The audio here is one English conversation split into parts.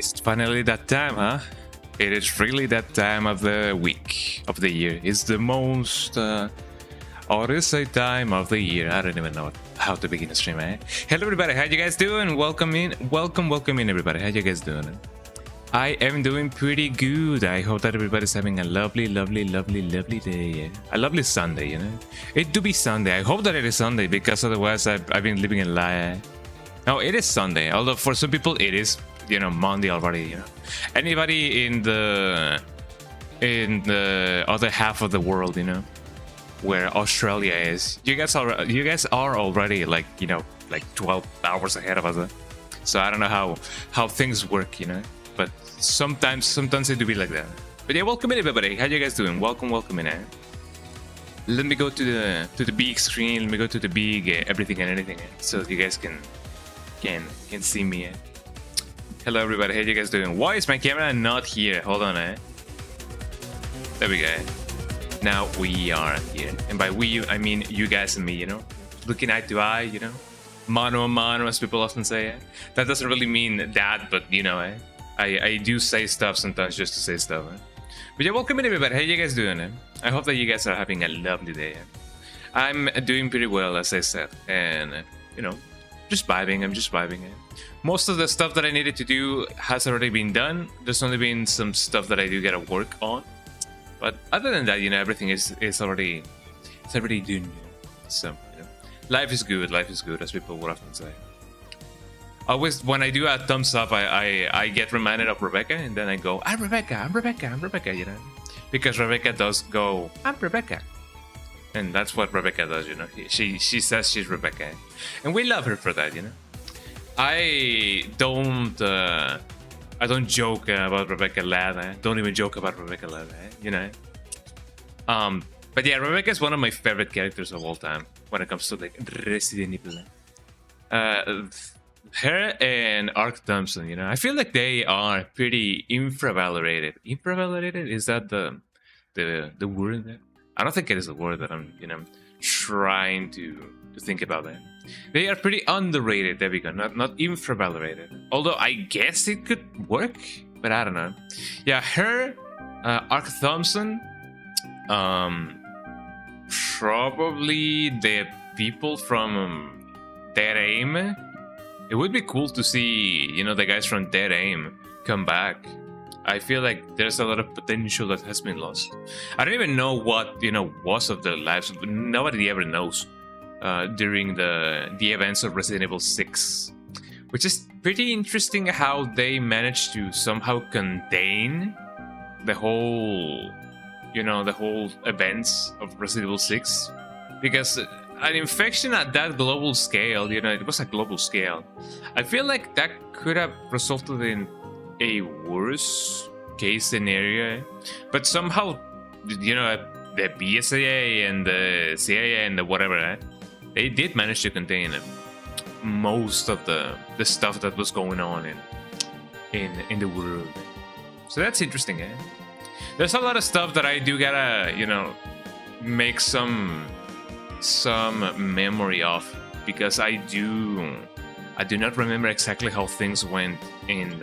It's finally that time, huh? It is really that time of the week, of the year. It's the most Odyssey time of the year. I don't even know how to begin a stream, eh? Hello everybody, how you guys doing? Welcome in, welcome in everybody. How you guys doing? I am doing pretty good. I hope that everybody's having a lovely day. A lovely Sunday, you know? It do be Sunday. I hope that it is Sunday, because otherwise I've been living a lie. No, it is Sunday. Although for some people it is, you know, Monday already, you know. Anybody in the other half of the world, you know, where Australia is, you guys are already, like, you know, like 12 hours ahead of us. So I don't know how things work, you know. But sometimes it do be like that. But yeah, welcome in everybody. How you guys doing? Welcome in. Let me go to the big screen. Let me go to the big everything and anything, so you guys can see me. Hello everybody. How you guys doing? Why is my camera not here? Hold on. There we go. Now we are here, and by we I mean you guys and me. You know, looking eye to eye. You know, mano a mano, as people often say. That doesn't really mean that, but you know, I do say stuff sometimes just to say stuff. But yeah, welcome in everybody. How you guys doing? I hope that you guys are having a lovely day. I'm doing pretty well, as I said, and you know, just vibing. I'm just vibing. Most of the stuff that I needed to do has already been done. There's only been some stuff that I do gotta work on, but other than that, you know, everything is already done. So you know, life is good, as people would often say. Always when I do a thumbs up, I get reminded of Rebecca, and then I go, I'm Rebecca, you know, because Rebecca does go, I'm Rebecca, and that's what Rebecca does, you know. She says she's Rebecca, and we love her for that, you know. I don't joke about Rebecca Ladd. Don't even joke about Rebecca Ladd, you know. But yeah, Rebecca is one of my favorite characters of all time when it comes to like Resident Evil. Her and Ark Thompson, you know, I feel like they are pretty infravalorated. Infravalorated, is that the word? I don't think it is the word that I'm, you know, trying to think about that. They are pretty underrated. There we go. Not infravalorated. Although I guess it could work, but I don't know. Yeah, her, Ark Thompson, probably the people from Dead Aim. It would be cool to see, you know, the guys from Dead Aim come back. I feel like there's a lot of potential that has been lost. I don't even know what, you know, was of their lives. Nobody ever knows during the events of Resident Evil 6. Which is pretty interesting how they managed to somehow contain the whole, you know, the whole events of Resident Evil 6. Because an infection at that global scale, you know, it was a global scale. I feel like that could have resulted in a worse case scenario, but somehow, you know, the BSAA and the CIA and the whatever, they did manage to contain most of the stuff that was going on in the world. So that's interesting. There's a lot of stuff that I do gotta, you know, make some memory of, because I do not remember exactly how things went in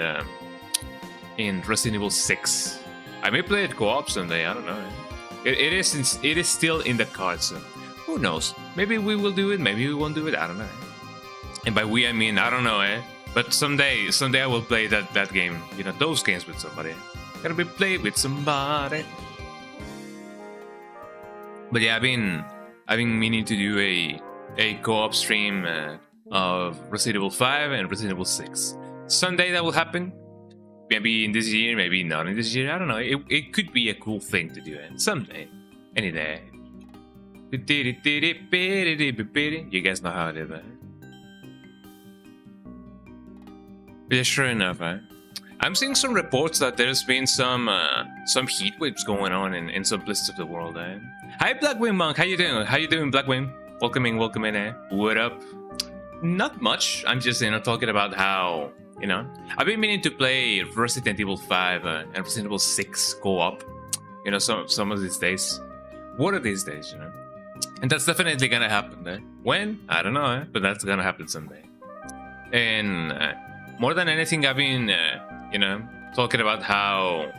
Resident Evil 6. I may play it co-op someday, I don't know. It is still in the cards, so who knows? Maybe we will do it, maybe we won't do it, I don't know. And by we I mean I don't know, but someday I will play that game, you know, those games with somebody. Gotta be played with somebody. But yeah, I've been meaning to do a co-op stream of Resident Evil 5 and Resident Evil 6. Someday that will happen. Maybe in this year, maybe not in this year. I don't know. It could be a cool thing to do. Someday. Any day. You guys know how it is, Yeah, sure enough, I'm seeing some reports that there's been some heat waves going on in some places of the world. Hi, Blackwing Monk. How you doing? How you doing, Blackwing? Welcome in. What up? Not much. I'm just, you know, talking about how, you know, I've been meaning to play Resident Evil 5 and Resident Evil 6 co-op. You know, some of these days. One of these days, you know. And that's definitely gonna happen. When? I don't know, but that's gonna happen someday. And more than anything, I've been, talking about how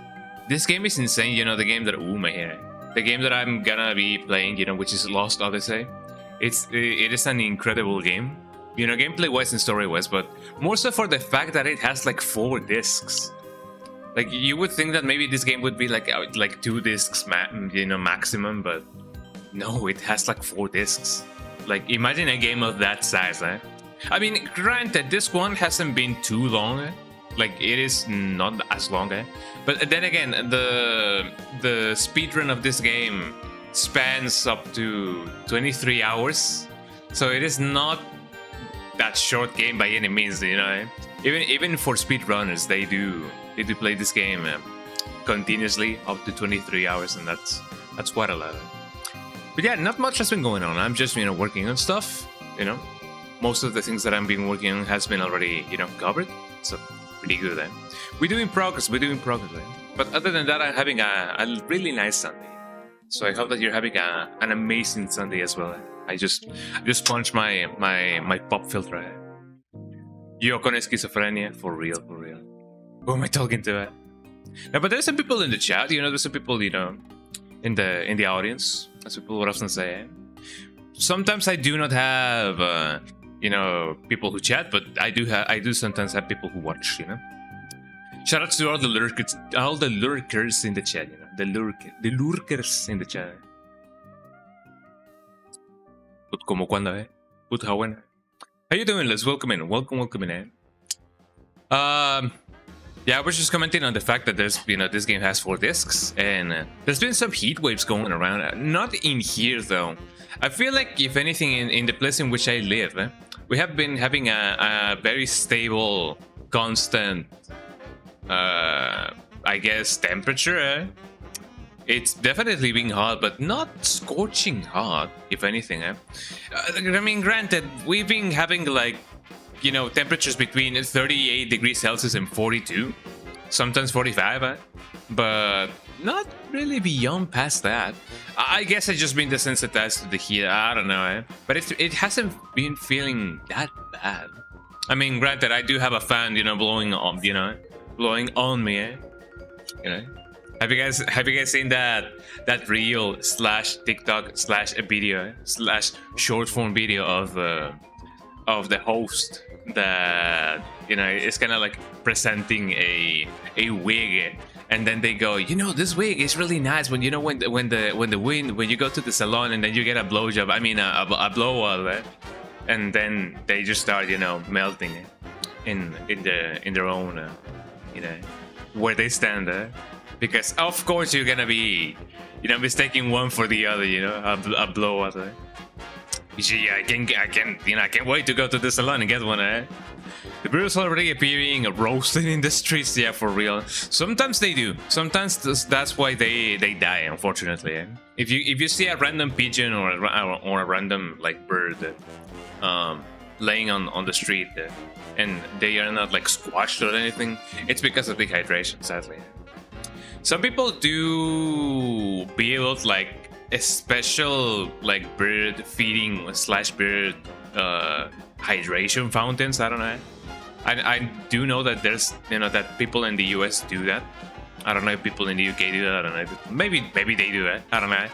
this game is insane. The game that my hair, the game that I'm gonna be playing, which is Lost Odyssey. It is an incredible game, gameplay wise and story wise, but more so for the fact that it has like 4 discs. Like you would think that maybe this game would be like 2 discs, maximum, but no, it has like 4 discs. Like imagine a game of that size, eh? I mean, granted, this one hasn't been too long. Like it is not as long, eh? But then again, the speedrun of this game spans up to 23 hours, so it is not that short game by any means. Even for speedrunners, they do play this game continuously up to 23 hours, and that's quite a lot. But yeah, not much has been going on. I'm just working on stuff. Most of the things that I've been working on has been already covered, so pretty good. We're doing progress. But other than that, I'm having a really nice Sunday. So I hope that you're having an amazing Sunday as well. I just punched my pop filter. Yo con schizophrenia, for real. Who am I talking to? No, but there's some people in the chat. There's some people in the audience, as people would often say. Sometimes I do not have people who chat, but I do sometimes have people who watch. Shout out to all the lurkers in the chat. The lurkers in the chat. Put como cuando, Put how when. How you doing, Liz? Welcome in. Yeah, I was just commenting on the fact that there's, this game has 4 discs, and there's been some heat waves going around. Not in here though. I feel like, if anything, in the place in which I live, we have been having a very stable, constant, I guess, temperature. It's definitely being hot, but not scorching hot, if anything. I mean, granted, we've been having temperatures between 38 degrees Celsius and 42, sometimes 45, but not really beyond past that. I guess I've just been desensitized to the heat. I don't know, but it hasn't been feeling that bad. I mean, granted, I do have a fan, blowing on me, Have you guys seen that reel / TikTok / video / short form video of the host that is kind of like presenting a wig, and then they go, this wig is really nice when when you go to the salon and then you get a blowjob, I mean a blow up, and then they just start melting in their own where they stand, because of course you're gonna be mistaking one for the other, a blow up. Yeah, I can't wait to go to the salon and get one, The birds already appearing, roasting in the streets, yeah, for real. Sometimes they do. Sometimes that's why they die, unfortunately. If you see a random pigeon or a random bird laying on the street, and they are not squashed or anything, it's because of dehydration, sadly. Some people do build a special bird feeding / bird hydration fountains. I don't know. I do know that there's that people in the US do that. I don't know if people in the UK do that. I don't know. Maybe they do that. I don't know.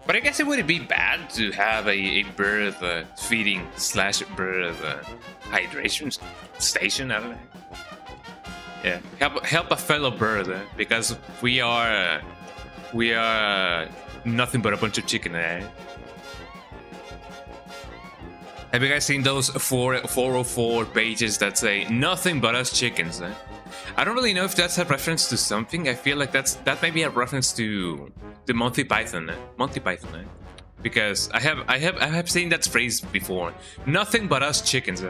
But I guess it wouldn't be bad to have a bird feeding / bird hydration station. I don't know. Yeah, help a fellow bird, because we are nothing but a bunch of chicken, Have you guys seen those 404 pages that say nothing but us chickens? I don't really know if that's a reference to something. I feel like that may be a reference to the Monty Python. Because I have seen that phrase before. Nothing but us chickens.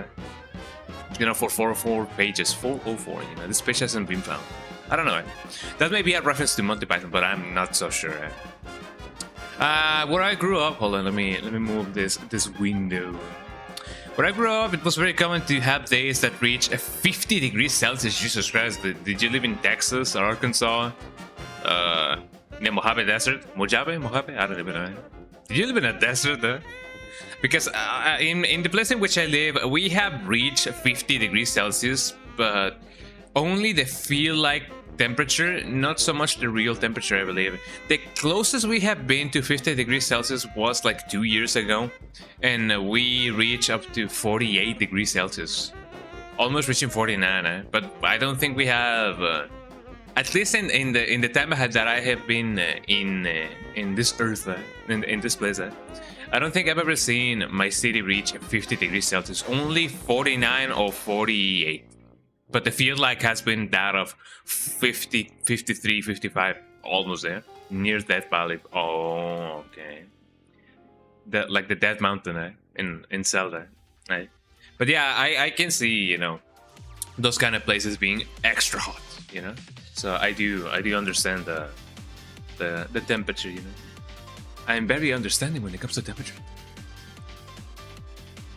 For 404 pages, 404. This page hasn't been found. I don't know. That may be a reference to Monty Python, but I'm not so sure. Where I grew up, hold on, let me move this window. Where I grew up, it was very common to have days that reach 50 degrees Celsius. Jesus Christ, did you live in Texas or Arkansas? In the Mojave Desert? Mojave? I don't even know. Did you live in a desert? Because in the place in which I live, we have reached 50 degrees Celsius, but only the feel-like temperature, not so much the real temperature, I believe. The closest we have been to 50 degrees Celsius was like 2 years ago, and we reached up to 48 degrees Celsius, almost reaching 49. But I don't think we have, at least in the time that I have been in this earth, in this place. I don't think I've ever seen my city reach 50 degrees Celsius, only 49 or 48. But the feel like has been that of 50, 53, 55, almost there, near Death Valley. Oh, okay. Like the Death Mountain in Zelda, right? But yeah, I can see, you know, those kind of places being extra hot, you know. So I do understand the temperature, you know. I'm very understanding when it comes to temperature.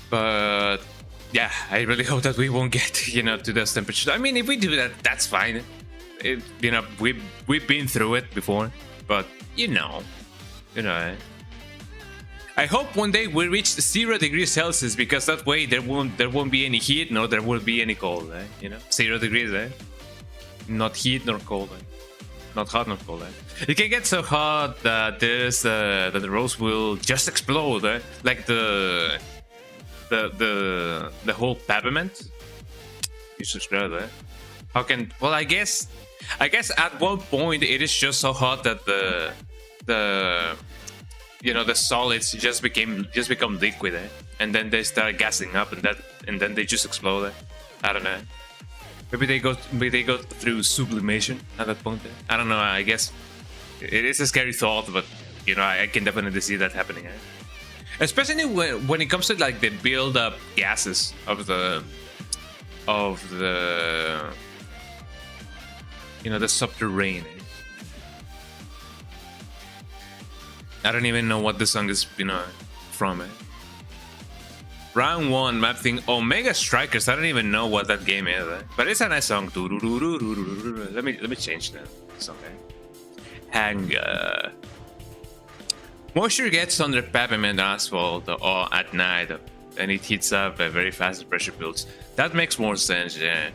But yeah, I really hope that we won't get, you know, to those temperatures. I mean, if we do that, that's fine. You know, we've been through it before, but you know. I hope one day we reach 0 degrees Celsius, because that way there won't be any heat, nor there will be any cold. You know, 0 degrees. Not heat nor cold. Not hot nor cold. It can get so hot that that the rose will just explode. Like the whole peppermint. You subscribe there. How can? Well, I guess at one point it is just so hot that the you know, the solids just become liquid, and then they start gassing up, and then they just explode. I don't know. Maybe they go through sublimation at that point. I don't know. I guess it is a scary thought, but you know, I can definitely see that happening. Especially when it comes to like the build-up gases of the you know, the subterranean. I don't even know what the song is, you know, from. Round 1 map thing, Omega Strikers. I don't even know what that game is, but it's a nice song. Let me change the song. Hang. Moisture gets under pavement asphalt or at night, and it heats up very fast as pressure builds. That makes more sense. Yeah.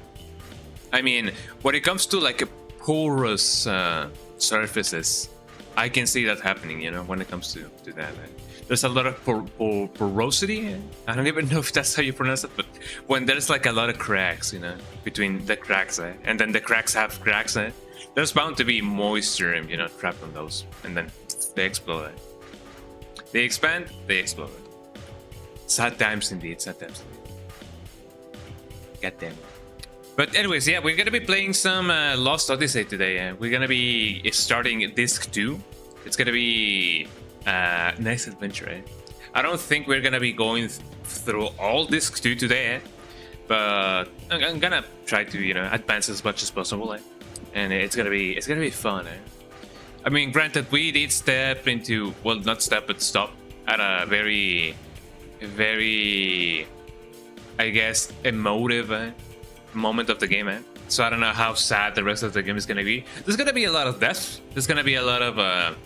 I mean, when it comes to like a porous surfaces, I can see that happening, you know, when it comes to that. There's a lot of porosity. I don't even know if that's how you pronounce it, but when there's like a lot of cracks, you know, between the cracks, and then the cracks have cracks, there's bound to be moisture, you know, trapped on those, and then they explode. They expand, they explode. Sad times indeed, sad times indeed. Goddamn. But anyways, yeah, we're gonna be playing some Lost Odyssey today. We're gonna be starting disc 2. It's gonna be a nice adventure. I don't think we're gonna be going through all disc 2 today, but I'm gonna try to, you know, advance as much as possible, and it's gonna be fun. I mean, granted, we did step into, well, not step, but stop at a very, I guess, emotive moment of the game, so I don't know how sad the rest of the game is gonna be. There's gonna be a lot of death. There's gonna be a lot of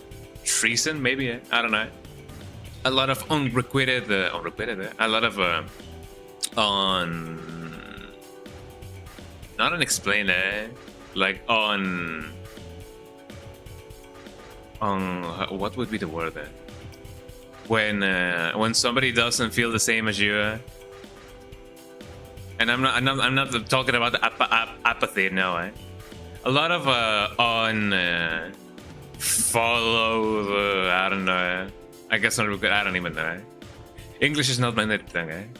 treason, maybe. I don't know. A lot of unrequited, a lot of not unexplained, like on what would be the word there? When somebody doesn't feel the same as you. And I'm not talking about apathy, no. A lot of follow. I don't know. I guess not good. I don't even know. English is not my native tongue,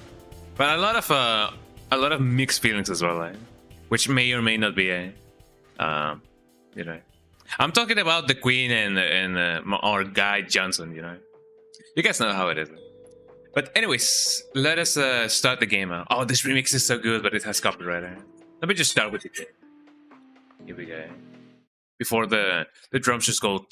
but a lot of mixed feelings as well, which may or may not be, you know. I'm talking about the Queen and our guy Johnson, you know. You guys know how it is. But anyways, let us start the game. Oh, this remix is so good, but it has copyright. Let me just start with it. Here we go. Before the drums just go.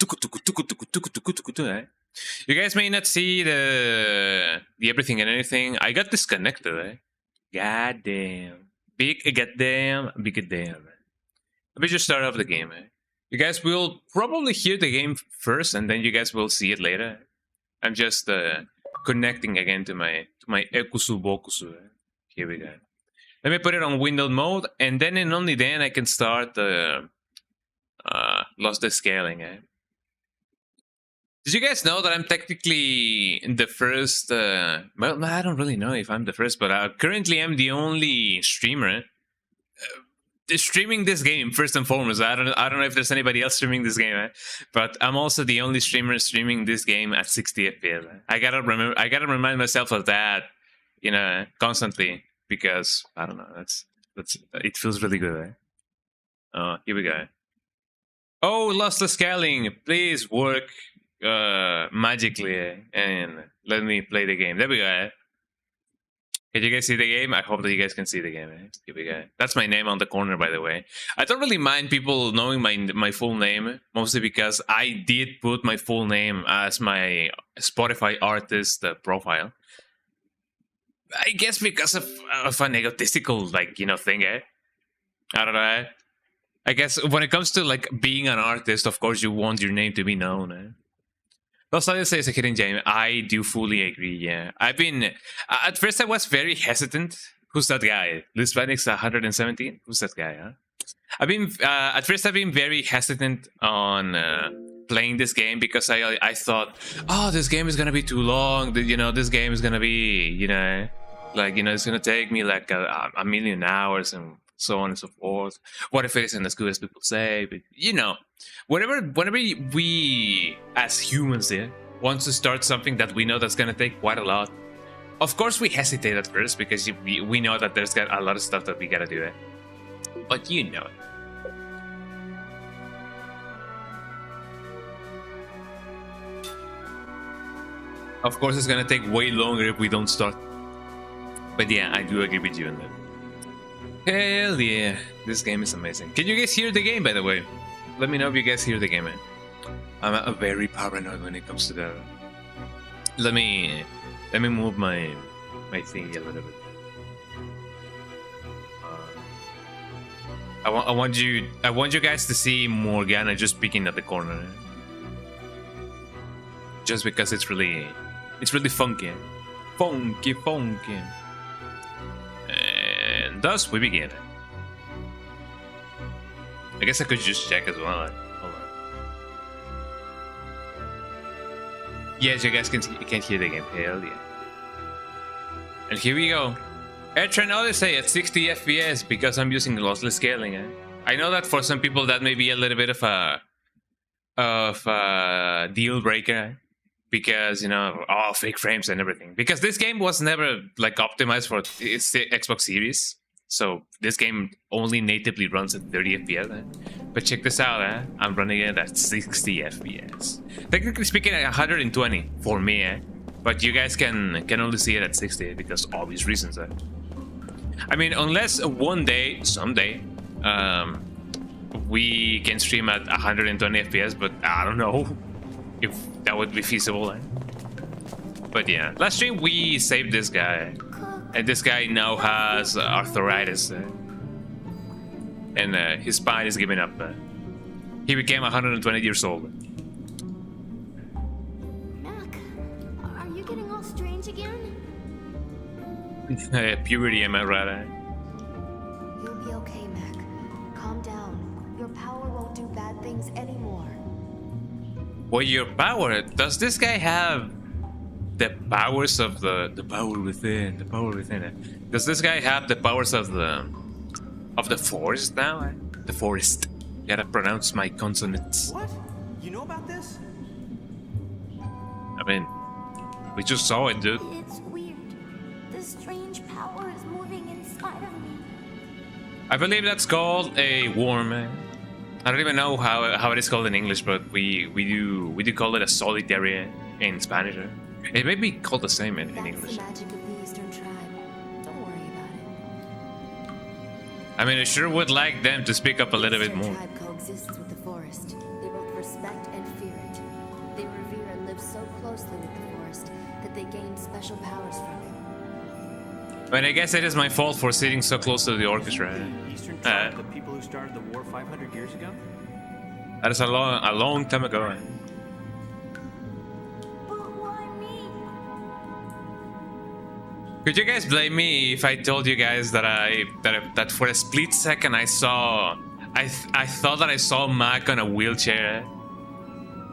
You guys may not see the everything and anything. I got disconnected. Goddamn. Big goddamn. Let me just start off the game. You guys will probably hear the game first, and then you guys will see it later. I'm just connecting again to my Ekusu Bokusu. Here we go. Let me put it on window mode, and then and only then I can start lost the scaling. Did you guys know that I'm technically the first? Well, I don't really know if I'm the first, but currently I'm the only streamer streaming this game first and foremost. I don't know if there's anybody else streaming this game, but I'm also the only streamer streaming this game at 60 FPS. I gotta remind myself of that, constantly, because I don't know. That's it feels really good. Here we go. Oh, lost the scaling. Please work magically and let me play the game. There we go. Can you guys see the game? I hope that you guys can see the game. Here we go. That's my name on the corner, by the way. I don't really mind people knowing my full name, mostly because I did put my full name as my Spotify artist profile. I guess because of an egotistical, thing, I don't know. I guess when it comes to being an artist, of course you want your name to be known. Los Odyssey is a hidden gem. I do fully agree. Yeah, I've been at first I was very hesitant. Who's that guy? Lispanix 117. Who's that guy? Huh? I've been at first I've been very hesitant on playing this game because I thought, oh, this game is gonna be too long. This game is gonna be it's gonna take me a million hours and so on and so forth. What if it isn't as good as people say? But whenever we as humans want to start something that we know that's gonna take quite a lot, of course we hesitate at first because we know that there's got a lot of stuff that we gotta do. But of course it's gonna take way longer if we don't start. But yeah, I do agree with you on that. Hell yeah, this game is amazing. Can you guys hear the game, by the way? Let me know if you guys hear the game, man. I'm very paranoid when it comes to that. Let me move my thingy a little bit. I want you guys to see Morgana just peeking at the corner. Just because it's really funky. Funky. And thus we begin. I guess I could just check as well. Hold on. Yes, you guys can hear the game. Hell yeah. And here we go. Airtrain Odyssey at 60 FPS because I'm using lossless scaling. I know that for some people that may be a little bit of a deal breaker. Because fake frames and everything. Because this game was never optimized for its Xbox Series, so this game only natively runs at 30 FPS. But check this out, I'm running it at 60 FPS. Technically speaking, at 120 for me, but you guys can only see it at 60 because obvious reasons. I mean, unless someday, we can stream at 120 FPS, but I don't know if that would be feasible. But yeah, last stream we saved this guy, and this guy now has arthritis, and his spine is giving up. He became 120 years old. Mac, are you getting all strange again? Puberty, am I right? You'll be okay, Mac. Calm down. Your power won't do bad things anymore. Well, your power? Does this guy have the powers of the power within? The power within. Does this guy have the powers of the forest now? The forest. Gotta pronounce my consonants. What? You know about this? I mean, we just saw it, dude. It's weird. This strange power is moving inside of me. I believe that's called a worm. I don't even know how it is called in English, but we do call it a solitary in Spanish. It may be called the same in English. That's the magic of the Eastern tribe. Don't worry about it. I mean, I sure would like them to speak up a little bit more. The tribe coexists with the forest. They both respect and fear it. They revere and live so closely with the forest that they gain special powers from it. But I guess it is my fault for sitting so close to the orchestra. Eastern tribe, the people who started the war 500 years ago? That is a long time ago. But why me? Could you guys blame me if I told you guys that that for a split second I thought that I saw Mac on a wheelchair,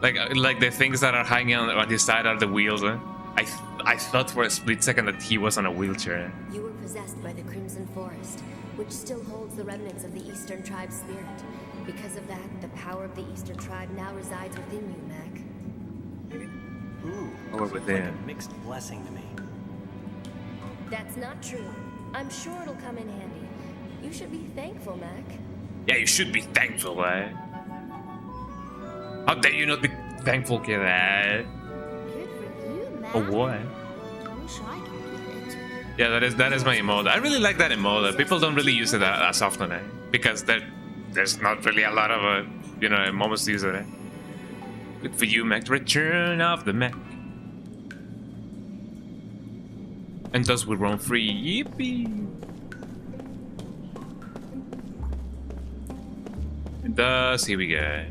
like the things that are hanging on his side are the wheels. I thought for a split second that he was on a wheelchair. You were possessed by the Crimson Forest, which still holds the remnants of the Eastern Tribe's spirit. Because of that, the power of the Eastern Tribe now resides within you, Mac. Ooh, Or within. like a mixed blessing to me. That's not true. I'm sure it'll come in handy. You should be thankful, Mac. Yeah, you should be thankful, eh? How dare you not be thankful, kid? Good for you, Mac. Oh, what? I wish I could get it. Yeah, that is my emote. I really like that emote. People don't really use it as often, eh? Because there's not really a lot of moments to use it. Eh? Good for you, Mac. Return of the Mac. And thus we roam free. Yippee! And thus, here we go.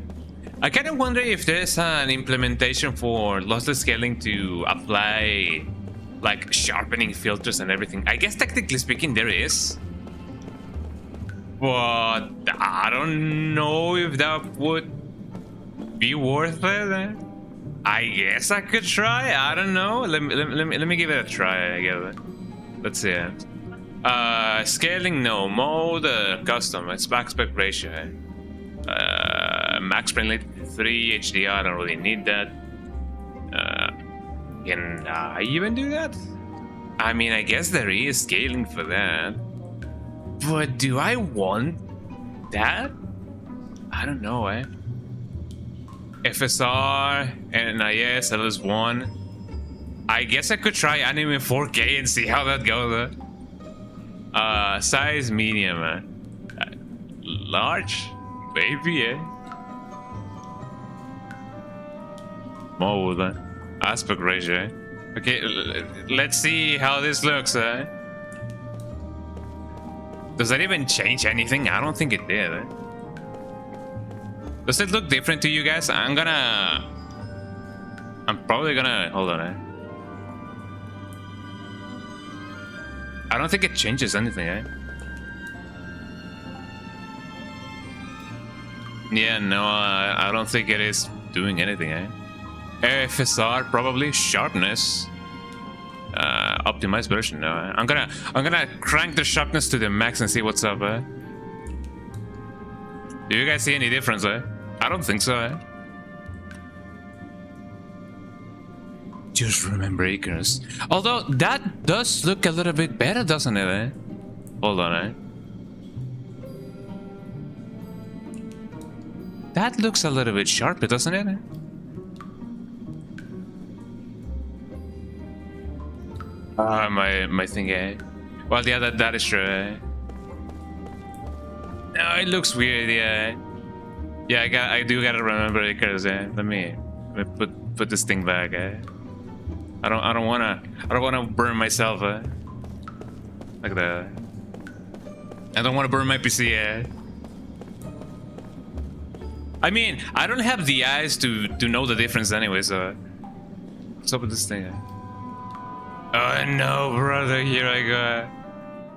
I kind of wonder if there's an implementation for lossless scaling to apply like sharpening filters and everything. I guess technically speaking there is. But I don't know if that would be worth it. I guess I could try. I don't know. Let me give it a try. I guess. Let's see. Scaling, no. Mode, custom. It's aspect ratio. Max frame rate 3 HDR. I don't really need that. Can I even do that? I mean, I guess there is scaling for that. But do I want that? I don't know, eh? FSR and NIS LS1. I guess I could try anime in 4K and see how that goes. Size medium. Large? Maybe, eh? Mode. Aspect ratio. Okay, let's see how this looks, eh? Does that even change anything? I don't think it did, eh? Does it look different to you guys? I'm probably gonna... Hold on, eh? I don't think it changes anything, eh? Yeah, no, I don't think it is doing anything, eh? FSR, probably. Sharpness. Optimized version, no. I'm gonna crank the sharpness to the max and see what's up, eh? Do you guys see any difference, eh? I don't think so, eh? Just remember Icarus. Although, that does look a little bit better, doesn't it, eh? Hold on, eh? That looks a little bit sharper, doesn't it, eh? My thing, eh? Well, yeah, that is true, eh? No, it looks weird, yeah. Yeah, I do gotta remember Icarus, eh? Let me put this thing back, eh? I don't wanna burn myself, eh? Like that. I don't wanna burn my PC, eh? I mean, I don't have the eyes to know the difference anyway, so what's up with this thing, eh? Oh no, brother, here I go.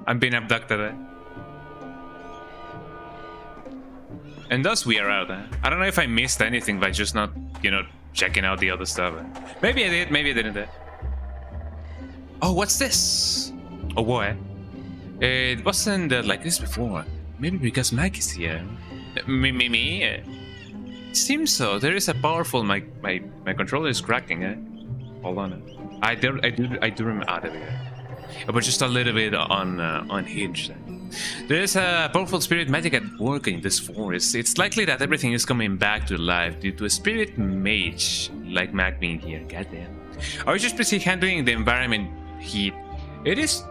I'm being abducted, eh? And thus we are out, eh? I don't know if I missed anything by just not, checking out the other stuff. Eh? Maybe I did, maybe I didn't. Eh? Oh, what's this? Oh, boy. It wasn't like this before. Maybe because Mike is here. Me? Seems so. There is a powerful... My controller is cracking, eh? Hold on. I do remember... Ah, there we go. But just a little bit unhinged. There is a powerful spirit magic at work in this forest. It's likely that everything is coming back to life due to a spirit mage like Mac being here. Goddamn. Or just busy handling the environment heat. It is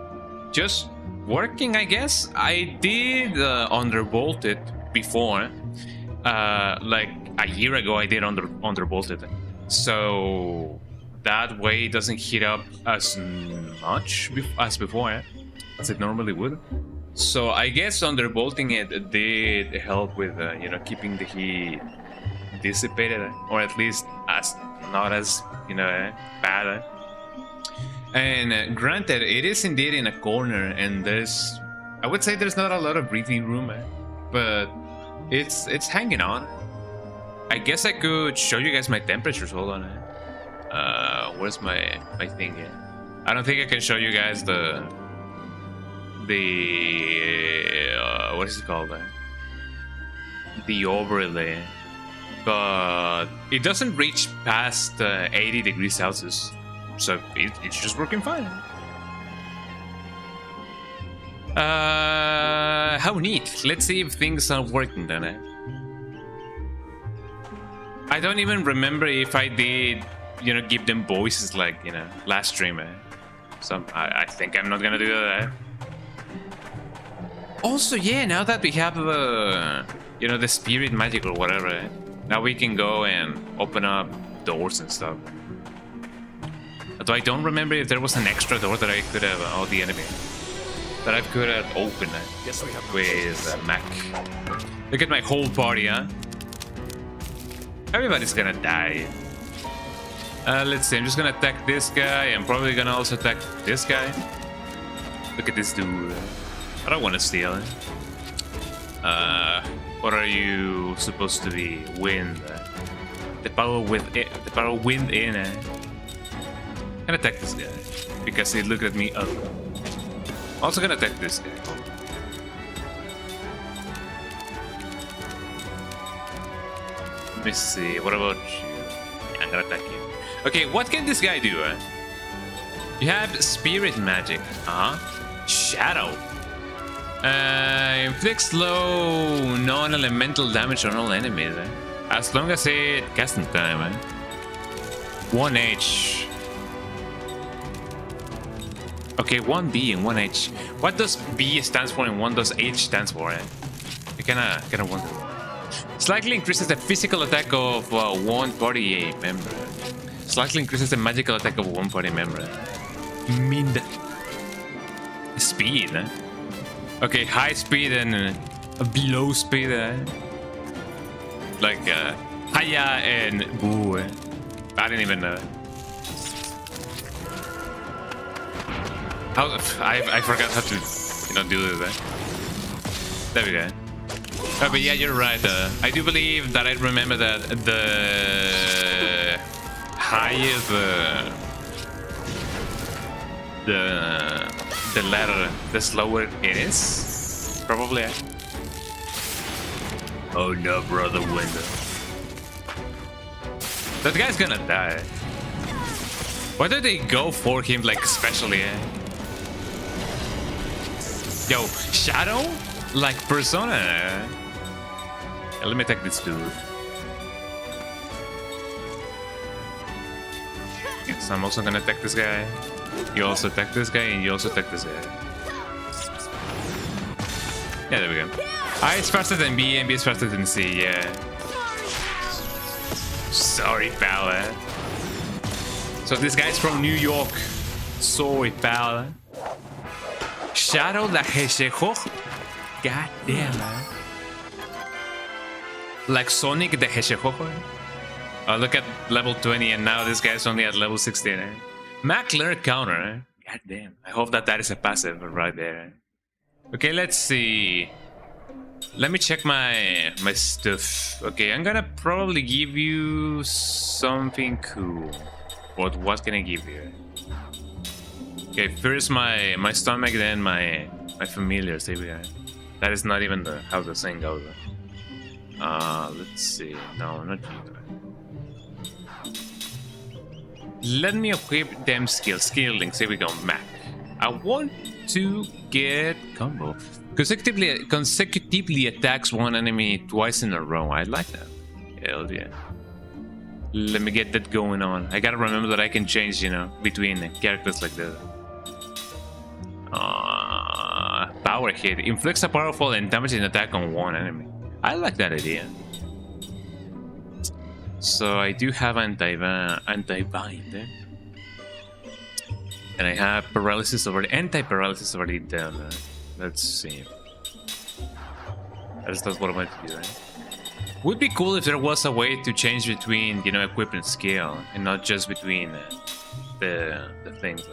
just working, I guess. I did underbolt it before. Like a year ago, I did underbolt it. So that way it doesn't heat up as much as before, as it normally would. So I guess underbolting it did help with, keeping the heat dissipated, or at least not as, bad. And granted, it is indeed in a corner, and I would say there's not a lot of breathing room, but it's hanging on. I guess I could show you guys my temperatures. Hold on. Where's my thing here? I don't think I can show you guys the what is it called? The overlay, but it doesn't reach past 80 degrees Celsius, so it's just working fine. How neat. Let's see if things are working then. I don't even remember if I did, you know, give them voices like, you know, last stream. So I think I'm not gonna do that. Also, yeah, now that we have you know, the spirit magic or whatever, now we can go and open up doors and stuff. Although I don't remember if there was an extra door that I could have, the enemy, that I could have opened with Mac. Look at my whole party, huh? Everybody's gonna die. Let's see, I'm just gonna attack this guy. I'm probably gonna also attack this guy. Look at this dude. I don't want to steal it. What are you supposed to be? Wind. The power with it. The power wind in. I'm gonna attack this guy because he looked at me up. Also gonna attack this guy. Let me see. What about you? Yeah, I'm gonna attack you. Okay, what can this guy do? You have spirit magic. Shadow. Inflicts low non-elemental damage on all enemies. As long as it casting time. 1H. Okay, 1B and 1H. What does B stands for and what does H stands for? I kinda wonder. Slightly increases the physical attack of one party member. Slightly increases the magical attack of one party member. Mind. Speed. Okay, high speed and below speed. Like Haya and Boo. I didn't even know. I forgot how to, you know, do this. There we go. Oh, but yeah, you're right. I do believe that I remember that the higher the ladder, the slower it is. Probably. Oh no, brother Window. That guy's gonna die. Why do they go for him like especially? Yo, Shadow? Like Persona? Yeah, let me attack this dude. Yes, I'm also gonna attack this guy. You also attack this guy, and you also attack this guy. Yeah, there we go. I is faster than B, and B is faster than C, yeah. Sorry, pal. So this guy's from New York. Sorry, pal. Shadow the Hedgehog? God damn, man. Like Sonic the Hedgehog? Oh, look at level 20 and now this guy's only at level 16. Mac learn counter. God damn. I hope that is a passive right there. Okay, let's see. Let me check my stuff. Okay, I'm gonna probably give you something cool. But what can I give you? Okay, first my stomach, then my familiar. See, that is not even how the saying goes. Let's see. No, not you. Let me equip them skills. Skillings. Here we go. Mac. I want to get combo. Consecutively attacks one enemy twice in a row. I like that. Hell yeah. Let me get that going on. I gotta remember that I can change, you know, between characters like that. Power hit. Inflicts a powerful and damaging attack on one enemy. I like that idea. So I do have anti-bind. And I have paralysis already. Anti-paralysis already done. Let's see. That's what I'm going to do, right? Would be cool if there was a way to change between, you know, equipment skill and not just between the things.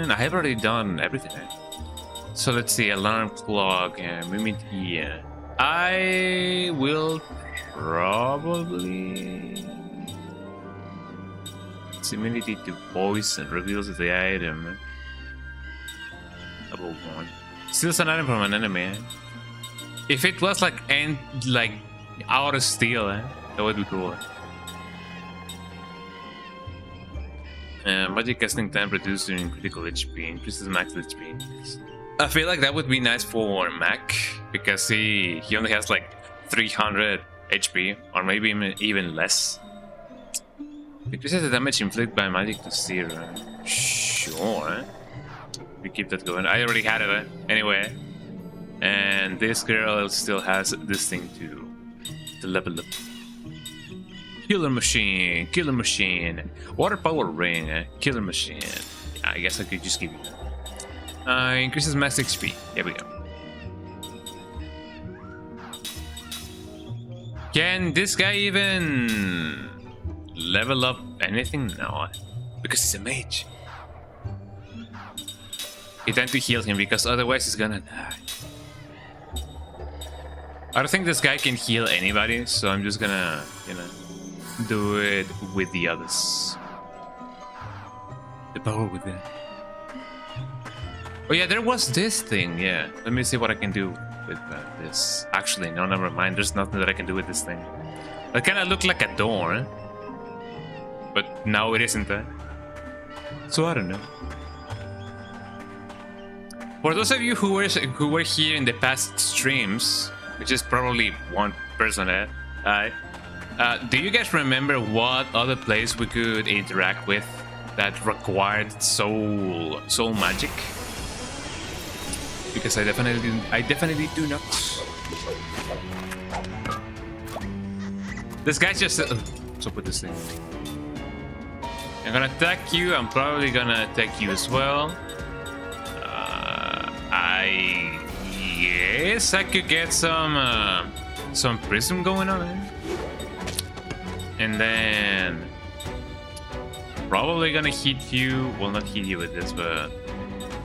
I have already done everything. So let's see, alarm clock, movement here. I will probably... It's immunity to poison, reveals the item. Level 1. Steals an item from an enemy. If it was like out of steel, that would be cool. Magic casting time reduced during critical HP, increases max HP. I feel like that would be nice for Mac because he only has like 300 HP or maybe even less. Increases the damage inflicted by magic to 0. Sure. We keep that going. I already had it anyway. And this girl still has this thing to level up. Killer machine, killer machine. Water power ring, killer machine. I guess I could just give you that. Increases max HP. Here we go. Can this guy even level up anything? No, because he's a mage. You tend to heal him because otherwise he's gonna die. I don't think this guy can heal anybody, so I'm just gonna, do it with the others. The power within. Oh yeah, there was this thing, yeah. Let me see what I can do with this. Actually, no, never mind. There's nothing that I can do with this thing. That kind of looked like a door. But now it isn't. So I don't know. For those of you who were here in the past streams, which is probably one person, do you guys remember what other place we could interact with that required soul magic? Because I definitely do not. This guy's just what's up with this thing? I'm gonna attack you. I'm probably gonna attack you as well. I guess I could get some prism going on, and then probably gonna hit you. Well, not hit you with this, but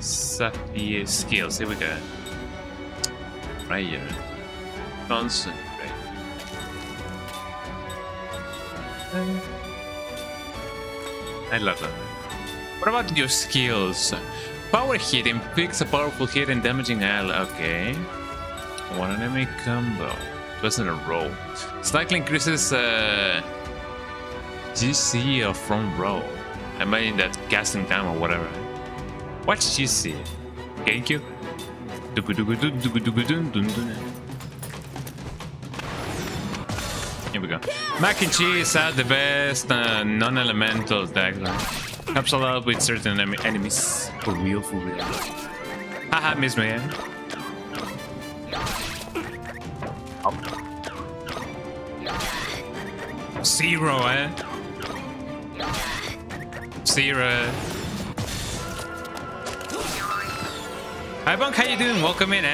Sapphire skills. Here we go. Right here. Concentrate. I love that. What about your skills? Power hit inflicts a powerful hit and damaging ally. Okay. One enemy combo. Twice in a row. Slightly increases GC of front row. I imagine that casting time or whatever. What's GC? Thank you. Here we go. Mac and cheese are the best non-elemental dagger. Helps a lot with certain enemies. For real, for real. Haha, miss me, Zero, Zero. Hi, Bunk, how you doing? Welcome in,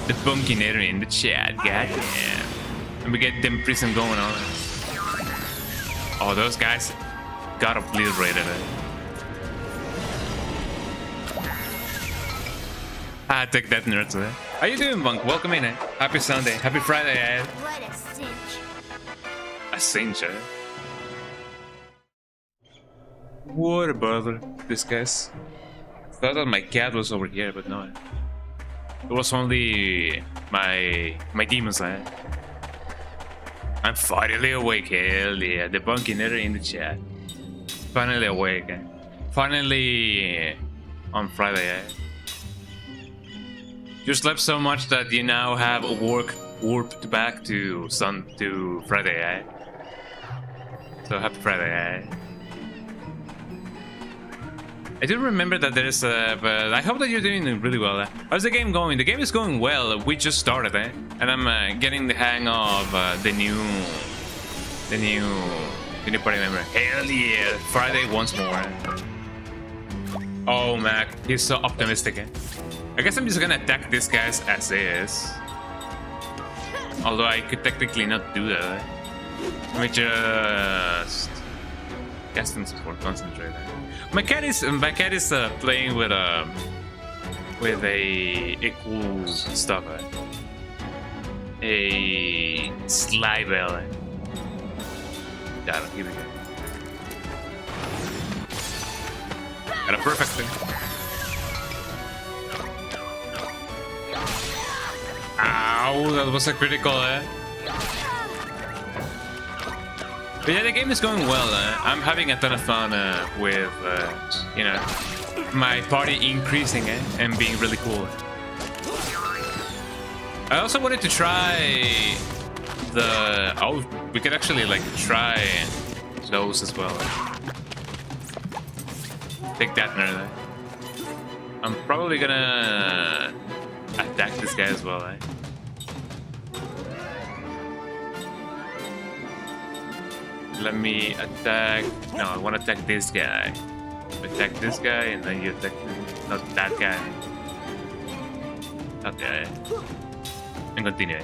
The Bunkinator in the chat, goddamn. And we get them prison going on. Oh, those guys got obliterated. Take that, nerds. How you doing, Bunk? Welcome in. Happy Sunday. Happy Friday. What a cinch. A cinch. What a bother. This guy's. Thought that my cat was over here, but no. It was only my demons. I'm finally awake. Hell yeah. The Bunkinator in the chat. Finally awake. Finally on Friday. You slept so much that you now have a work warped back to Friday. So happy Friday. I do remember that there is but I hope that you're doing really well. How's the game going? The game is going well. We just started, and I'm getting the hang of the new party member. Hell yeah! Friday once more. Oh, Mac, he's so optimistic. I guess I'm just gonna attack these guys as is. Although I could technically not do that. Let me just cast some support, concentrate. My cat is playing with a cool stuff. A slide bell. Got it. Here we go. Got a perfect thing. Ow, that was a critical, But yeah, the game is going well. I'm having a ton of fun with, you know, my party increasing and being really cool. I also wanted to try the... Oh, we could actually, like, try those as well. Take that nerd. I'm probably gonna attack this guy as well, Let me attack... No, I want to attack this guy. Attack this guy and then you attack... Not that guy. Okay. And continue.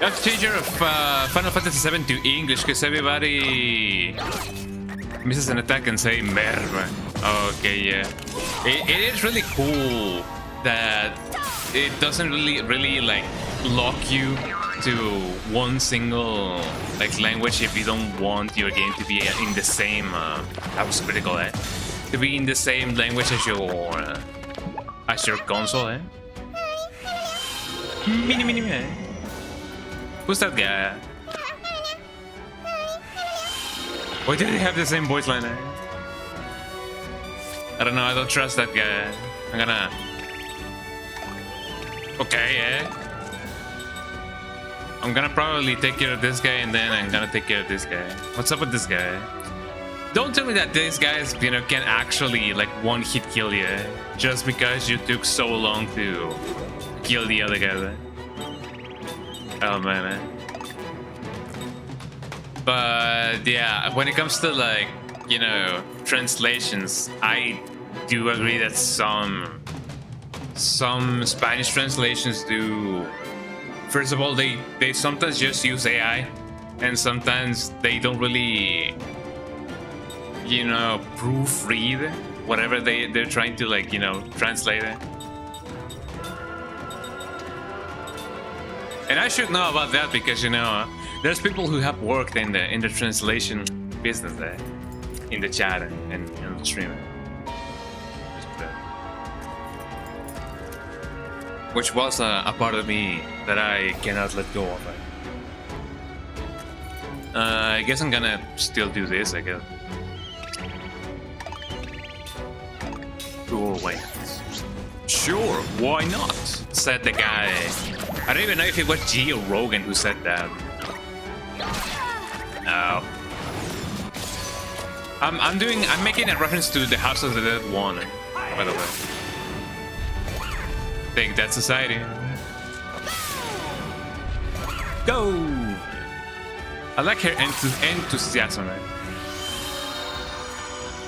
That's changer of Final Fantasy VII to English because everybody misses an attack and say merda. Okay, yeah. It is really cool that it doesn't really like lock you to one single like language if you don't want your game to be in the same that was critical, to be in the same language as your console, Mini. Who's that guy? Why did he have the same voice line? I don't know, I don't trust that guy. I'm gonna... Okay, I'm gonna probably take care of this guy and then I'm gonna take care of this guy. What's up with this guy? Don't tell me that these guys, you know, can actually like one-hit kill you just because you took so long to kill the other guy. Oh man. But yeah, when it comes to like, you know, translations, I do agree that some Spanish translations do. First of all, they sometimes just use AI, and sometimes they don't really, you know, proofread whatever they're trying to, like, you know, translate it. And I should know about that because, you know, there's people who have worked in the translation business in the chat and in the stream. Which was a part of me that I cannot let go of. I guess I'm gonna still do this, I guess. Go away. Sure, why not? Said the guy. I don't even know if it was G or Rogan who said that. No. I'm making a reference to the House of the Dead 1, by the way. Take that, society. Go! I like her enthusiasm.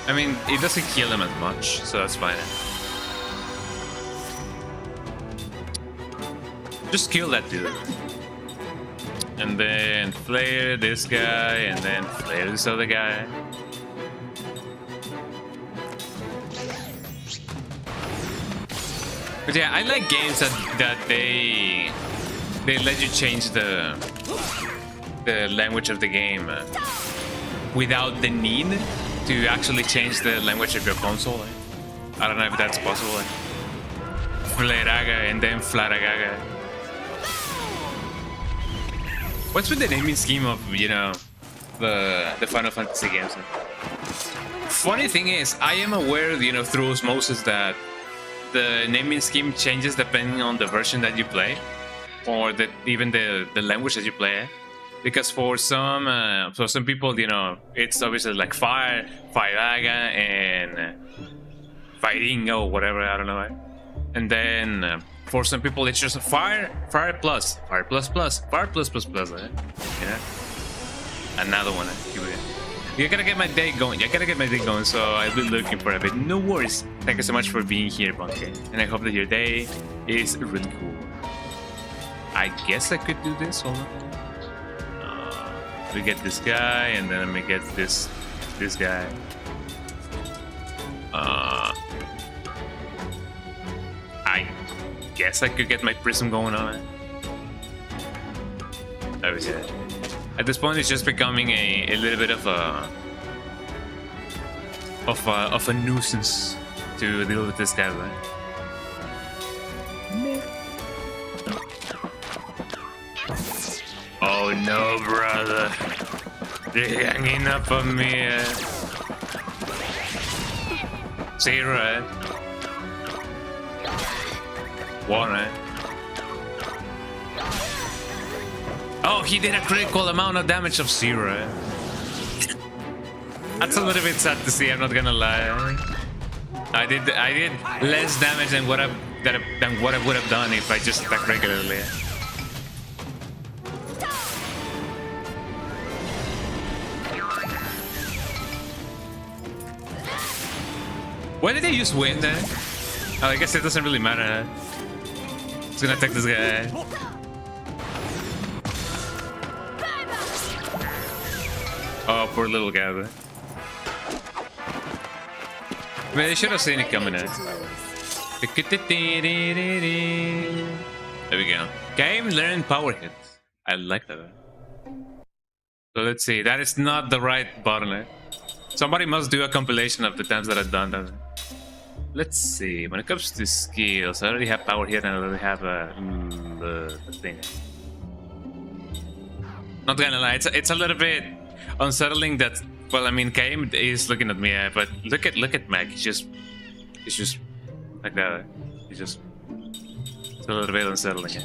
I mean, it doesn't kill him as much, so that's fine. Just kill that dude. And then flare this guy, and then flare this other guy. But yeah, I like games that they let you change the language of the game without the need to actually change the language of your console. I don't know if that's possible. Fleraga and then Flaragaga. What's with the naming scheme of, you know, the Final Fantasy games? Funny thing is, I am aware, you know, through osmosis that the naming scheme changes depending on the version that you play, or even the language that you play. Because for some people, you know, it's obviously like Firaga, and Firingo, whatever, I don't know. And then for some people, it's just Fire plus, you know? Another one. You gotta get my day going. So I'll be looking for a bit. No worries. Thank you so much for being here, Bunker. And I hope that your day is really cool. I guess I could do this. Hold on. We get this guy, and then we get this guy. I guess I could get my prism going on. That was it. At this point, it's just becoming a little bit of a nuisance to deal with this guy, right? Oh no, brother! They're hanging up on me. See, right? One, right? Oh, he did a critical amount of damage of 0. That's a little bit sad to see. I'm not gonna lie. I did less damage than what I would have done if I just attacked regularly. Why did they use wind then? Oh, I guess it doesn't really matter. It's gonna attack this guy. Oh, poor little guy. Man, they should have seen it coming in. There we go. Game learn power hit. I like that. So let's see. That is not the right button. Somebody must do a compilation of the times that I've done that. Let's see. When it comes to skills, I already have power hit and I already have the thing. Not gonna lie, it's a little bit unsettling that. Well, I mean, Kaim is looking at me, but look at Mac. He's just like that. It's a little bit unsettling.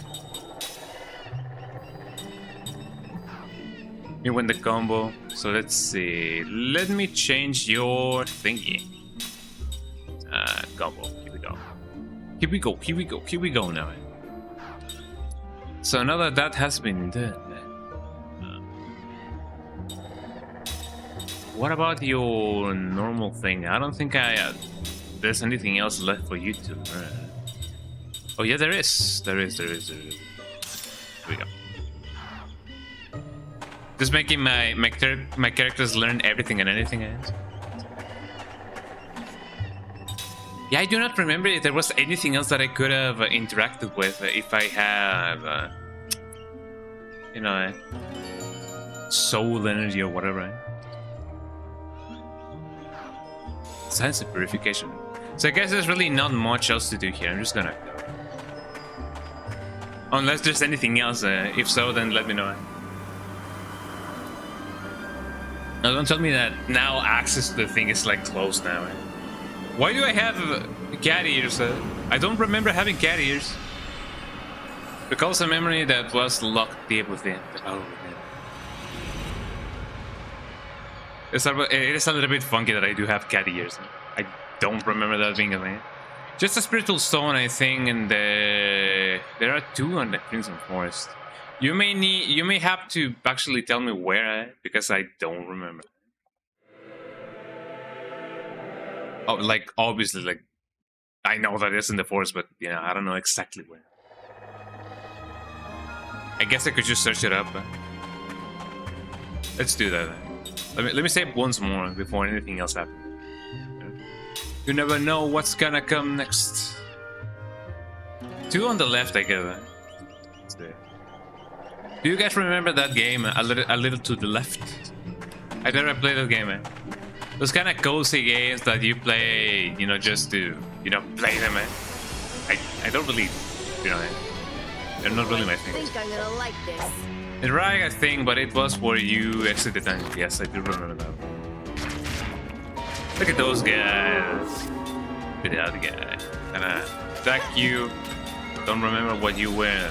You win the combo. So let's see. Let me change your thingy. Combo. Here we go. Here we go. Here we go. Here we go now. So now that that has been done. What about your normal thing? I don't think there's anything else left for you to. Oh yeah, there is. There is. Here we go. Just making my characters learn everything and anything else. Yeah, I do not remember if there was anything else that I could have interacted with if I have, you know, soul energy or whatever. Science of purification. So I guess there's really not much else to do here. I'm just gonna go. Unless there's anything else. If so, then let me know. Now don't tell me that now access to the thing is like closed now. Why do I have cat ears? I don't remember having cat ears. Because a memory that was locked deep within. Oh, it is a little bit funky that I do have cat ears. I don't remember that being a thing. Just a spiritual stone, I think, and there are 2 on the Crimson Forest. You may have to actually tell me where, because I don't remember. Oh, like obviously, like I know that it's in the forest, but you know, I don't know exactly where. I guess I could just search it up. Let's do that. Let me save once more before anything else happens. You never know what's gonna come next. 2 on the left, I guess. Let's do it. Do you guys remember that game? A little to the left. I never played that game. Those kind of cozy games that you play, you know, just to, you know, play them. I don't really, you know, they're not really my thing. I think I'm gonna like this. It's right, I think, but it was where you exited, and yes, I do remember that. Look at those guys. Look at that guy. Gonna attack you. Don't remember what you were.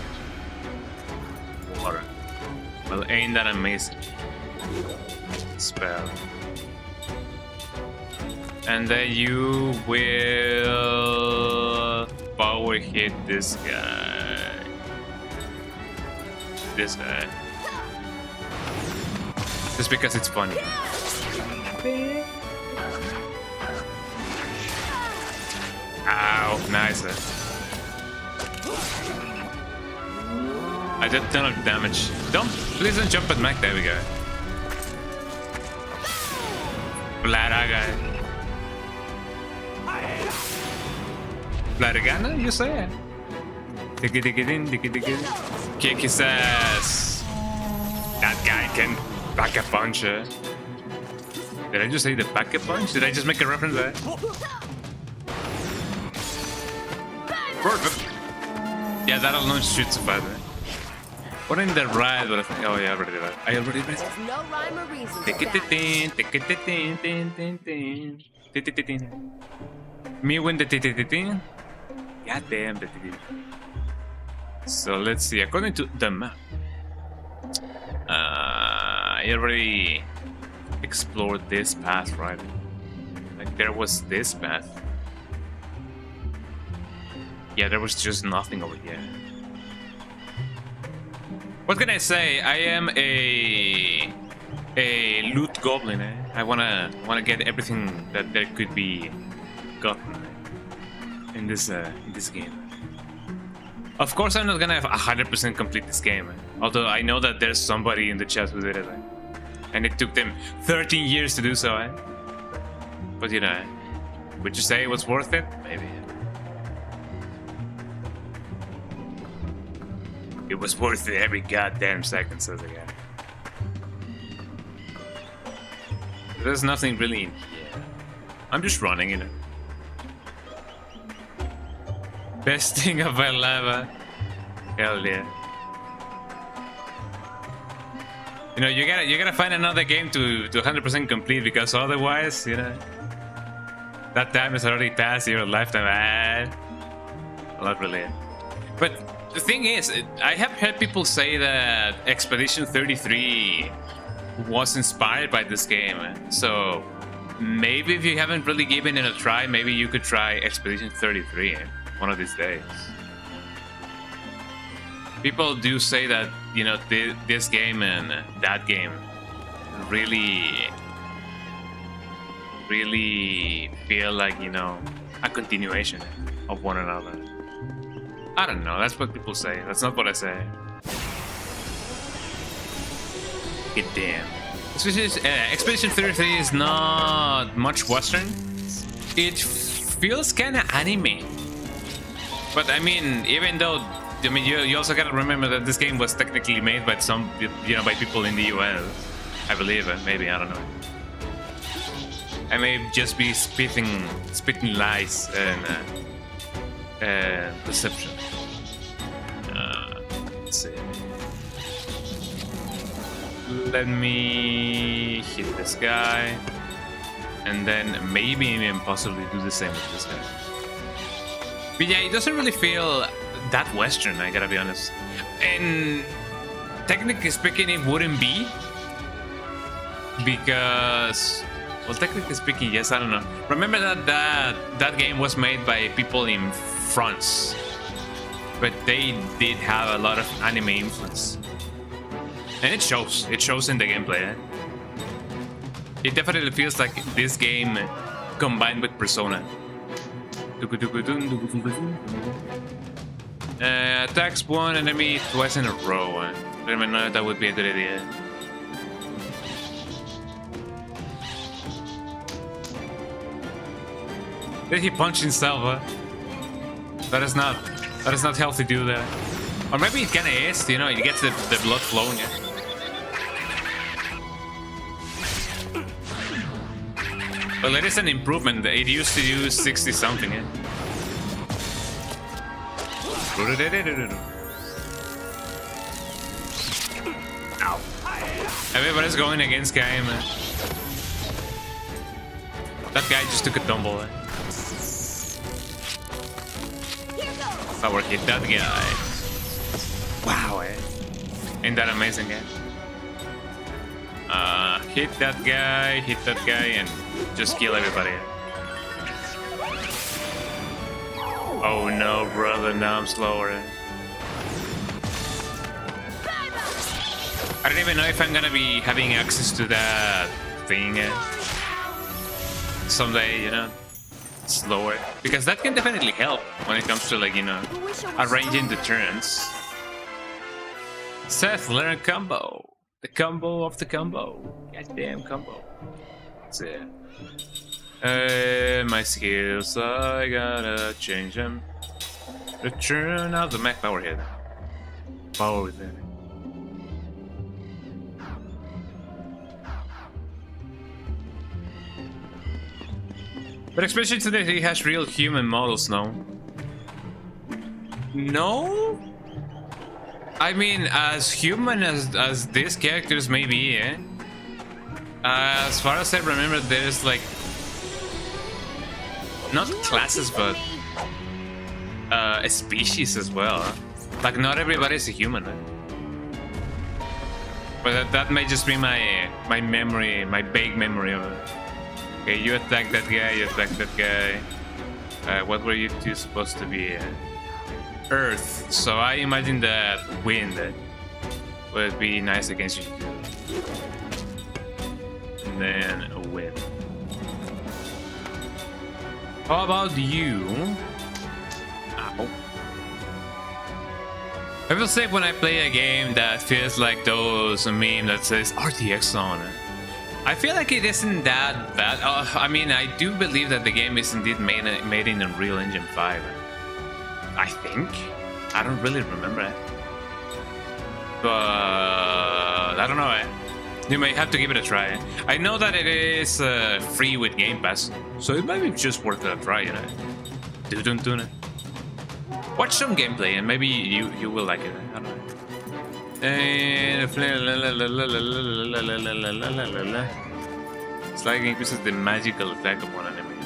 Water. Well, ain't that amazing? Spell. And then you will power hit this guy. This guy. Just because it's funny. Ow, nice. I did a ton of damage. Please don't jump at Mac. There we go. Blaraga. Blaragana, you say? Kick his ass. That guy can back a punch. Did I just say the back a punch? Did I just make a reference there? Perfect. Yeah, that alone shoots a fight. What in the ride? But oh yeah, I already did that. I already did There's no rhyme or reason to that. Me win the tin. God damn the tin. So let's see. According to the map, I already explored this path, right? Like there was this path. Yeah, there was just nothing over here. What can I say? I am a loot goblin. I wanna get everything that there could be gotten in this game. Of course, I'm not gonna 100% complete this game. Although I know that there's somebody in the chat who did it, and it took them 13 years to do so. But you know, would you say it was worth it? Maybe. It was worth it every goddamn second, says the guy. There's nothing really in here. I'm just running, you know. Best thing of my life. Hell yeah. You know, you gotta find another game to 100% complete, because otherwise, you know, that time is already past your lifetime. Not really. But the thing is, I have heard people say that Expedition 33 was inspired by this game. So maybe if you haven't really given it a try, maybe you could try Expedition 33 one of these days. People do say that, you know, this game and that game really feel like, you know, a continuation of one another. I don't know, that's what people say. That's not what I say. Good damn. Expedition 33 is not much Western. It feels kinda anime. But I mean, even though, I mean, you also gotta remember that this game was technically made by some, you know, by people in the US, I believe. Maybe, I don't know. I may just be spitting lies and deception. Let's see. Let me hit this guy, and then maybe even possibly do the same with this guy. But yeah, it doesn't really feel that Western, I gotta be honest. And technically speaking, it wouldn't be, because, well, technically speaking, yes, I don't know. Remember that game was made by people in France, but they did have a lot of anime influence, and it shows in the gameplay. It definitely feels like this game combined with Persona. Attacks one enemy twice in a row. I don't even know if that would be a good idea. Did he punch himself? That is not healthy to do that. Or maybe it kinda is, you know, it gets the blood flowing. Well, it is an improvement. It used to use 60 something. Ow. Everybody's going against Kaim. That guy just took a tumble. Power hit that guy. Wow, ain't that amazing, hit that guy, and just kill everybody. Oh no, brother, now I'm slower. I don't even know if I'm gonna be having access to that thing someday, you know, slower, because that can definitely help when it comes to, like, you know, arranging the turns. Seth, learn combo. The combo of the combo. Goddamn combo. That's it. My skills, I gotta change them. Return out the mech power hit. Power within. But especially today, he has real human models now. No? I mean, as human as these characters may be, eh? As far as I remember, there's like not classes, but a species as well. Like not everybody's a human. But that may just be my memory, my vague memory of it. Okay, you attack that guy, you attack that guy. What were you two supposed to be? Earth. So I imagine that wind would be nice against you. And then a wind. How about you? Ow. I will say when I play a game that feels like those meme that says RTX on it. I feel like it isn't that bad. I mean, I do believe that the game is indeed made in Unreal Engine 5. I think. I don't really remember it. But I don't know. You may have to give it a try. I know that it is free with Game Pass, so it might be just worth a try, you know. Watch some gameplay and maybe you will like it. I don't know. It's like it increases the magical effect of one enemy.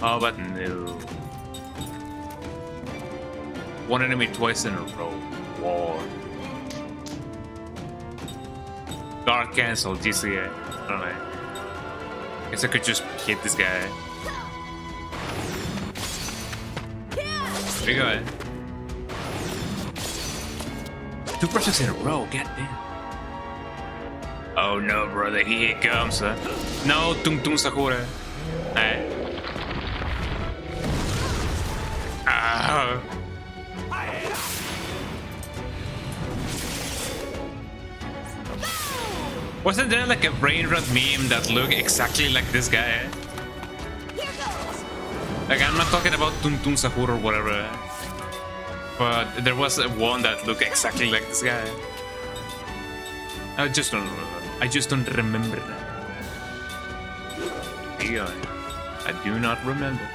Oh, but no. One enemy twice in a row. War. Guard cancel, GCA. I don't know. Guess I could just hit this guy. There you go. 2 projects in a row, goddamn. Oh no, brother, here he comes, huh? No, Tung Tung Sakura. Ah. Wasn't there like a brain rot meme that looked exactly like this guy? Like, I'm not talking about Tung Tung Sakura or whatever, but there was one that looked exactly like this guy. I just don't remember. Yeah, I do not remember.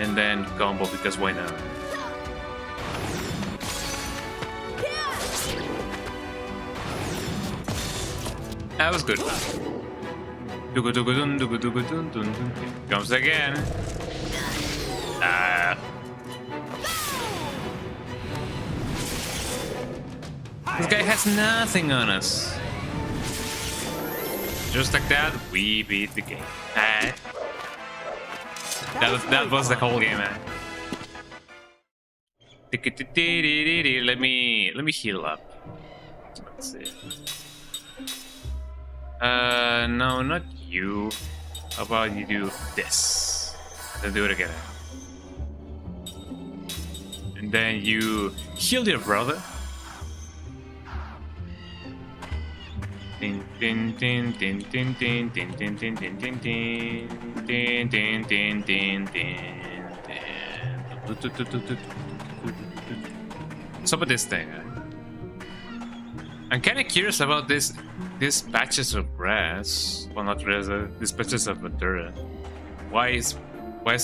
And then combo, because why not? That was good. Comes again. This guy has nothing on us. Just like that, we beat the game. That was the whole game, man. Let me heal up. Let's see. No, not you. How about you do this? Then do it again. And then you heal your brother. What's up with this thing? I'm kind of curious about these patches of grass. Well, not grass. These patches of Ventura. Why is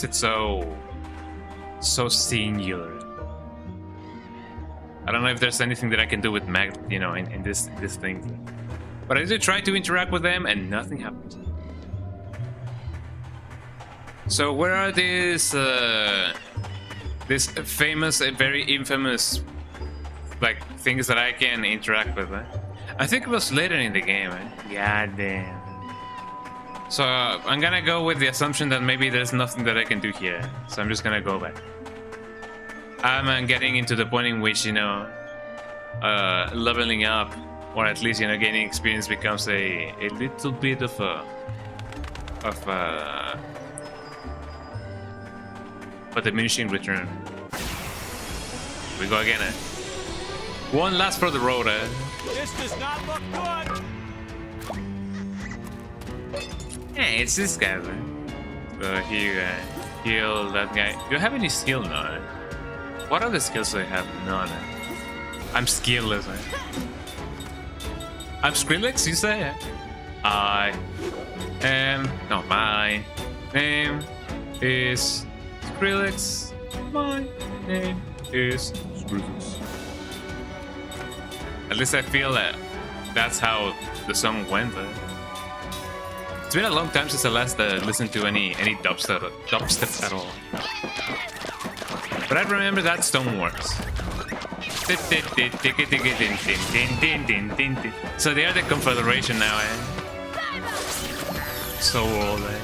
it so singular? I don't know if there's anything that I can do with Mag, you know, in this thing. But I did try to interact with them, and nothing happened. So where are these famous, very infamous, like, things that I can interact with? I think it was later in the game. God damn. So I'm gonna go with the assumption that maybe there's nothing that I can do here. So I'm just gonna go back. I'm getting into the point in which, you know, leveling up, or at least, you know, gaining experience becomes a little bit of a diminishing return. We go again, One last for the road, eh? This does not look good. Hey, it's this guy, man. So here, heal that guy. Do you have any skill? No. What other skills do I have? None. I'm skillless. I'm Skrillex, you say? I am. No, my name is Skrillex. My name is Skrillex. At least I feel that that's how the song went. It's been a long time since I last listened to any dubstep at all. But I remember that Stoneworks. So they are the Confederation now, eh? So old, eh?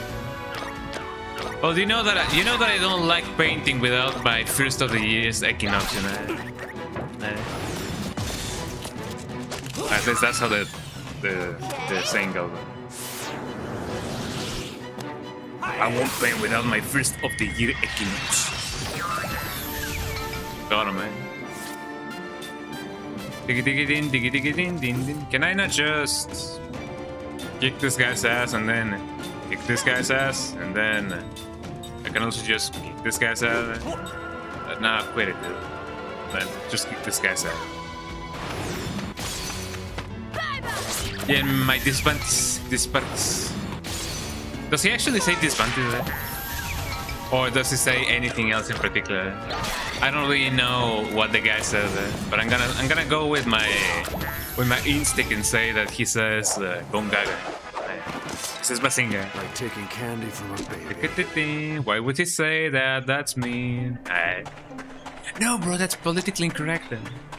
Well, you know that I don't like painting without my first of the year's equinox, you know. At least that's how the saying goes. I won't paint without my first of the year equinox. Got him, man. Can I not just kick this guy's ass and then kick this guy's ass and then I can also just kick this guy's ass? Nah, quit it, dude. Then just kick this guy's ass. Yeah, my disbands. Does he actually say disbands? Or does he say anything else in particular? I don't really know what the guy says, but I'm gonna go with my instinct and say that he says Gongaga. He says Basinga. Like taking candy from a baby. Why would he say that? That's mean. No, bro, that's politically incorrect.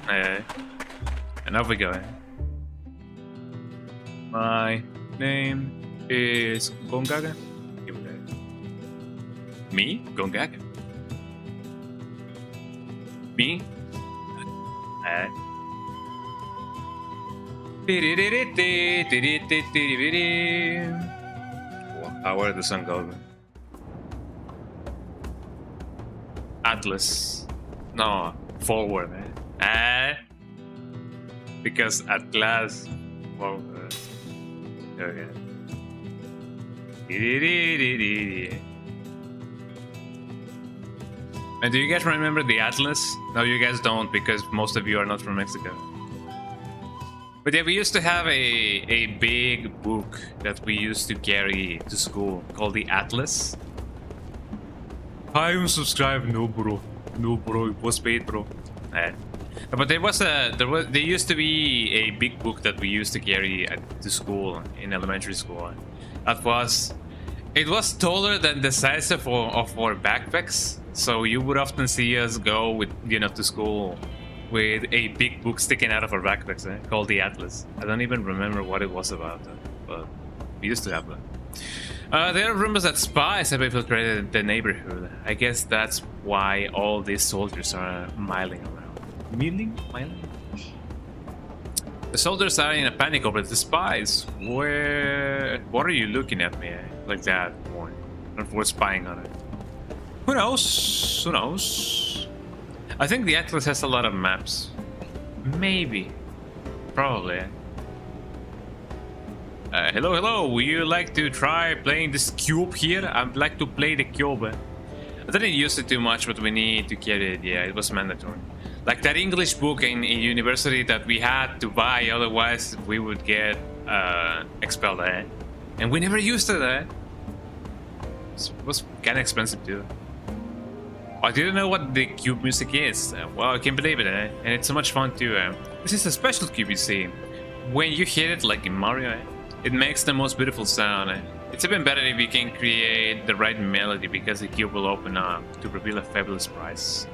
And off we go. My name is Gongaga. Me? Gongaga. Me? Where did the sun go? Atlas. No, forward. Because Atlas. Well, okay. And do you guys remember the Atlas? No, you guys don't, because most of you are not from Mexico. But yeah, we used to have a big book that we used to carry to school called the Atlas. I am subscribed. No, bro. No, bro. It was paid, bro. But there used to be a big book that we used to carry to school in elementary school. It was taller than the size of our backpacks, so you would often see us go with to school with a big book sticking out of our backpacks, called the Atlas. I don't even remember what it was about, but we used to have that. There are rumors that spies have infiltrated the neighborhood. I guess that's why all these soldiers are milling around. Milling? The soldiers are in a panic over the spies. What are you looking at me like that? We're spying on it. Who knows? Who knows? I think the Atlas has a lot of maps. Maybe. Probably. Hello, hello. Would you like to try playing this cube here? I'd like to play the cube. I didn't use it too much, but we need to carry it. Yeah, it was mandatory. Like that English book in university that we had to buy, otherwise we would get expelled. And we never used it. It was kind of expensive too. I didn't know what the cube music is. Well, I can't believe it. And it's so much fun too. This is a special cube, you see. When you hit it, like in Mario, it makes the most beautiful sound. It's even better if you can create the right melody, because the cube will open up to reveal a fabulous prize.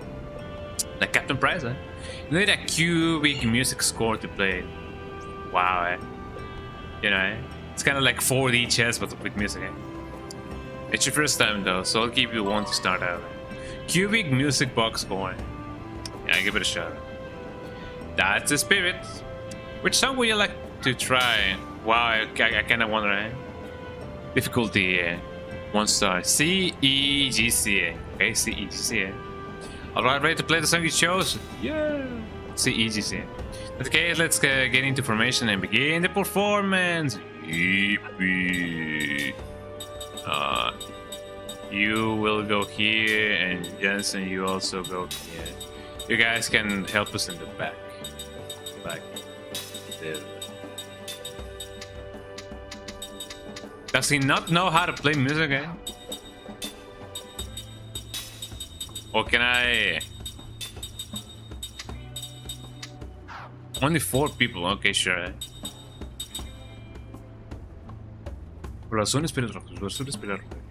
Like Captain Prize, You need a cubic music score to play it. Wow, It's kind of like 4D chess, but with music, It's your first time though, so I'll give you one to start out. Cubic music box score. Yeah, give it a shot. That's the spirit. Which song would you like to try? Wow, I kind of wonder, Difficulty, 1 star. C, E, G, C. Okay, C, E, G, C. Alright, ready to play the song you chose? Yeah! C, E, G, C. Okay, let's get into formation and begin the performance. Yippee. You will go here, and Jensen, you also go here. You guys can help us in the back. Back there. Does he not know how to play music, eh? Or can I... Only 4 people, okay, sure. Blue azul, espiral rojo, blue azul, espiral rojo.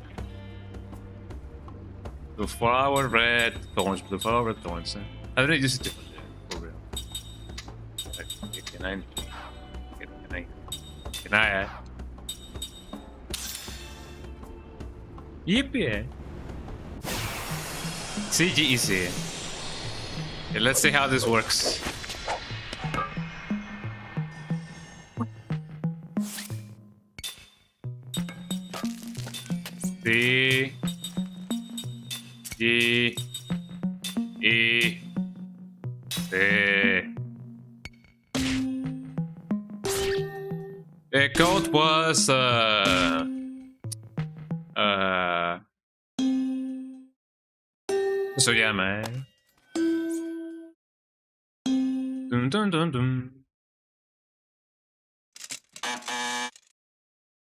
Blue flower, red, thorns, blue flower, red, thorns. I don't use it for real. Can I? Yippee! CG easy. Okay, let's see how this works. C D E C. The code was so yeah, man. Dum dum dum dum.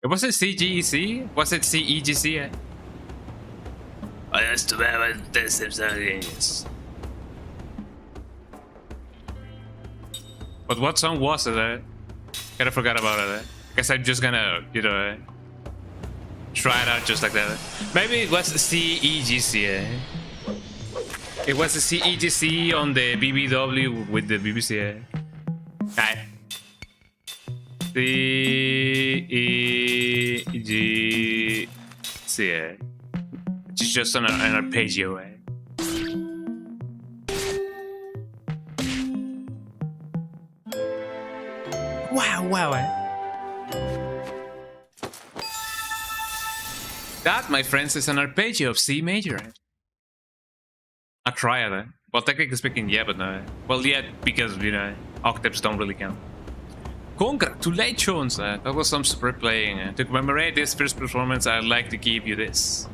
Was it CGEC? Was it CEGC? Oh, that's too bad. But what song was it? Kinda forgot about it. Guess I'm just gonna, you know, try it out just like that. Maybe it was CEGC. It was the CEGC on the BBW with the BBC. Okay. CEGC. Which is just an arpeggio. Wow. That, my friends, is an arpeggio of C major. A triad, Well, technically speaking, yeah, but no. Well, yeah, because, you know, octaves don't really count. Congratulations! That was some super playing. To commemorate this first performance, I'd like to give you this.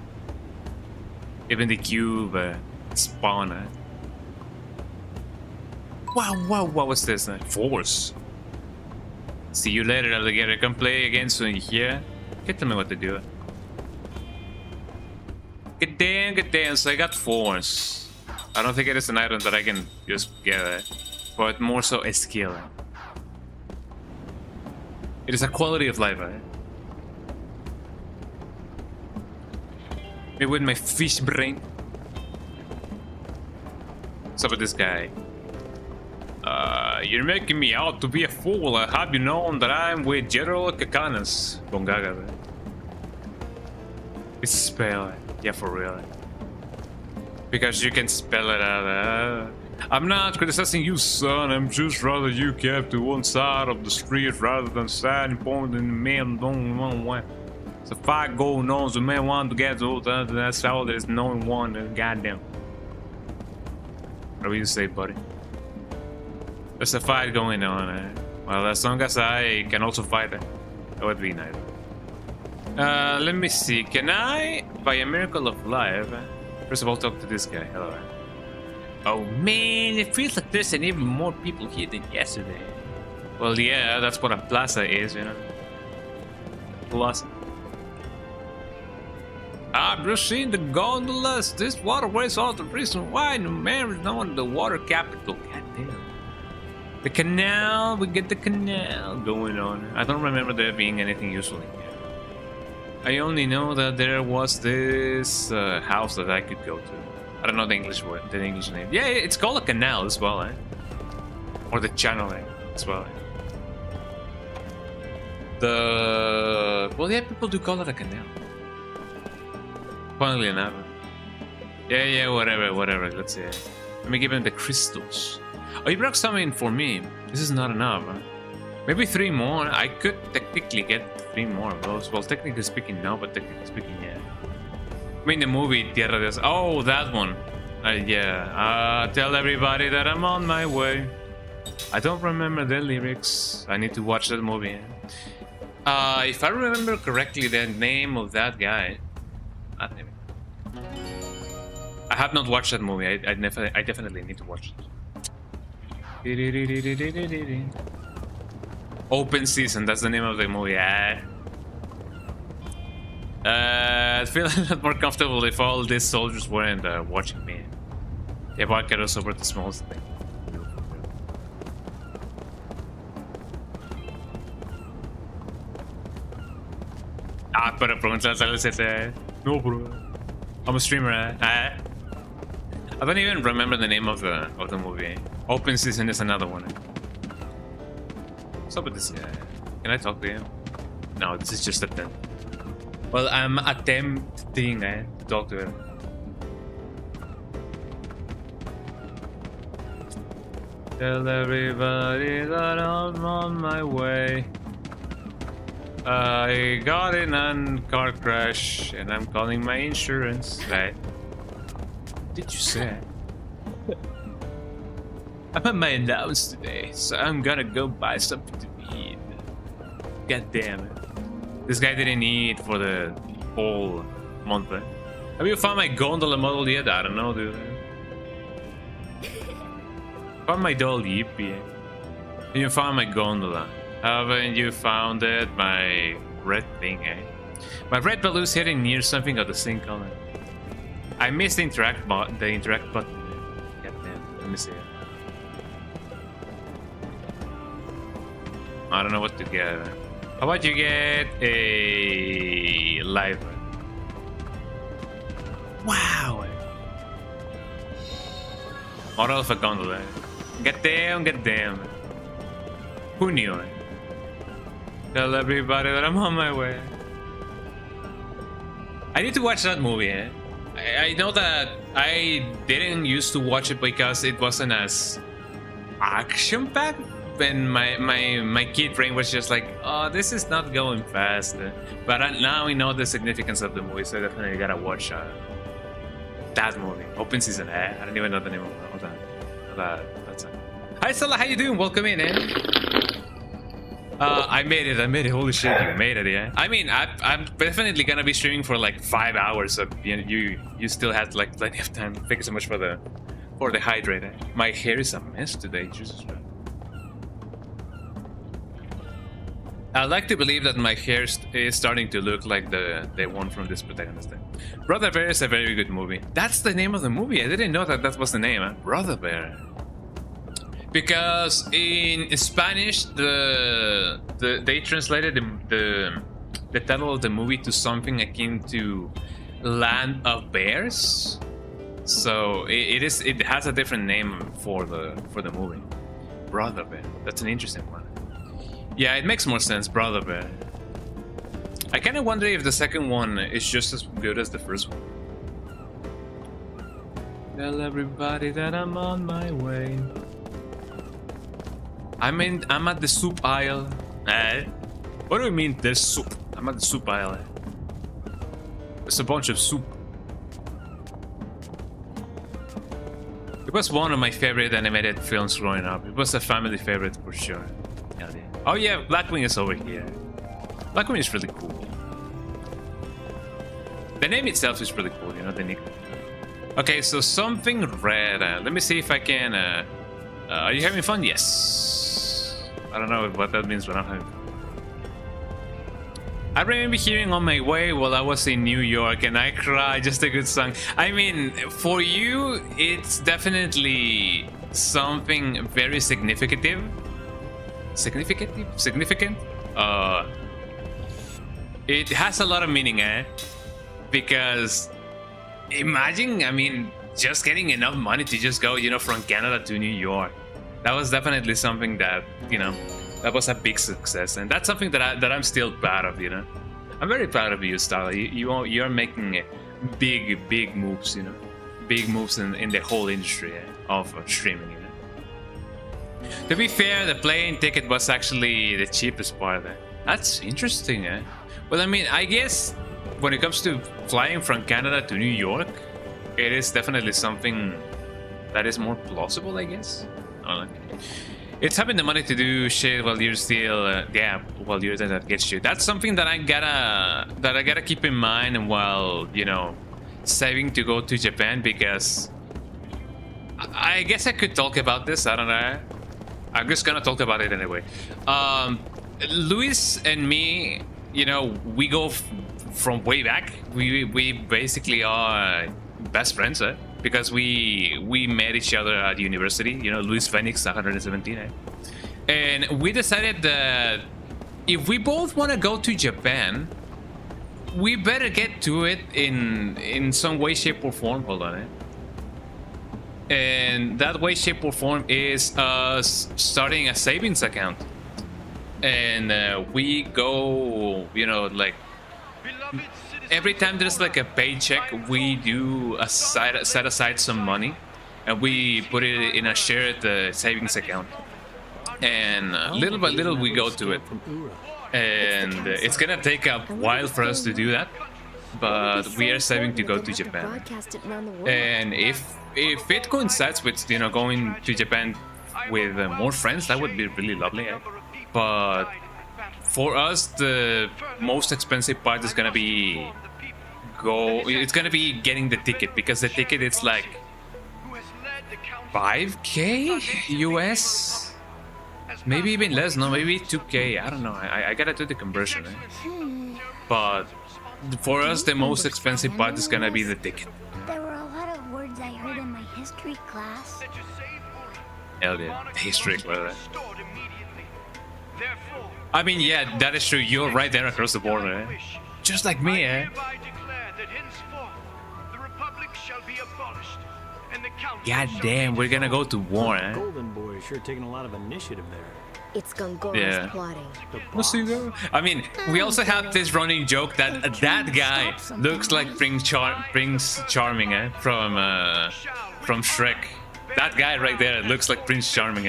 Even the cube spawn. Wow, what was this? Force. See you later, alligator. Come play again soon here. Can't tell me what to do. Good damn, so I got force. I don't think it is an item that I can just get, but more so a skill. It is a quality of life, Me with my fish brain. What's up with this guy? You're making me out to be a fool. Have you known that I'm with General Kakanas? Gongaga. It's a spell. Yeah, for real. Because you can spell it out. I'm not criticizing you, son. I'm just rather you kept to one side of the street rather than standing pointing the man don't know what. So if I go on, the man want to get to that's all there's no one. Goddamn. What do you say, buddy? There's a fight going on. Well, as long as I can also fight, that would be nice. Let me see. Can I, by a miracle of life, first of all, talk to this guy? Hello. Oh man, it feels like there's even more people here than yesterday. Well, yeah, that's what a plaza is, you know. Plaza. I've just seen the gondolas. This waterway's all the reason why New Man is known the water capital. Goddamn. The canal, we get the canal going on. I don't remember there being anything useful in here. I only know that there was this house that I could go to. I don't know the English word, the English name. Yeah, it's called a canal as well, or the channel as well. Well, yeah, people do call it a canal. Funnily enough. Yeah, whatever. Let's see. Let me give him the crystals. Oh, you brought something for me. This is not enough. Maybe 3 more. I could technically get 3 more of those. Well, technically speaking, no, but technically speaking, yeah. I mean, the movie Tierra de... Oh, that one. Yeah. Tell everybody that I'm on my way. I don't remember the lyrics. I need to watch that movie. If I remember correctly, the name of that guy. I have not watched that movie. I definitely need to watch it. Open Season, that's the name of the movie. I feel a lot more comfortable if all these soldiers weren't watching me. Yeah, Barcaros over the smallest thing. Para preguntarles a veces, no, bro. I'm a streamer. I don't even remember the name of the movie. Open Season is another one. What's up with this guy? Can I talk to him? No, this is just a attempt. Well, I'm attempting to talk to him. Tell everybody that I'm on my way. I got in a car crash and I'm calling my insurance. Right? What did you say? I'm at my allowance today, so I'm gonna go buy something to eat. God damn it. This guy didn't eat for the whole month. Have you found my gondola model yet? I don't know, dude. Found my doll Yippee. You found my gondola. Haven't you found it? My red thing, eh? My red balloon's hitting near something of the same color. I missed the interact button. God damn. Let me see it. I don't know what to get. How about you get a live? Wow! Model of a gondola. Get damn. Who knew? Tell everybody that I'm on my way. I need to watch that movie. I know that I didn't used to watch it because it wasn't as action-packed. And my kid brain was just like, oh, this is not going fast. But now we know the significance of the movie, so I definitely gotta watch that movie. Open Season. I don't even know the name of that. Hi Stella, how you doing? Welcome in, I made it. Holy shit, you made it, yeah. I mean, I'm definitely gonna be streaming for like 5 hours, so you still had like plenty of time. Thank you so much for the hydrate. My hair is a mess today, Jesus Christ. I like to believe that my hair is starting to look like the one from this protagonist. Brother Bear is a very good movie. That's the name of the movie. I didn't know that was the name. Brother Bear. Because in Spanish, they translated the title of the movie to something akin to Land of Bears. So it has a different name for the movie. Brother Bear. That's an interesting one. Yeah, it makes more sense, Brother Bear. I kind of wonder if the second one is just as good as the first one. Tell everybody that I'm on my way. I'm at the soup aisle. What do you mean there's soup? I'm at the soup aisle. There's a bunch of soup. It was one of my favorite animated films growing up. It was a family favorite for sure. Oh yeah, Blackwing is over here. Blackwing is really cool. The name itself is really cool, you know, the nickname. Okay, so something red. Let me see if I can... are you having fun? Yes. I don't know what that means, but I'm having fun. I remember hearing On My Way while I was in New York, and I cried. Just a good song. I mean, for you, it's definitely something very significant. It has a lot of meaning, because imagine, I mean, just getting enough money to just go, you know, from Canada to New York. That was definitely something that, you know, that was a big success, and that's something that I'm still proud of, you know. I'm very proud of you, Stala. You're making big moves, you know, big moves in the whole industry of streaming, you know. To be fair, the plane ticket was actually the cheapest part of it. That's interesting, eh? Well, I mean, I guess when it comes to flying from Canada to New York, it is definitely something that is more plausible, I guess. I don't know. It's having the money to do shit while you're still, while you're there that gets you. That's something that I gotta keep in mind while, you know, saving to go to Japan, because I guess I could talk about this. I don't know. I'm just gonna talk about it anyway. Luis and me, you know, we go from way back. We basically are best friends, because we met each other at university. You know, Luis Phoenix 117, and we decided that if we both want to go to Japan, we better get to it in some way, shape, or form. Hold on, and that way, shape, or form is us starting a savings account, and we go, you know, like every time there's like a paycheck, we do set aside some money, and we put it in a shared savings account, and little by little we go to it, and it's gonna take a while for us to do that, but we are saving to go to Japan. And if it coincides with, you know, going to Japan with more friends, that would be really lovely, but for us, the most expensive part is gonna be getting the ticket, because the ticket is like $5K US, maybe even less. No, maybe 2K. I don't know. I gotta do the conversion. But for us, the most expensive part is gonna be the ticket. There were a lot of words I heard in my history class. Hell yeah, history class. I mean, yeah, that is true. You're right there across the border, just like me, God damn, we're gonna go to war, Golden Boy is sure taking a lot of initiative there. It's Gongora's plotting. I mean, we also have this running joke that that guy looks like Prince Charming, from Shrek. That guy right there looks like Prince Charming,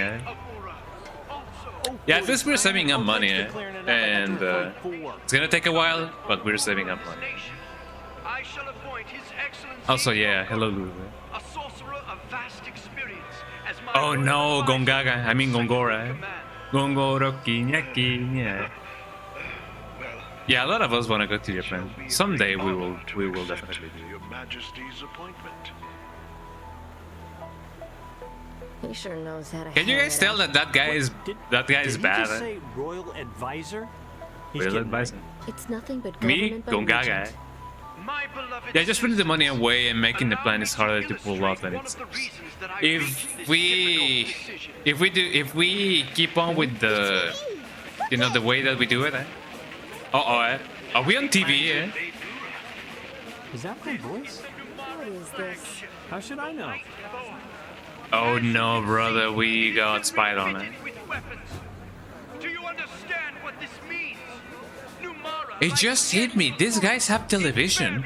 Yeah, at least we're saving up money, and it's gonna take a while, but we're saving up money. Also, yeah, hello, Lulu. Oh no, Gongaga. I mean Gongora. Gongoroki nyaki, yeah. Yeah, a lot of us want to go to Japan. Someday we will definitely do. Your Majesty's appointment. He sure knows how to. Can you guys tell that that guy is bad? Did he just say royal advisor? Royal advisor. It's nothing but Me, Gongaga. Yeah, just putting the money away and making the plan is harder to pull off than it seems. If we keep on with the, you know, the way that we do it, are we on TV? Is that my voice? What is this? How should I know? Oh no, brother, we got spied on it. Do you understand what this means? It just hit me. These guys have television.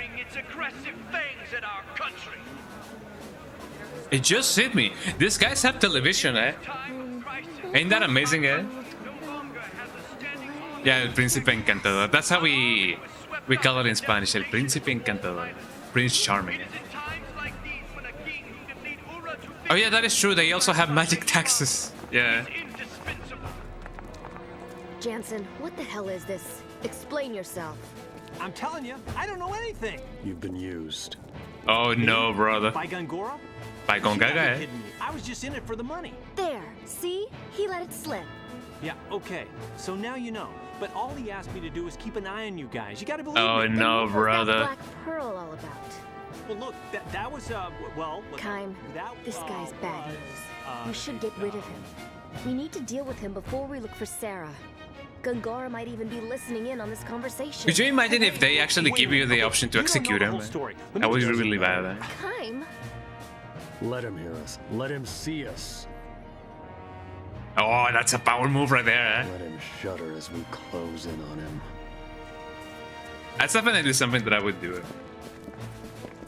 It just hit me. These guys have television, Ain't that amazing, Yeah, El Príncipe Encantador. That's how we call it in Spanish. El Príncipe Encantador. Prince Charming. Oh yeah, that is true. They also have magic taxes. Yeah. Jansen, what the hell is this? Explain yourself. I'm telling you, I don't know anything. You've been used. Oh no, brother. By Gongora? By Gongaga, Kidding me. I was just in it for the money. There, see? He let it slip. Yeah, okay. So now you know. But all he asked me to do is keep an eye on you guys. You gotta believe Oh me. no, What's brother. that black pearl all about? Well, look, that was, well... Kaim, that, this guy's bad news. We should get rid of him. We need to deal with him before we look for Sarah. Gongora might even be listening in on this conversation. Could you imagine if they actually give you the option to execute him? That would be really bad. Kaim? Let him hear us. Let him see us. Oh, that's a power move right there. Let him shudder as we close in on him. That's definitely something that I would do.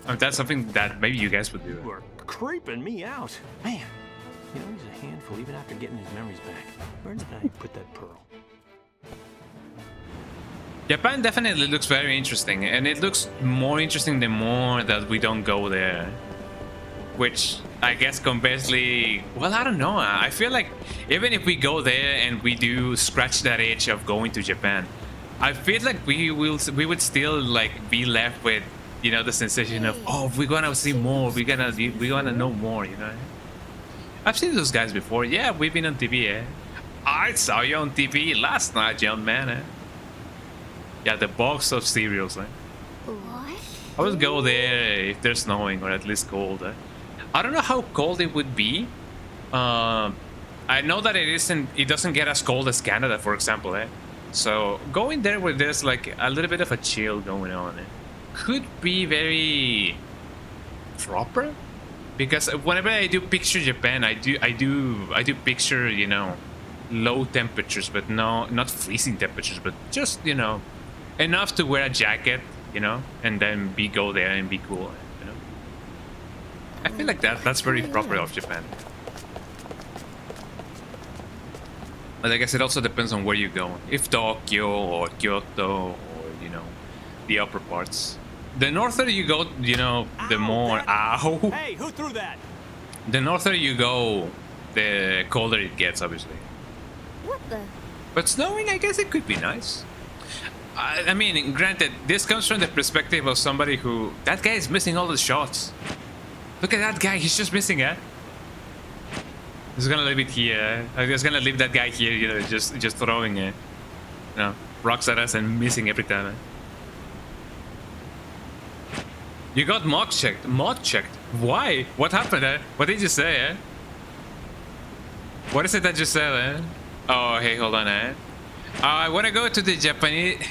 That's something that maybe you guys would do. You are creeping me out. Man, you know, he's a handful even after getting his memories back. Where did I put that pearl? Japan definitely looks very interesting, and it looks more interesting the more that we don't go there. which I guess conversely, well, I don't know. I feel like even if we go there and we do scratch that itch of going to Japan, I feel like we would still like be left with, you know, the sensation of, oh, we're gonna see more, we're gonna know more, you know. I've seen those guys before. Yeah, we've been on TV. I saw you on TV last night, young man. Yeah, the box of cereals. What? I would go there if there's snowing or at least cold. I don't know how cold it would be. I know that it doesn't get as cold as Canada, for example. So going there where there's like a little bit of a chill going on could be very proper. Because whenever I do picture Japan, I do picture, you know, low temperatures, but not freezing temperatures, but just, you know, enough to wear a jacket, you know, and then go there and be cool, you know. I feel like that's very proper of Japan. But I guess it also depends on where you go. If Tokyo or Kyoto or, you know, the upper parts. The norther you go, you know, the more... Ow! Hey, who threw that? The norther you go, the colder it gets, obviously. What the? But snowing, I guess it could be nice. I mean, granted, this comes from the perspective of somebody who... That guy is missing all the shots. Look at that guy, he's just missing it. He's gonna leave it here. I'm just gonna leave that guy here, you know, just throwing you know, rocks at us and missing every time. You got mod checked. Mod checked. Why? What happened? What did you say? What is it that you said? Oh, hey, hold on. I want to go to the Japanese.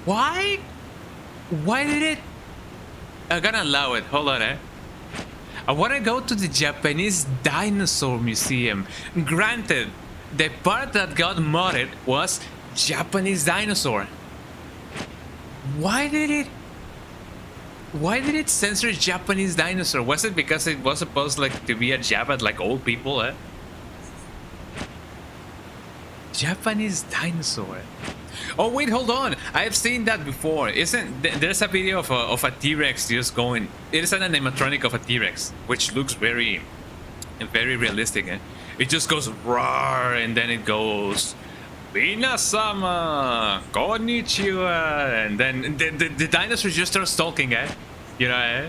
Why? Why did it? I'm gonna allow it. Hold on. I want to go to the Japanese Dinosaur Museum. Granted, the part that got modded was Japanese dinosaur. Why did it censor Japanese dinosaur? Was it because it was supposed like to be a jab at like old people? Japanese dinosaur. Oh wait, hold on. I have seen that before. There's a video of a T-Rex just going. It is an animatronic of a T-Rex, which looks very realistic. It just goes roar and then it goes Minasama, konnichiwa, and then the dinosaur just starts talking, you know,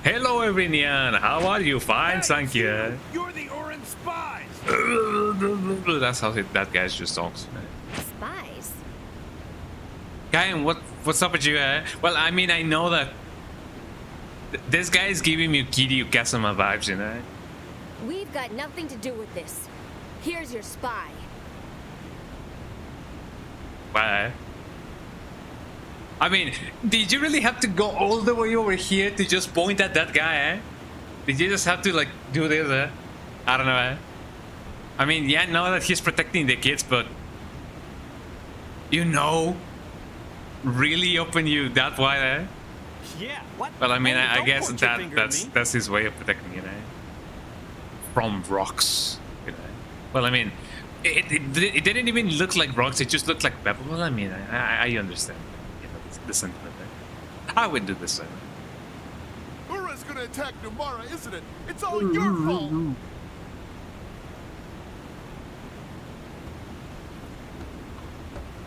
hello everyone, how are you? Fine, thank you. You're the orange spies. That's how that guy just talks. Spies? Guy, what's up with you? Well, I mean, I know that this guy is giving me Kiryu Kazuma vibes, you know. We've got nothing to do with this. Here's your spy. Why? I mean, did you really have to go all the way over here to just point at that guy? Did you just have to like do this? I don't know. I mean, yeah, I know that he's protecting the kids, but you know, really open you that wide? Yeah. What? Well, I mean, Hey, I don't guess point your finger at me. that's his way of protecting, you know, from rocks. You know. Well, I mean. It didn't even look like rocks, it just looked like pebbles. Well, I mean, I understand, you know, the sentiment there. I would do the same. Ura's gonna attack Numara, isn't it? It's all your fault.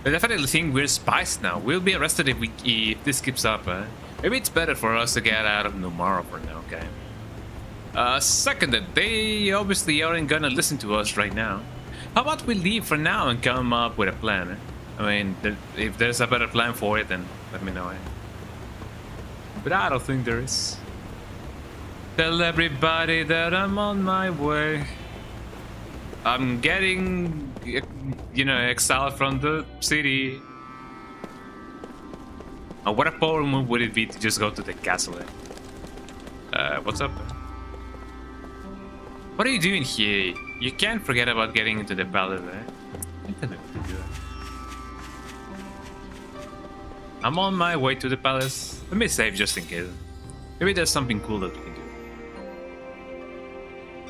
I definitely think we're spies now. We'll be arrested if this keeps up. Maybe it's better for us to get out of Numara for now, okay? Seconded, they obviously aren't gonna listen to us right now. How about we leave for now and come up with a plan? I mean, if there's a better plan for it, then let me know. But I don't think there is. Tell everybody that I'm on my way. I'm getting, you know, exiled from the city. What a power move would it be to just go to the castle? What's up? What are you doing here? You can't forget about getting into the palace, I'm on my way to the palace. Let me save just in case. Maybe there's something cool that we can do.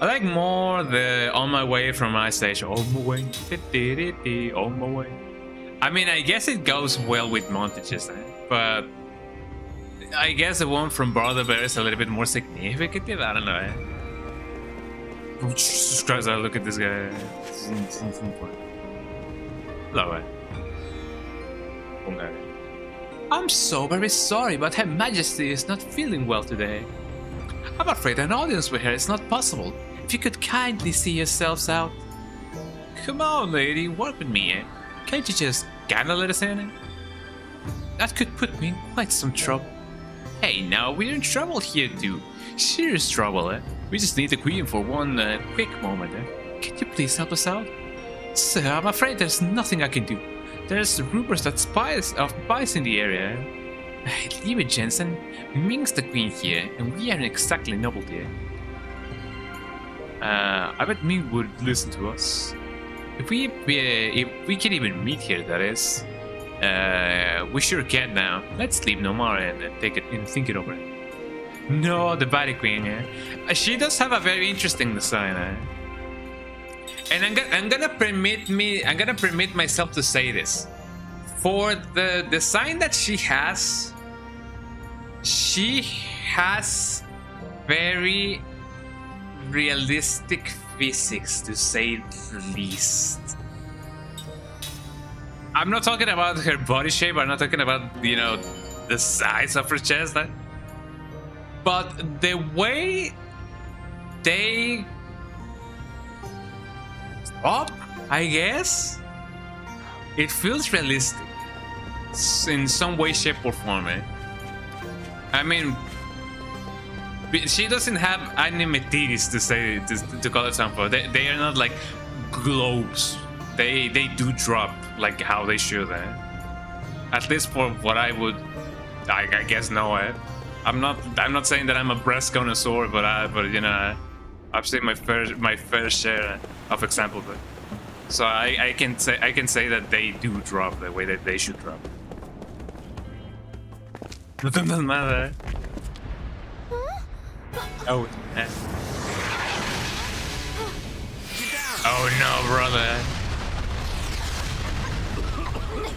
I like more the on my way from my station. On my way. On my way. I mean, I guess it goes well with montages, but I guess the one from Brother Bear is a little bit more significant. I don't know. Oh, Jesus Christ! Look at this guy. Hello. I'm so very sorry, but Her Majesty is not feeling well today. I'm afraid an audience with her is not possible. If you could kindly see yourselves out. Come on, lady, work with me, eh? Can't you just kinda let us in? That could put me in quite some trouble. Hey, now we're in trouble here too. Serious trouble, eh? We just need the queen for one quick moment, eh? Can you please help us out? Sir, I'm afraid there's nothing I can do. There's rumors that spies in the area. Leave it, Jensen. Ming's the queen here, and we aren't exactly novelty. I bet Ming would listen to us. If we can even meet here, that is. We sure can now. Let's leave Nomara and take it and think it over. No, the body queen. She does have a very interesting design. And I'm gonna permit myself to say this. For the design that she has very realistic physics, to say the least. I'm not talking about her body shape. I'm not talking about, you know, the size of her chest. But the way they up, I guess, it feels realistic in some way, shape, or form. I mean, she doesn't have anime titties, to call it something. They are not like globes. They do drop like how they should. At least for what I would, I guess, know. I'm not saying that I'm a breast connoisseur, but you know, I've seen my fair share of examples. So I can say that they do drop the way that they should drop. Doesn't matter. Oh. Oh no, brother.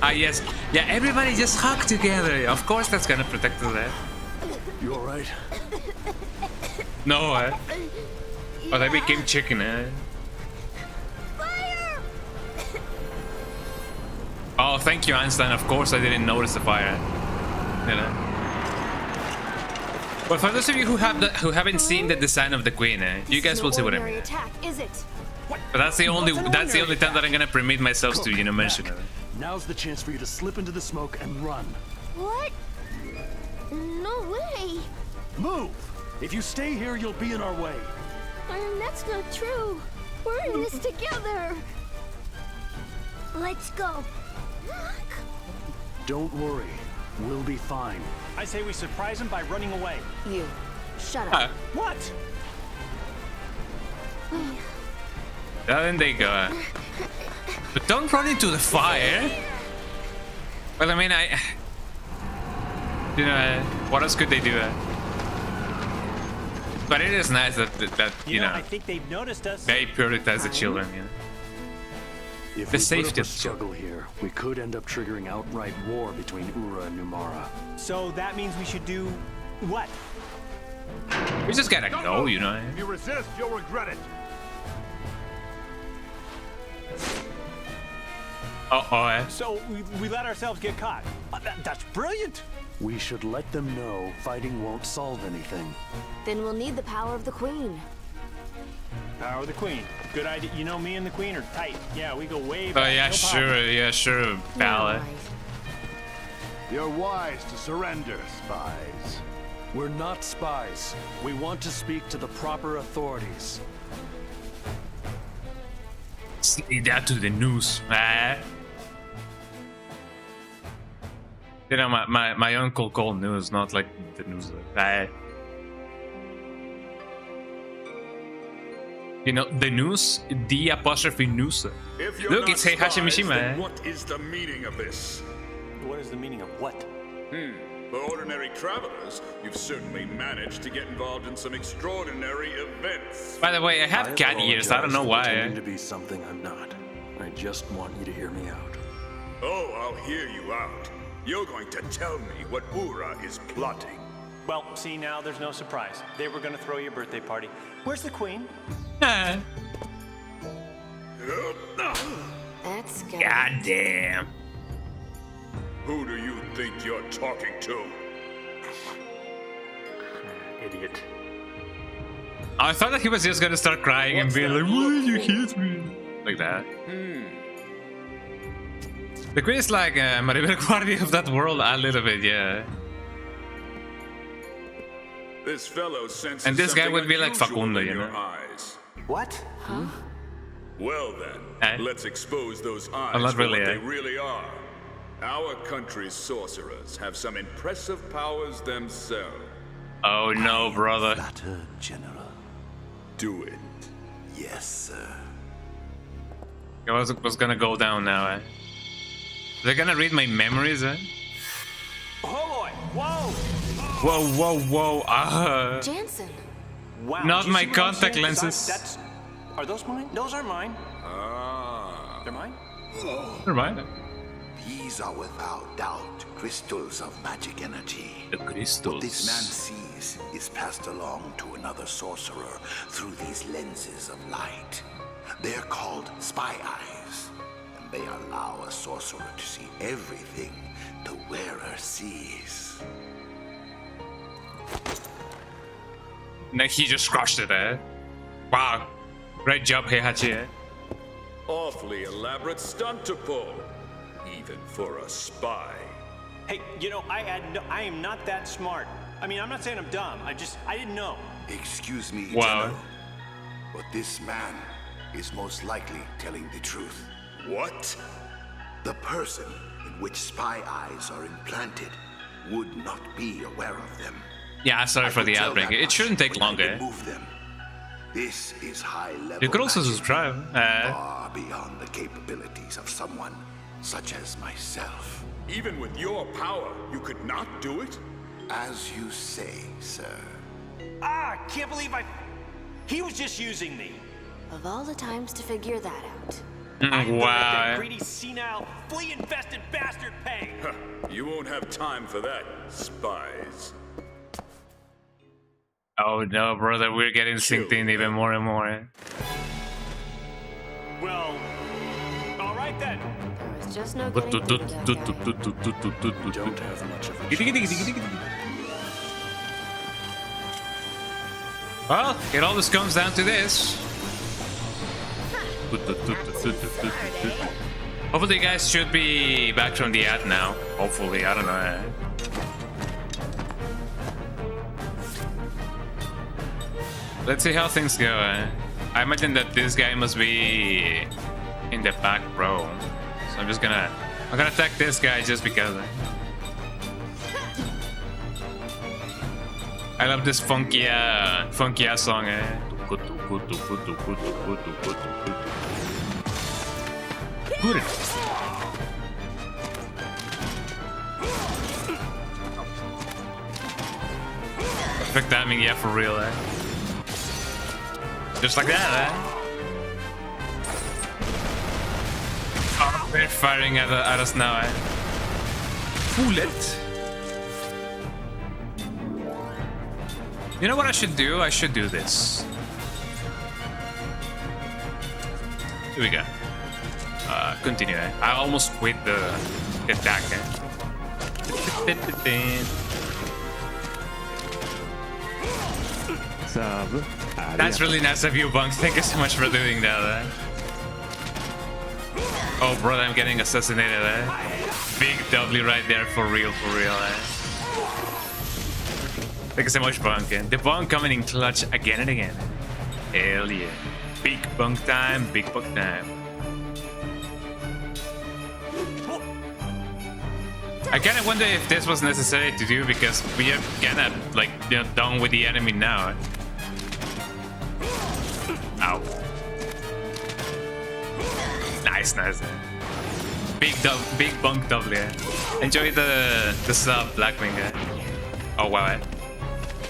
Ah yes, yeah. Everybody just hug together. Of course, that's gonna protect us. You all right? No. Oh, they became chicken. Fire! Oh, thank you, Einstein. Of course, I didn't notice the fire. You know. But for those of you who haven't seen the design of the queen, you guys will see what I mean. Attack, is it? But that's the only time that I'm gonna permit myself to, you know, mention it. Now's the chance for you to slip into the smoke and run. What? No way. Move! If you stay here, you'll be in our way. That's not true. We're in this together. Let's go. Don't worry. We'll be fine. I say we surprise him by running away. You. Shut up. What? Then they go. But don't run into the fire. Well, I mean, you know, what else could they do? But it is nice that you know, I think they've noticed us. they prioritize the children. You know. If The we safety put up a of the children. struggle here, we could end up triggering outright war between Ura and Numara. So that means we should do what? We just gotta go, you know. If you resist, you'll regret it. So we let ourselves get caught. That's brilliant. We should let them know fighting won't solve anything. Then we'll need the power of the queen. Power of the queen. Good idea. You know, me and the queen are tight. Yeah, we go way Oh back. yeah, No sure, problem. yeah, sure, Bala. You're wise to surrender, spies. We're not spies. We want to speak to the proper authorities. Sneak that to the news. You know, my uncle called news, not like the news. You know, the news, the apostrophe news. If you're Look, not it's Heihachi spies, Mishima. then what is the meaning of this? What is the meaning of what? For ordinary travelers, you've certainly managed to get involved in some extraordinary events. By the way, I have cat ears. I don't know apologize for pretending why. to be something I'm not. I just want you to hear me out. Oh, I'll hear you out. You're going to tell me what Ura is plotting. Well, see, now there's no surprise. They were gonna throw your birthday party. Where's the queen? Ah, That's good. God damn. Who do you think you're talking to? Idiot. I thought that he was just gonna start crying and What's be that like, "Why did you look hit me?" Like that. The queen is like Maribel Guardia of that world a little bit, yeah. This fellow senses And this guy something would be like unusual Facundo, in you your know? eyes. What? Well then, Eh? let's expose those eyes Well, not for really, what eh? they really are. Our country's sorcerers have some impressive powers themselves. Oh no, brother. Flatter, General. Do it. Yes, sir. It was gonna go down now, eh? They're gonna read my memories, eh? Oh boy! Whoa! Whoa, whoa, whoa. Jansen. Wow. Not do you my see what I'm contact saying? 'Cause lenses. Are those mine? Those are mine. Ah. They're mine. Never mind. These are without doubt crystals of magic energy. The What this man crystals. sees is passed along to another sorcerer through these lenses of light. They're called spy eyes, and they allow a sorcerer to see everything the wearer sees. No, he just crushed it, eh? Wow. Great job, Heihachi, eh? Awfully elaborate stunt to pull, even for a spy. Hey, you know, I am not that smart. I mean, I'm not saying I'm dumb. I didn't know. Excuse me, Wow. General, but this man is most likely telling the truth. What? The person in which spy eyes are implanted would not be aware of them. Yeah, sorry for I the could tell outbreak. that It much shouldn't take when I long, eh? remove them. This is high level. You could also magic, subscribe. far beyond the capabilities of someone such as myself. Even with your power, you could not do it? As you say, sir. Ah, I can't believe He was just using me. Of all the times to figure that out. I let that Wow. greedy, senile, flea-infested bastard pay. Huh, you won't have time for that, spies. Oh no, brother, we're getting synced in even more and more. Eh? Well, all right then. There was just no getting through to that guy. Don't have much of a Well, it always comes down to this. Hopefully you guys should be back from the ad now. Hopefully, I don't know. Eh? Let's see how things go. Eh? I imagine that this guy must be in the back row. So I'm gonna attack this guy just because. I love this funky ass song. Eh? Good. Perfect timing, yeah, for real, eh? Just like that, eh? Oh, they're firing at us now, eh? Fool it. You know what I should do? I should do this. Here we go. Continue, eh? I almost quit the attack, eh? That's really nice of you, Bunk. Thank you so much for doing that, eh? Oh, brother, I'm getting assassinated, eh? Big W right there, for real, eh? Thank you so much, Bunk. And the Bunk coming in clutch again and again. Hell yeah. Big Bunk time, big Bunk time. I kind of wonder if this was necessary to do because we are kind of like, you know, done with the enemy now. Ow. Nice. Big Bunk W. Enjoy the sub, Blackwing. Oh wow.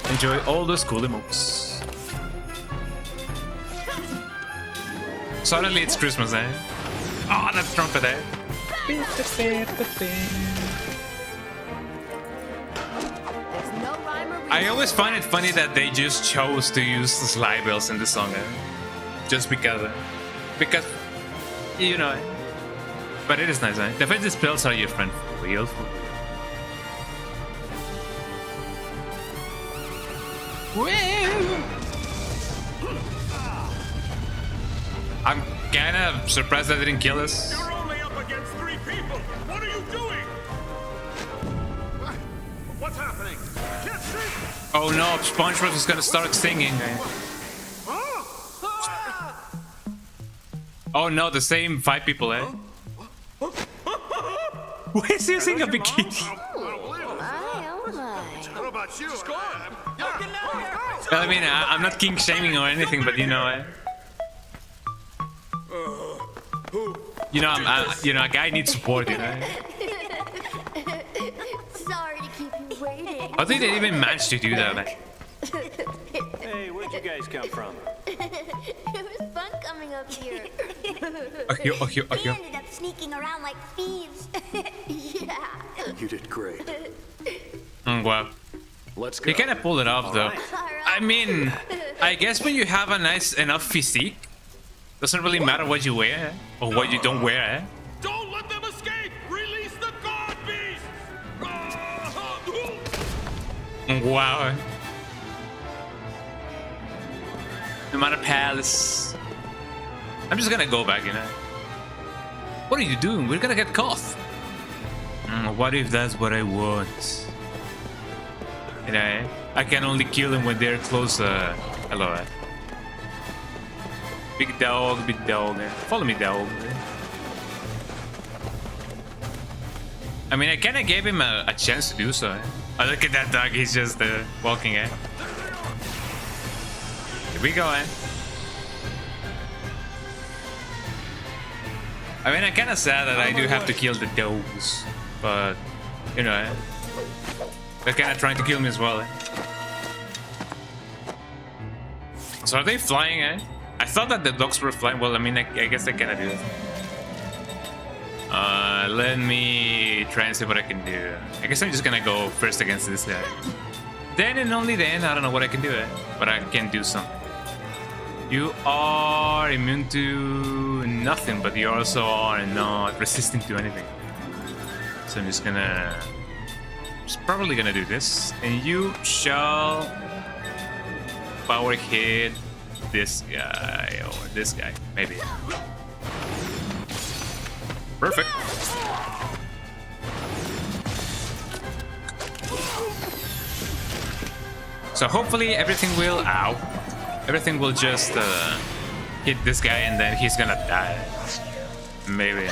Enjoy all those cool emotes. Suddenly it's Christmas, eh? Oh, that trumpet, eh? There's no rhyme or I always find it funny that they just chose to use the slide bells in the song, just because, you know. But it is nice, eh? Defensive spells are your friend for real. I'm kinda surprised that didn't kill us. You're only up against 3 people. What are you doing? What's happening? I can't see. Oh no, SpongeBob is gonna start singing. Oh no, the same 5 people, eh? Why is he using a bikini? How about you? Well, I mean, I'm not king shaming or anything, but you know, you know, you know, a guy needs support, you know. Sorry to keep you waiting. I think they even managed to do that. Like, Hey, where'd you guys come from? It was fun coming up here. We ended up sneaking around like thieves. Yeah. You did great. well, Let's go. you kind of pulled it off, though. I mean, I guess when you have a nice enough physique, doesn't really matter what you wear or what you don't wear, eh? Don't let them escape! Release the god beasts! Wow. No matter palace. I'm just gonna go back, you know. What are you doing? We're gonna get caught. What if that's what I want? You know, I can only kill them when they're close. Hello, eh? Big dog, big dog. Follow me, dog. I mean, I kind of gave him a chance to do so. Eh? Oh, look at that dog. He's just walking, eh? Here we go, eh? I mean, I'm kind of sad that I do have to kill the dogs, but you know, eh? They're kind of trying to kill me as well, eh? So are they flying, eh? I thought that the dogs were flying. Well, I mean, I guess they cannot do it. Let me try and see what I can do. I guess I'm just gonna go first against this guy. Then and only then, I don't know what I can do, eh? But I can do something. You are immune to nothing, but you also are not resistant to anything. So I'm just gonna... Just probably gonna do this. And you shall... power hit this guy, or this guy, maybe. Perfect. So hopefully everything will... Ow. Everything will just hit this guy and then he's gonna die. Maybe.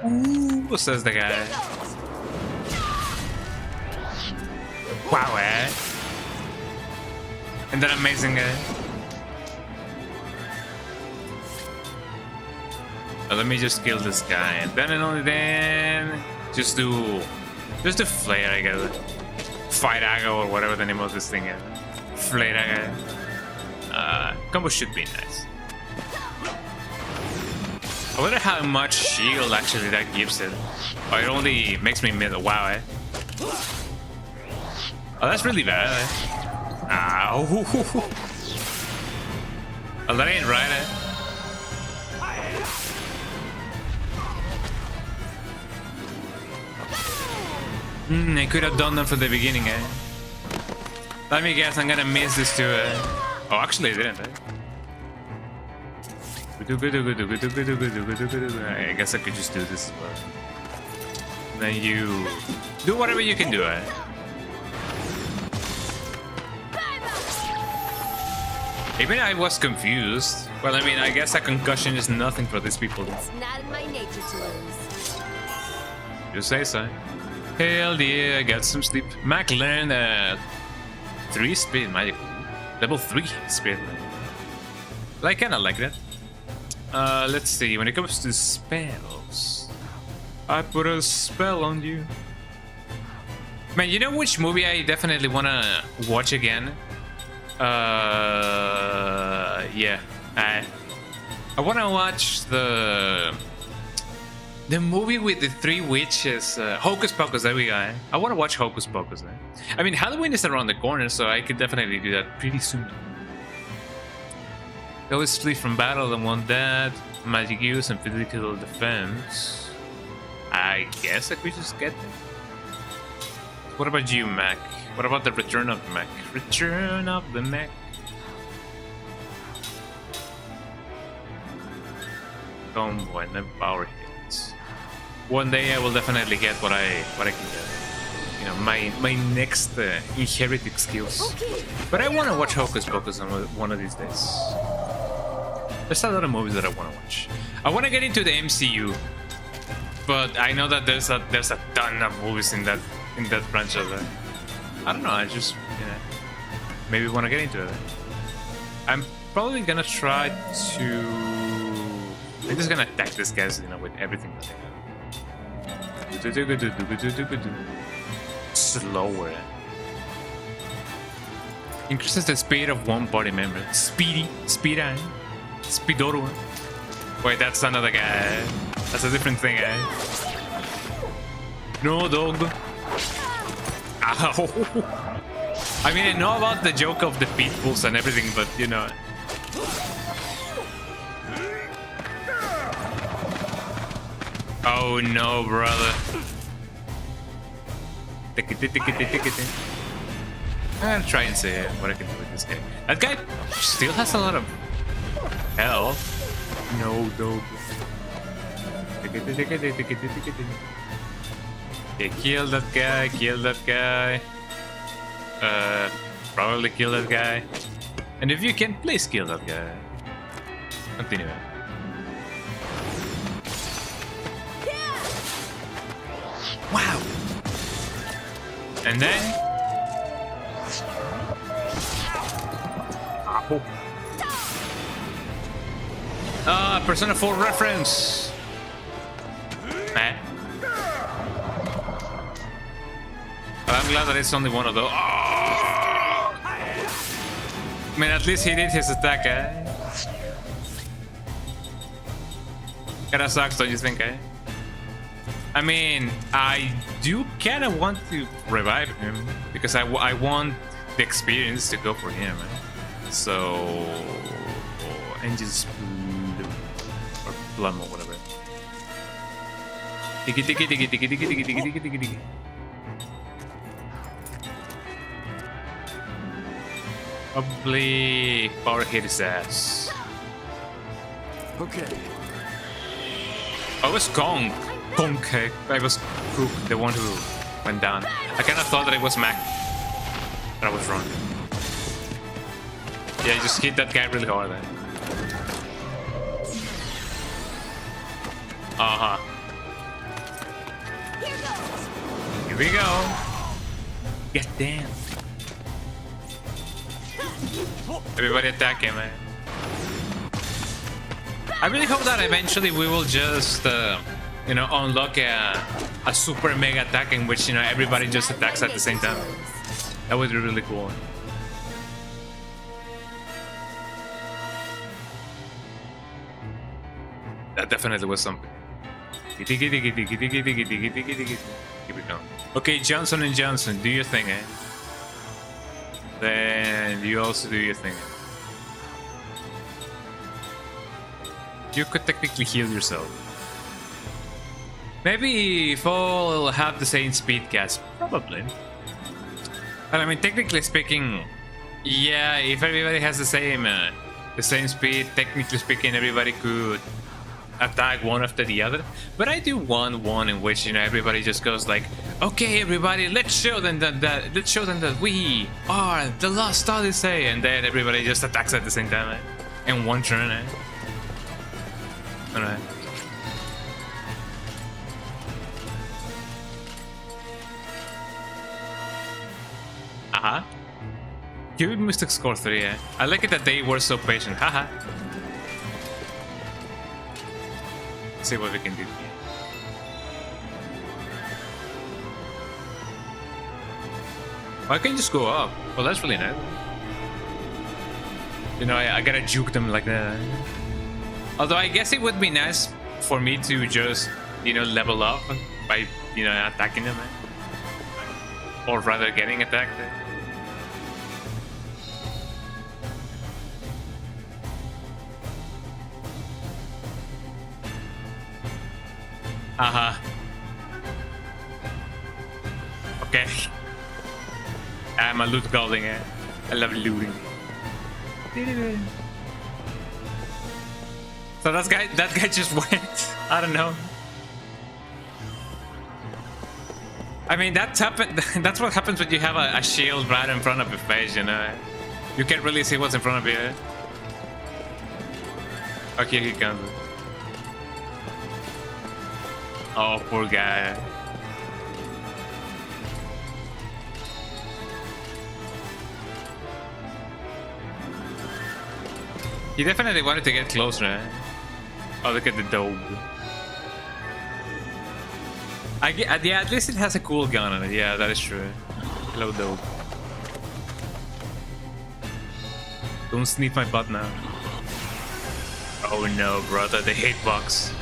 Ooh, says the guy. Wow, eh? And then amazing guy. Let me just kill this guy, and then and only then just do flare, I guess. Fight dagger or whatever the name of this thing is. Flare dagger. Combo should be nice. I wonder how much shield actually that gives it. Oh, it only makes me mid. Wow, eh? Oh, that's really bad, eh? Ow. Oh, that ain't right, eh? I could have done that from the beginning, eh? Let me guess, I'm gonna miss this too, eh? Oh, actually I didn't, eh? I guess I could just do this as well. Then you... do whatever you can do, eh? Even I was confused. Well, I mean, I guess a concussion is nothing for these people. It's not in my nature to lose. You say so. Hell yeah, I got some sleep. Mac learned 3 speed magic. Level 3 speed. I kinda like that. Let's see, when it comes to spells, I put a spell on you. Man, you know which movie I definitely wanna watch again? Yeah. I wanna watch the The movie with the three witches, Hocus Pocus, there we go. Eh? I want to watch Hocus Pocus. Eh? I mean, Halloween is around the corner, so I could definitely do that pretty soon. Always flee from battle and want that. Magic use and physical defense. I guess I could just get them. What about you, Mac? What about the return of the Mac? Return of the Mac. Combo and then power hits. One day I will definitely get what I can get. You know, my next inherited skills. But I want to watch Hocus Pocus on one of these days. There's a lot of movies that I want to watch. I want to get into the MCU, but I know that there's a ton of movies in that franchise. I don't know. I just maybe want to get into it. I'm probably gonna try to. I'm just gonna attack this guy, with everything that I got. Slower. Increases the speed of one body member. Speedy. Speedoro. Wait, that's another guy. That's a different thing, eh? No, dog. Ow. I mean, I know about the joke of the pitbulls and everything, but Oh no, brother. I'm gonna try and say what I can do with this guy. That guy still has a lot of health. No, dog. Okay, kill that guy. Probably kill that guy. And if you can, please kill that guy. Continue. Wow. And then. Persona 4 reference. I'm glad that it's only one of those. Oh! I mean, at least he did his attack, eh? Kinda sucks, don't you think, eh? I mean, I do kinda want to revive him because I want the experience to go for him, eh? So... and just... or Plum or whatever. Probably power hit his ass. Okay. I was Kong. I was Cook, the one who went down. I kind of thought that it was Mac, but I was wrong. Yeah, just hit that guy really hard then. Here we go. Get damn. Everybody attack him, man. I really hope that eventually we will just, unlock a super mega attack in which, everybody just attacks at the same time. That would be really cool. That definitely was something. Keep it going. Okay, Johnson and Johnson, do your thing, eh? Then you also do your thing. You could technically heal yourself. Maybe if all have the same speed cast, probably. But I mean, technically speaking, yeah, if everybody has the same speed, technically speaking, everybody could attack one after the other. But I do want one in which everybody just goes like, okay, everybody, let's show them that we are the Lost Odyssey, and then everybody just attacks at the same time, eh? In one turn, eh? Alright. Cubic Mystic score 3, eh? I like it that they were so patient, haha. Let's see what we can do here. Why can't you just go up? Well, that's really nice. I gotta juke them like that. Although I guess it would be nice for me to just you know, level up by, you know, attacking them, or rather getting attacked. Okay. I'm a loot goblin. I love looting. So that guy just went. I don't know. I mean, that's what happens when you have a shield right in front of your face, you know. You can't really see what's in front of you. Okay, here he comes. Oh, poor guy. He definitely wanted to get closer. Oh, look at the dog. Yeah, at least it has a cool gun on it. Yeah, that is true. Hello, dog. Don't sniff my butt now. Oh no, brother, the hitbox.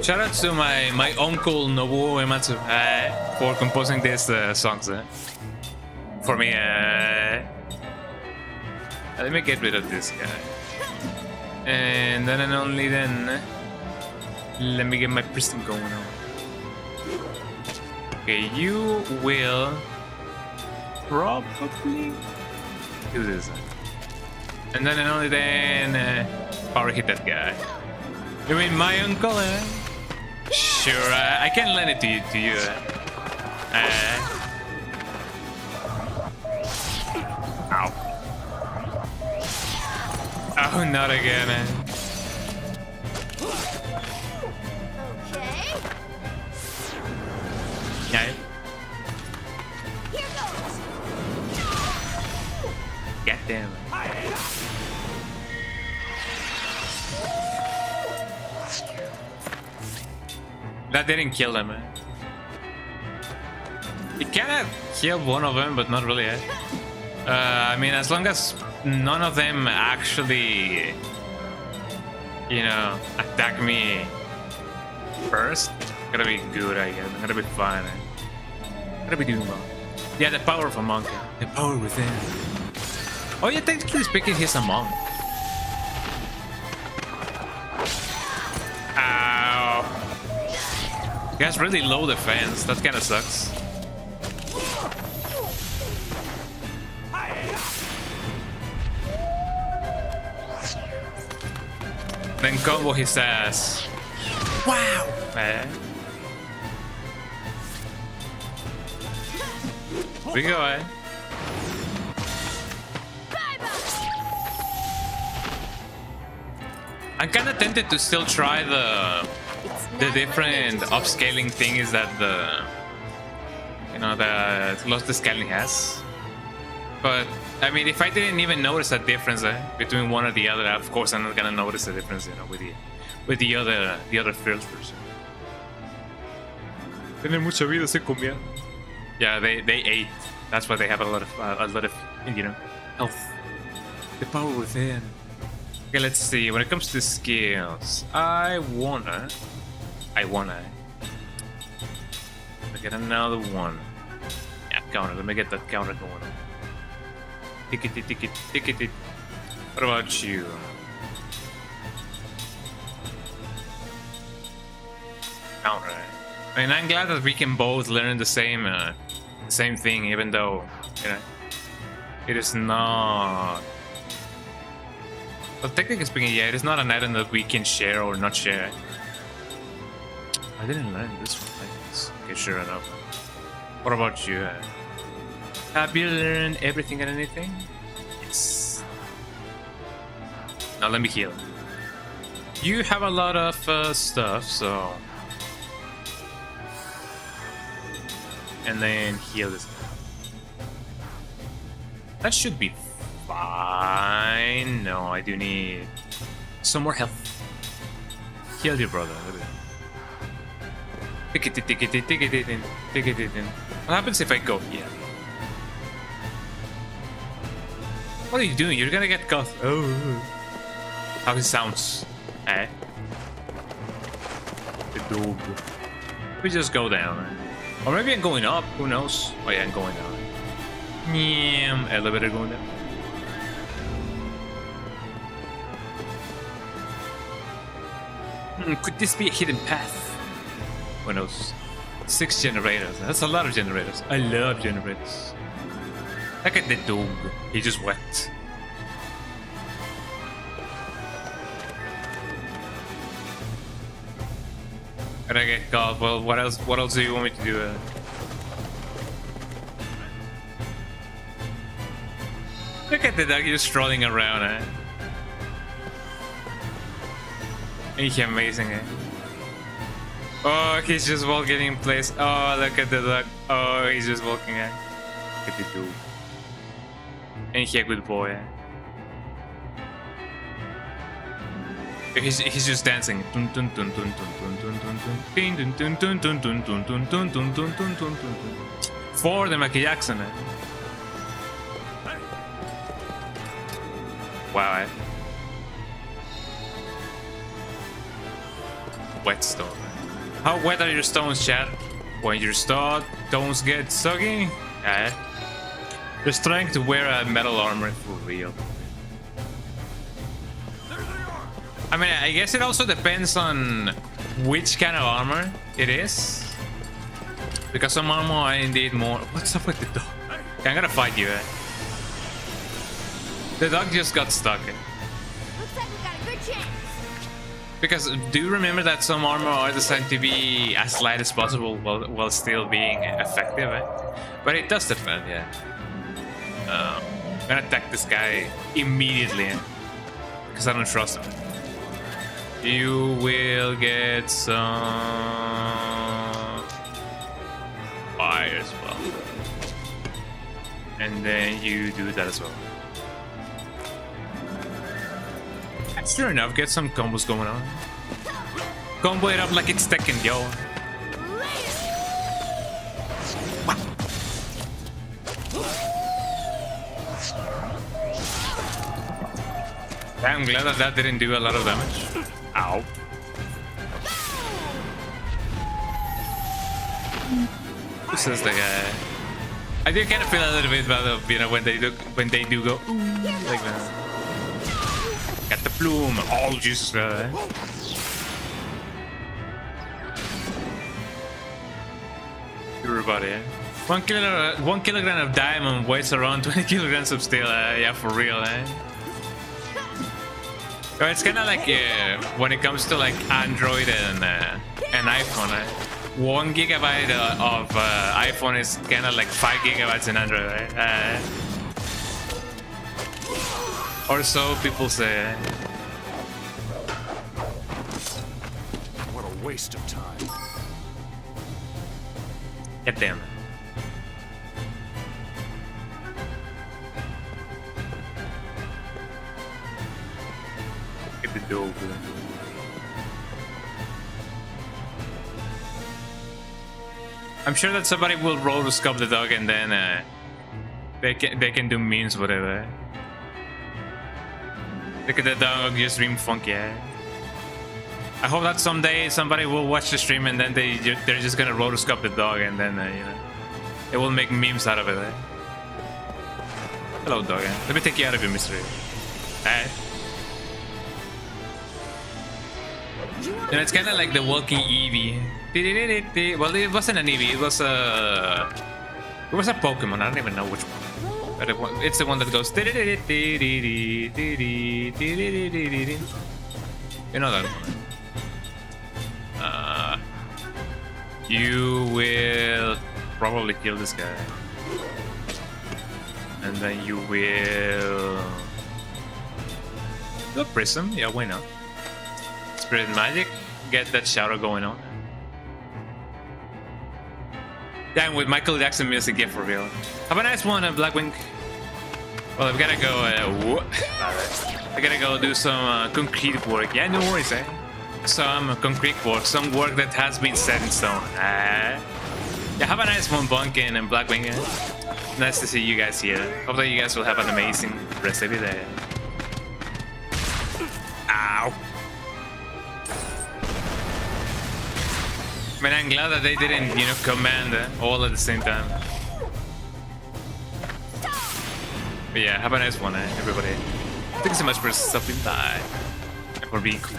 Shout out to my uncle Nobuo Ematsu for composing these songs for me. Let me get rid of this guy, and then and only then let me get my prism going on. Okay, you will probably do this, and then and only then power hit that guy. You mean my uncle? Sure, I can lend it to you. Ow. Oh, not again. Okay. Yeah. Here goes. God damn it. That didn't kill them. It kind of killed one of them, but not really. I mean, as long as none of them actually, you know, attack me first, gonna be good, I guess. I'm gonna be fine. Gonna be doing well. Yeah, the power of a monk. The power within. Oh yeah, technically speaking, he's a monk. Ow. He has really low defense. That kind of sucks. Then combo his ass. Wow! We go, I'm kind of tempted to still try the different upscaling things that the Lost Scaling has. But I mean, if I didn't even notice a difference between one or the other, of course I'm not gonna notice a difference, you know, with the other first person. Tienen mucha vida, se comían. Yeah, they ate. That's why they have a lot of you know, health. The power within. Okay, let's see. When it comes to skills, I wanna get another one. Yeah, counter. Let me get that counter going on. Ticket. What about you? Counter. I mean, I'm glad that we can both learn the same thing, even though, you know, it is not. Well, technically speaking, yeah, it is not an item that we can share or not share. I didn't learn this one, I guess. Okay, sure enough. What about you? Have you learned everything and anything? Yes. Now let me heal. You have a lot of stuff, so... And then heal this guy. That should be fine. No, I do need some more health. Heal your brother. Take it in. What happens if I go here? What are you doing? You're gonna get caught. Oh. How it sounds. Eh? The dog. We just go down. Or maybe I'm going up. Who knows? Oh yeah, I'm going down. Yeah, elevator going down. Could this be a hidden path? Who knows? 6 generators. That's a lot of generators. I love generators. Look at the dog. He just wet. And I get caught. Well, what else? What else do you want me to do? Look at the dog just strolling around. Ain't he amazing? Oh, he's just walking in place. Oh, look at the dog. Oh, he's just walking. Look at the dog. Ain't he a good boy? He's just dancing. For the Michael Jackson. Wow. Wet stone. How wet are your stones, chat? When your stones get soggy? Just trying to wear a metal armor for real. I mean, I guess it also depends on which kind of armor it is. Because some armor are indeed more... What's up with the dog? Okay, I'm gonna fight you, The dog just got stuck. Looks like we got a good chance. Because do you remember that some armor are designed to be as light as possible while still being effective? But it does depend, yeah. I'm gonna attack this guy immediately because I don't trust him. You will get some fire as well, and then you do that as well. Sure enough, get some combos going on. Combo it up like it's Tekken, yo. I'm glad that didn't do a lot of damage. Ow. This is the guy. I do kind of feel a little bit bad of, you know, when they do go like that. Got the plume. Oh Jesus! Everybody. 1 kilogram of diamond weighs around 20 kilograms of steel. Yeah, for real, It's kind of like when it comes to like Android and iPhone. 1 gigabyte of iPhone is kind of like 5 gigabytes in Android, right? Or so people say. What a waste of time. God damn. Get the dog. I'm sure that somebody will rotoscope the dog and then they can do memes, whatever. Look at the dog just dream funky. I hope that someday somebody will watch the stream and then they're just gonna rotoscope the dog and then you know, it will make memes out of it. Hello, dog. Let me take you out of your misery. You know, it's kind of like the walking Eevee. Well, it wasn't an Eevee. It was a Pokemon. I don't even know which one. But it's the one that goes. You know that one. You will probably kill this guy, and then you will do a prism. Yeah, why not? Spirit magic. Get that shadow going on. Damn, with Michael Jackson music, yeah, for real. Have a nice one, Blackwing. Well, I've gotta go. I gotta go do some concrete work. Yeah, no worries, Some concrete work, some work that has been set in stone. Yeah, have a nice one, Bunkin and Blackwing. Nice to see you guys here. Hope that you guys will have an amazing rest of your day. Ow. I mean, I'm glad that they didn't, you know, command all at the same time. But yeah, have a nice one, everybody. Thank you so much for stopping by and for being cool.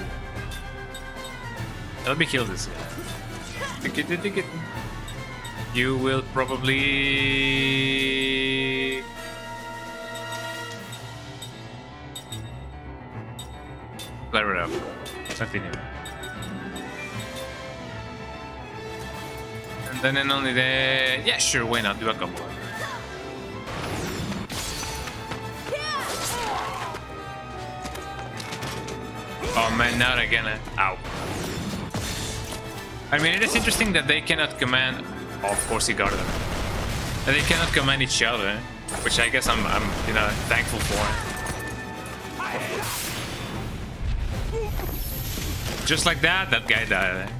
Let me kill this guy. Ticket. You will probably... Clear it up. Continue. And then and only then... Yeah, sure, why not? Do a couple. Oh man, not again. Ow. I mean, it is interesting that they cannot command... Oh, of course he got them. That they cannot command each other, which I guess I'm you know, thankful for. Just like that, that guy died.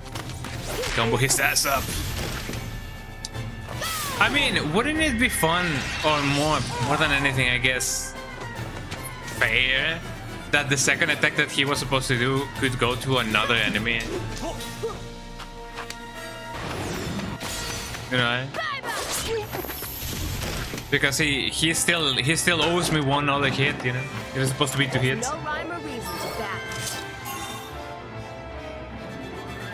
Combo his ass up. I mean, wouldn't it be fun, or more than anything, I guess, fair, that the second attack that he was supposed to do could go to another enemy? You know, because he still owes me one other hit. You know, it was supposed to be 2 hits. No rhyme or reason to that.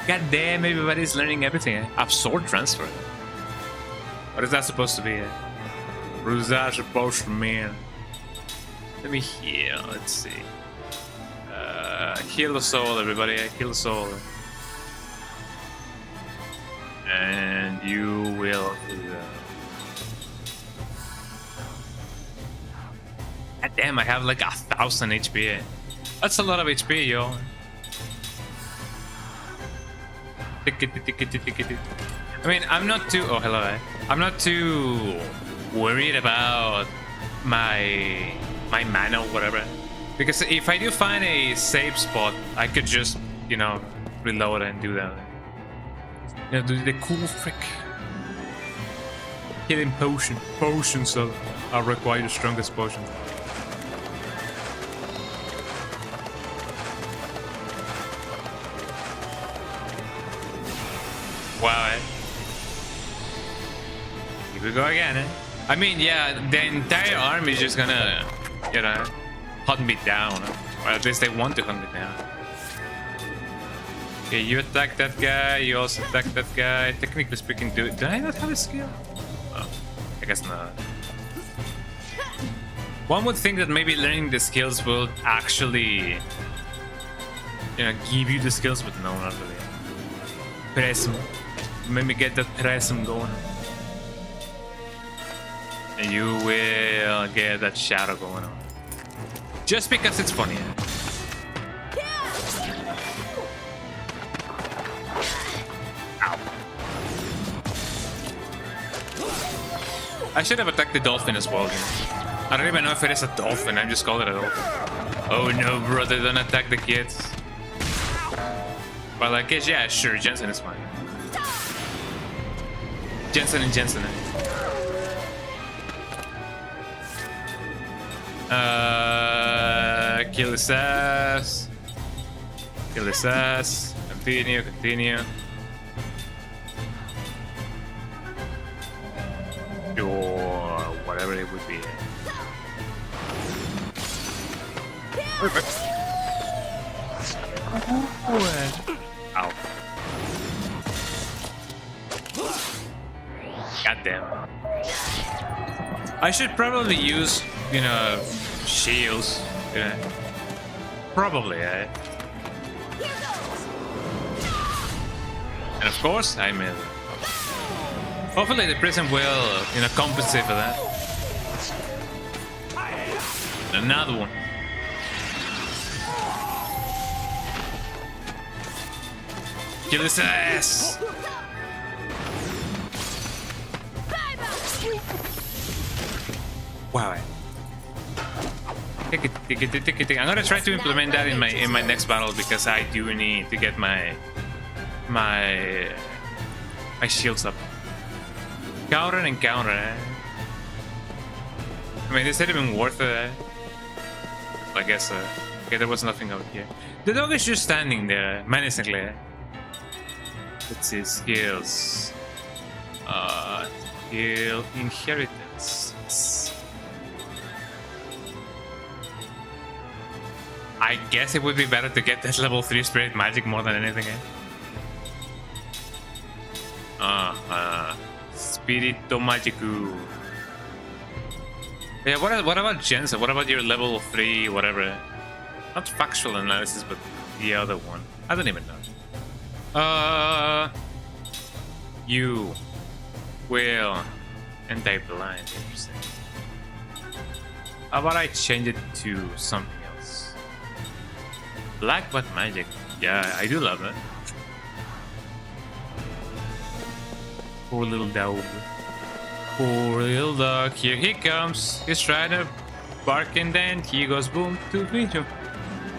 God damn, everybody's learning everything. Absorb transfer. What is that supposed to be? What is that supposed to mean? Let me heal. Let's see. Heal the soul, everybody. Heal the soul. And you will do that. God damn, I have like 1,000 HP. That's a lot of HP, yo. I mean, I'm not too... Oh, hello. I'm not too worried about my mana or whatever. Because if I do find a safe spot, I could just, you know, reload and do that. You know, do the cool frick. Healing potion. Potions are required the strongest potion. Wow, Here we go again, I mean, yeah, the entire army is just gonna, you know, hunt me down. Or at least they want to hunt me down. Okay, you attack that guy, you also attack that guy. Technically speaking, do I not have a skill? Oh, I guess not. One would think that maybe learning the skills will actually, you know, give you the skills, but no, not really. Press him. Maybe get that pressum going. And you will get that shadow going on. Just because it's funny. Ow. I should have attacked the dolphin as well. I don't even know if it is a dolphin, I just call it a dolphin. Oh no, brother, don't attack the kids. Well, I guess, yeah, sure, Jensen is fine. Jensen and Jensen. Kill his ass. Kill his ass. Continue, continue. Or whatever it would be. Perfect. Ow. God damn. I should probably use, you know, shields. You know. Probably, eh? And of course, I mean, hopefully the prison will, you know, compensate for that. And another one. Kill his ass! Wow. I'm gonna try to implement that in my next battle because I do need to get my shields up. Counter and counter, eh? I mean, this had been worth it, eh? I guess, okay, there was nothing out here. The dog is just standing there, menacingly, eh? Let's see, skills. Skill inheritance. I guess it would be better to get that level 3 spirit magic more than anything, eh? Spirito Magicu. Yeah, what about Jensen? What about your level 3 whatever? Not factual analysis, but the other one. I don't even know. You will anti-blind. Interesting. How about I change it to something else? Black but magic. Yeah, I do love it. Poor little dog. Poor little dog. Here he comes. He's trying to bark and then he goes boom to beat him.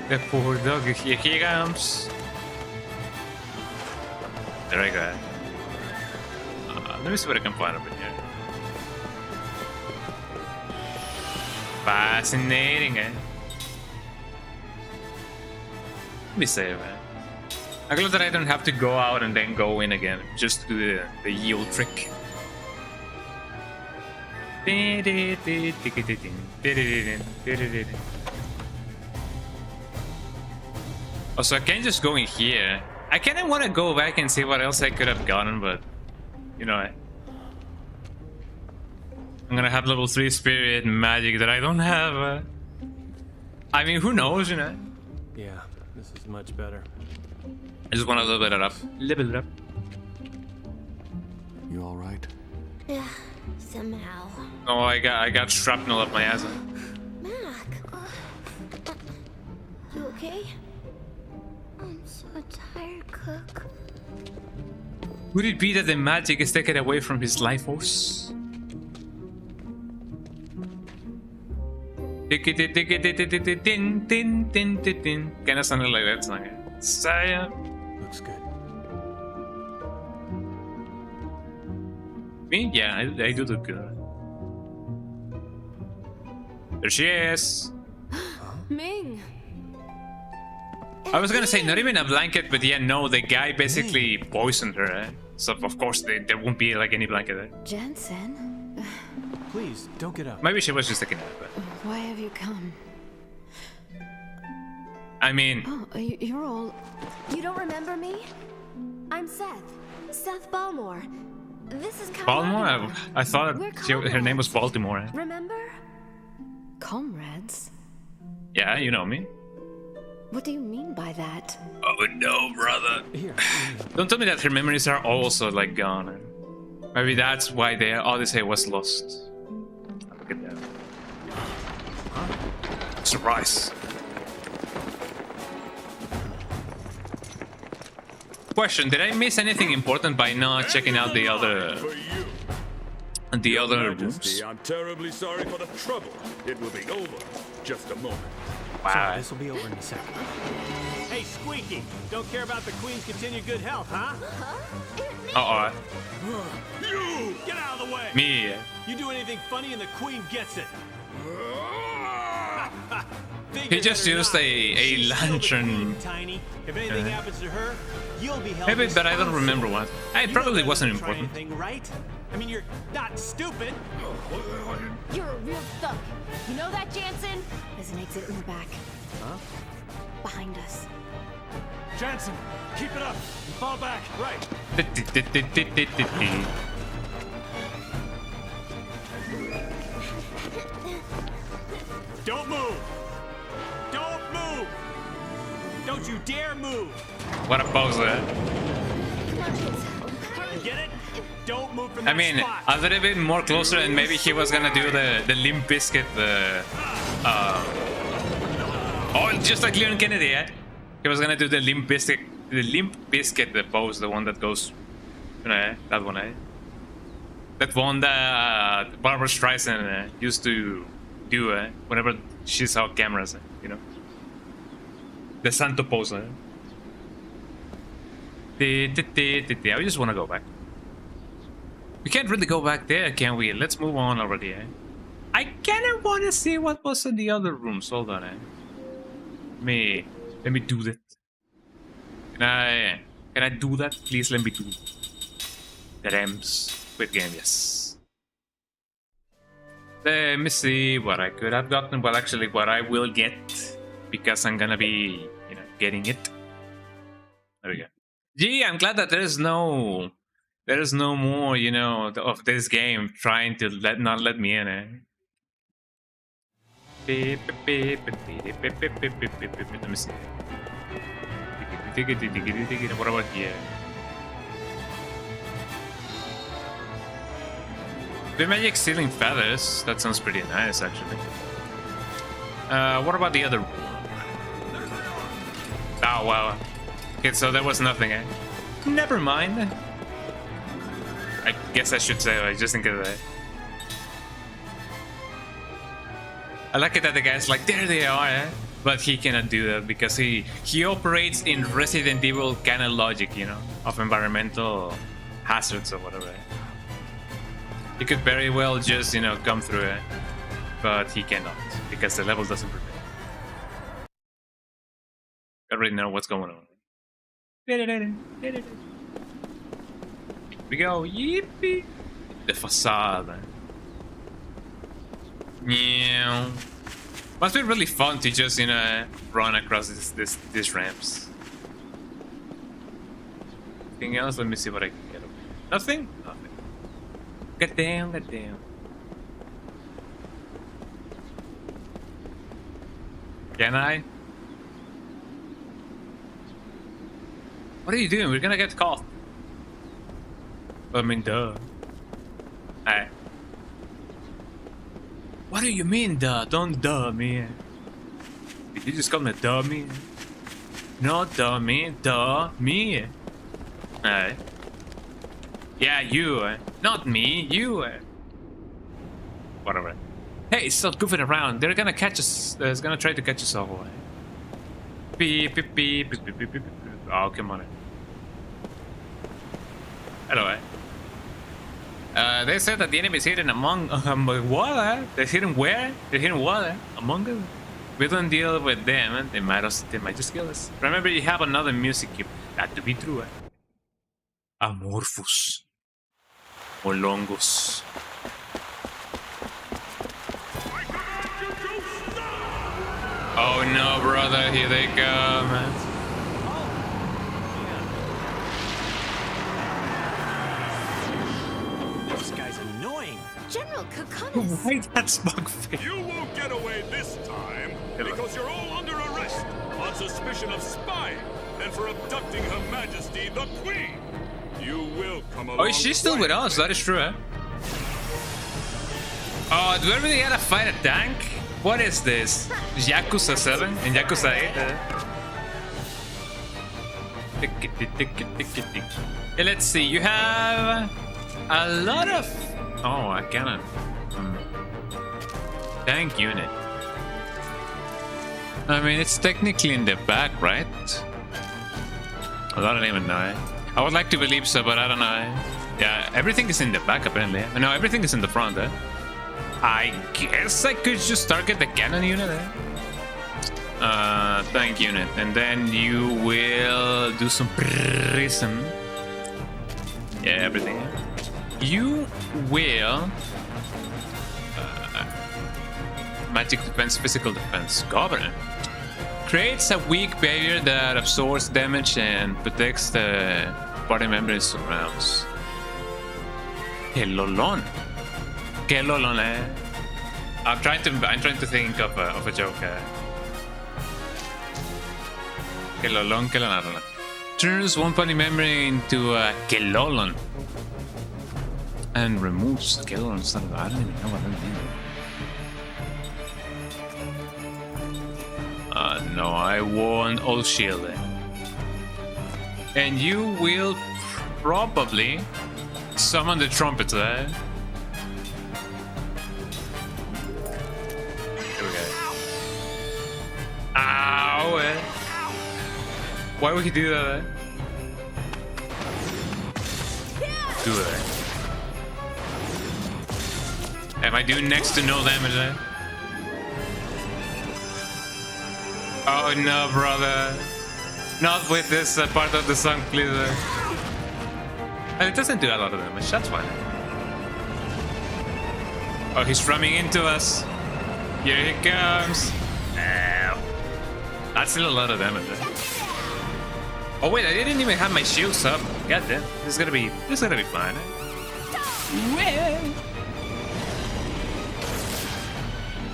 The poor dog. Here he comes. There I go. Let me see what I can find up in here. Fascinating, eh? Let me save, man. I'm glad that I don't have to go out and then go in again, just to do the yield trick. Also, I can't just go in here. I kind of want to go back and see what else I could have gotten, but you know, I'm gonna have level 3 spirit magic that I don't have. I mean, who knows, you know? Yeah, this is much better. I just want to level it up. Level it up. You all right? Yeah, somehow. Oh, I got shrapnel up my ass. Mac, you okay? I'm so tired, Cook. Would it be that the magic is taken away from his life force? Kinda something like that song. Saya. Looks good. Me? Yeah, I do look good. There she is. Ming! I was gonna say not even a blanket, but yeah, no, the guy basically poisoned her. Eh? So of course there won't be like any blanket there. Jensen? Please, don't get up. Maybe she was just taking a nap. But Why have you come? I mean, Oh, you're all... You don't remember me? I'm Seth. Seth Balmore. This is Baltimore? I thought We're her name was Baltimore. Eh? Remember? Comrades? Yeah, you know me. What do you mean by that? Oh no, brother. Here. Don't tell me that her memories are also like gone. Maybe that's why the Odyssey was lost. Look at that. Surprise. Question, did I miss anything important by not checking out the other For you. rooms? Majesty, I'm terribly sorry for the trouble. It will be over. Just a moment. Wow. This will be over in a second. Hey, Squeaky, don't care about the Queen's continued good health, huh? Uh-oh. You! Get out of the way! Me. You do anything funny and the Queen gets it. He just used a lantern. Tiny. If anything happens to her, you'll be held Maybe, but I don't remember what. It You probably know wasn't better than to try important. anything, right? I mean, you're not stupid. You're a real thug. You know that, Jansen? There's an exit in the back. Huh? Behind us. Jansen, keep it up. Fall back. Right. Don't move. Don't move. Don't you dare move. What a pose there. You get it? Don't move from I that mean, spot. a little bit more closer, and maybe he was gonna do the Limp Bizkit, oh, just like Leon Kennedy, eh? He was gonna do the Limp Bizkit, the pose, the one that goes, you know, that one, eh? That one that Barbara Streisand used to do, whenever she saw cameras, you know? The Santo pose, eh? I just wanna go back. We can't really go back there, can we? Let's move on already, eh? I kinda wanna see what was in the other rooms. Hold on, eh? Let me do that. Can I do that? Please let me do it. The Rams. Quit game, yes. Let me see what I could have gotten. Well, actually, what I will get. Because I'm gonna be, getting it. There we go. Gee, I'm glad that there is no more, of this game trying to not let me in, eh? Let me see. What about here? The magic ceiling feathers. That sounds pretty nice, actually. What about the other? Oh wow. Okay, so there was nothing, eh? Never mind. I guess I should say, just in case. I like it that the guy's like, there they are, eh? But he cannot do that because he operates in Resident Evil kind of logic, of environmental hazards or whatever. He could very well just, come through it, but he cannot because the level doesn't permit. I already know what's going on. Here we go, yippee! The facade. Yeah. Must be really fun to just, run across these ramps. Anything else? Let me see what I can get. Nothing? Nothing. God damn. Can I? What are you doing? We're gonna get caught. I mean, duh. Hey. What do you mean, duh? Don't duh me. Did you just call me duh me? No, duh me. Duh me. Hey. Yeah, you. Not me. You. Whatever. Hey, stop goofing around. They're gonna catch us. They're gonna try to catch us all. Beep, beep, beep, beep, beep, beep, beep. Oh, come on. Hello, they said that the enemy is hidden among... what? They're hidden where? They're hidden what? Among us? We don't deal with them. They might just kill us. Remember, you have another music cube. That to be true, Amorphous. Molongos. Oh no, brother. Here they come. General Kokonis! Why that smug face? You won't get away this time, because you're all under arrest on suspicion of spying and for abducting Her Majesty the Queen. You will come along. Oh, she's still with us. That is true, eh? Oh, do we really gotta fight a tank? What is this? Yakuza 7 and Yakuza 8? Let's see. You have a lot of. Oh, I cannot. Tank unit. I mean, it's technically in the back, right? I don't even know. I would like to believe so, but I don't know. Yeah, everything is in the back, apparently. No, everything is in the front, eh? I guess I could just target the cannon unit, eh? Tank unit. And then you will do some prism. Yeah, everything. You will magic defense, physical defense, govern. Creates a weak barrier that absorbs damage and protects the party members surrounds. Que lolon. Que lolon, eh? I'm trying to think of a joke. Que lolon, que lolon. Turns one party member into a Kelolon. And removes Kelolon. I don't even know what that means. No, I want all shield. And you will probably summon the trumpet, eh? Here we go. Ow! Why would he do that? Do it. Am I doing next to no damage there? Oh no, brother. Not with this part of the song, please. It doesn't do a lot of damage, that's fine. Oh, he's running into us. Here he comes. Ow. That's still a lot of damage. Oh wait, I didn't even have my shields up. God damn, this is gonna be fine.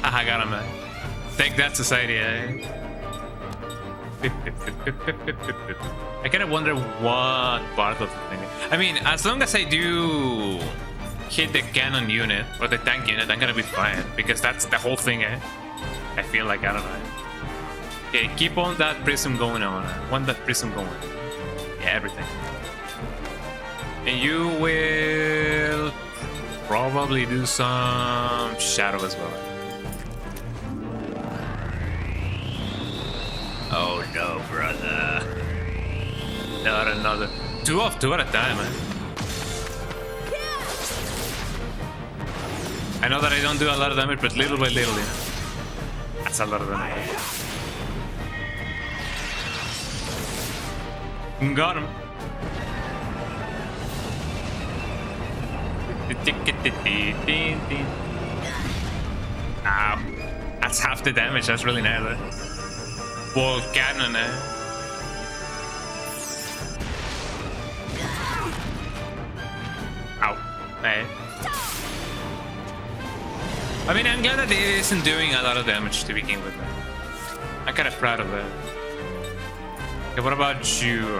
I got him, man. Take that, society. I kind of wonder what part of the thing. I mean, as long as I do hit the cannon unit or the tank unit, I'm gonna be fine because that's the whole thing. I feel like, I don't know. Okay, keep on that prism going on. I want that prism going. Yeah, everything. And you will probably do some shadow as well. Oh no, brother. Not another. Two at a time, man. I know that I don't do a lot of damage, but little by little, yeah. That's a lot of damage. Got him. That's half the damage. That's really nice. Wall cannon. Ow. Hey. I mean, I'm glad that it isn't doing a lot of damage to begin with. I'm kind of proud of that. Okay, what about you?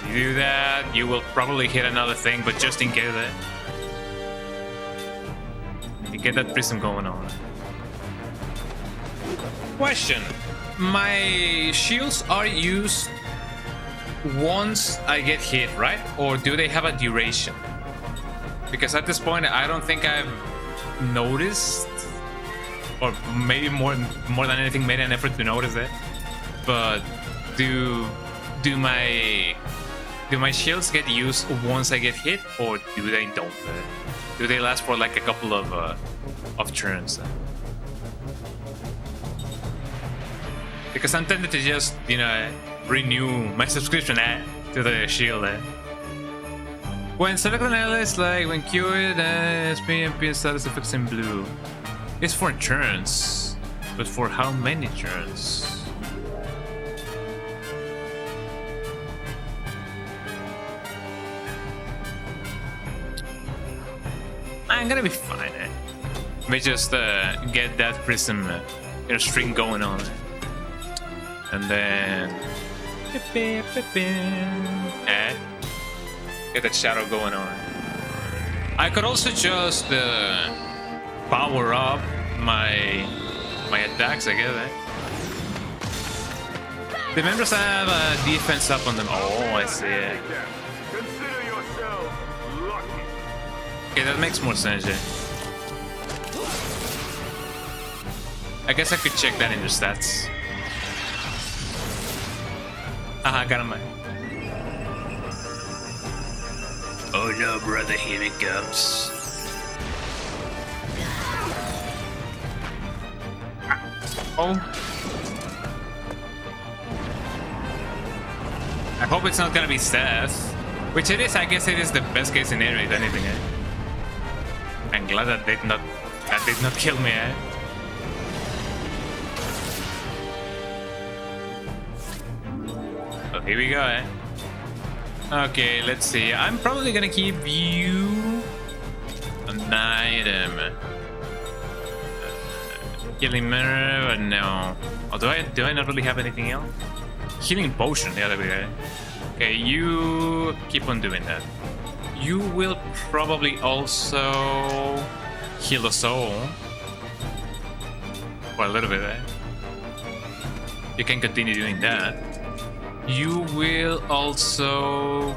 You do that, you will probably hit another thing, but just in case, you get that prism going on. Question. My shields are used once I get hit, right? Or do they have a duration? Because at this point, I don't think I've noticed, or maybe more than anything, made an effort to notice it. But do my shields get used once I get hit, or do they don't? Do they last for like a couple of turns? Because I'm tempted to just, you know, renew my subscription to the shield. When selecting allies, like when queued, ESP and P status effects in blue. It's for turns, but for how many turns? I'm gonna be fine. Let me just get that prism string going on. And then get that shadow going on. I could also just power up my attacks, I guess. The members have a defense up on them. Oh, I see it. Consider yourself lucky. Okay, that makes more sense, yeah. I guess I could check that in the stats. Got him. Oh no, brother, here it comes. Oh. I hope it's not gonna be Seth. Which it is, I guess it is the best case scenario, if anything, I'm glad that did not kill me, So here we go, Okay, let's see. I'm probably gonna keep you an item. Healing mirror, but no. Oh, do I not really have anything else? Healing potion, yeah, there we go. Okay, you keep on doing that. You will probably also heal a soul. For a little bit, You can continue doing that. You will also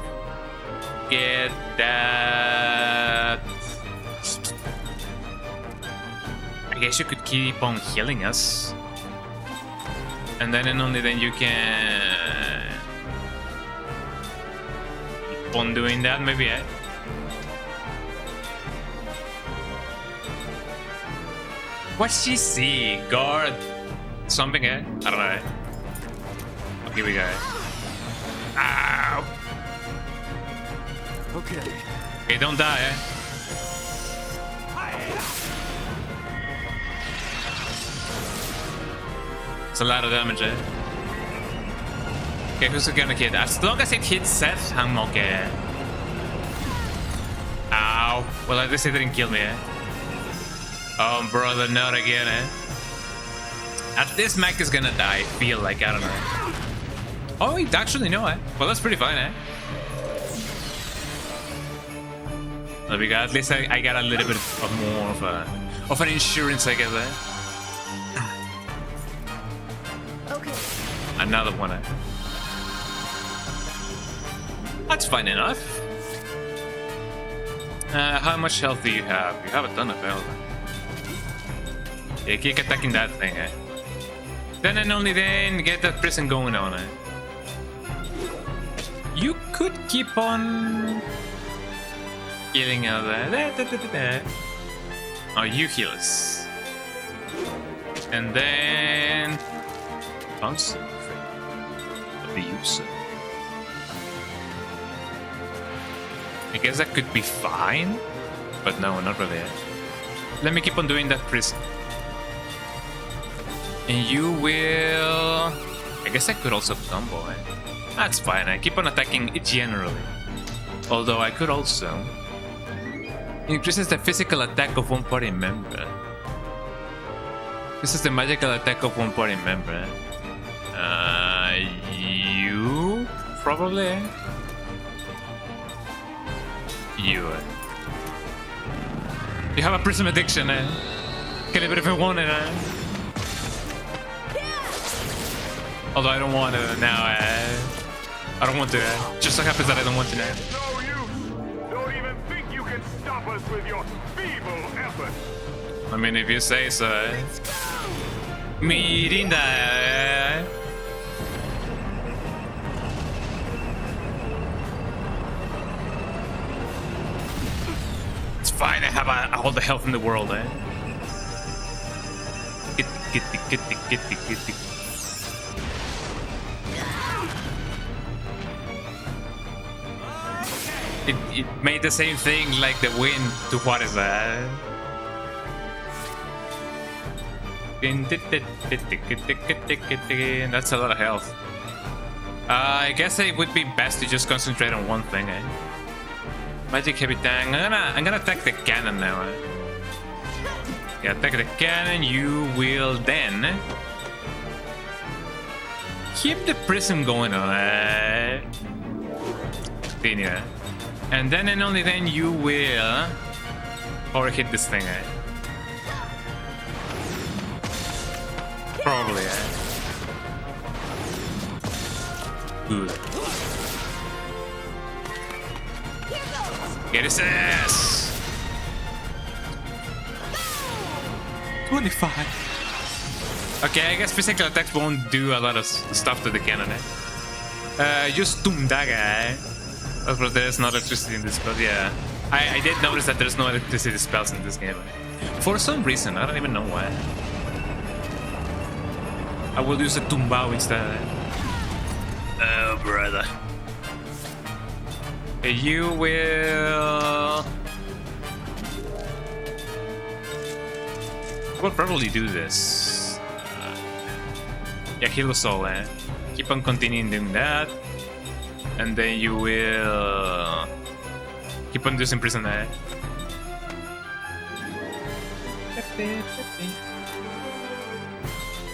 get that. I guess you could keep on healing us. And then and only then you can keep on doing that, maybe, What's she see? Guard something, eh? I don't know. Oh, here we go. Ow! Okay. Okay, don't die, eh? It's a lot of damage, eh? Okay, who's gonna hit? As long as it hits Seth, I'm okay. Ow. Well, at least it didn't kill me, eh? Oh, brother, not again, eh? At this Mac is gonna die, I feel like, I don't know. Oh, wait, actually, no, eh? Well, that's pretty fine, eh? There we go. At least I got a little bit of more of an insurance, I guess, eh? Okay. Another one, eh? That's fine enough. How much health do you have? You have a ton of health. Yeah, keep attacking that thing, eh? Then and only then, get that prison going on, eh? You could keep on healing out there. Oh, you heal us. And then... bounce of the user. I guess that could be fine, but no, not really. Let me keep on doing that prison. And you will... I guess I could also combo, eh? That's fine, I keep on attacking generally. Although I could also... increases the physical attack of one party member. This is the magical attack of one party member. You... probably, eh? You have a prism addiction, eh? Can it if I want it, eh? Although I don't want it now, eh? I don't want to, eh? Just so happens that I don't want to now. No use. Don't even think you can stop us with your feeble efforts. I mean, if you say so, eh? Mirinda, eh? It's fine, I have all the health in the world, eh? Get. It made the same thing like the wind to what is that? That's a lot of health. I guess it would be best to just concentrate on one thing, eh? Magic heavy tank. I'm gonna attack the cannon now. Eh? Yeah, attack the cannon. You will then keep the prism going on. Continue. And then and only then you will power hit this thing. Eh? Probably. Eh? Good. Get his ass! 25. Okay, I guess physical attacks won't do a lot of stuff to the cannon, eh? Just Doom Dagger, eh? That's what there's no electricity in this spell, yeah. I did notice that there's no electricity spells in this game. For some reason, I don't even know why. I will use a Tumbao instead. Oh, brother. You will... I will probably do this. Yeah, heal us all, eh? Keep on continuing doing that. And then you will... keep on using prison, eh?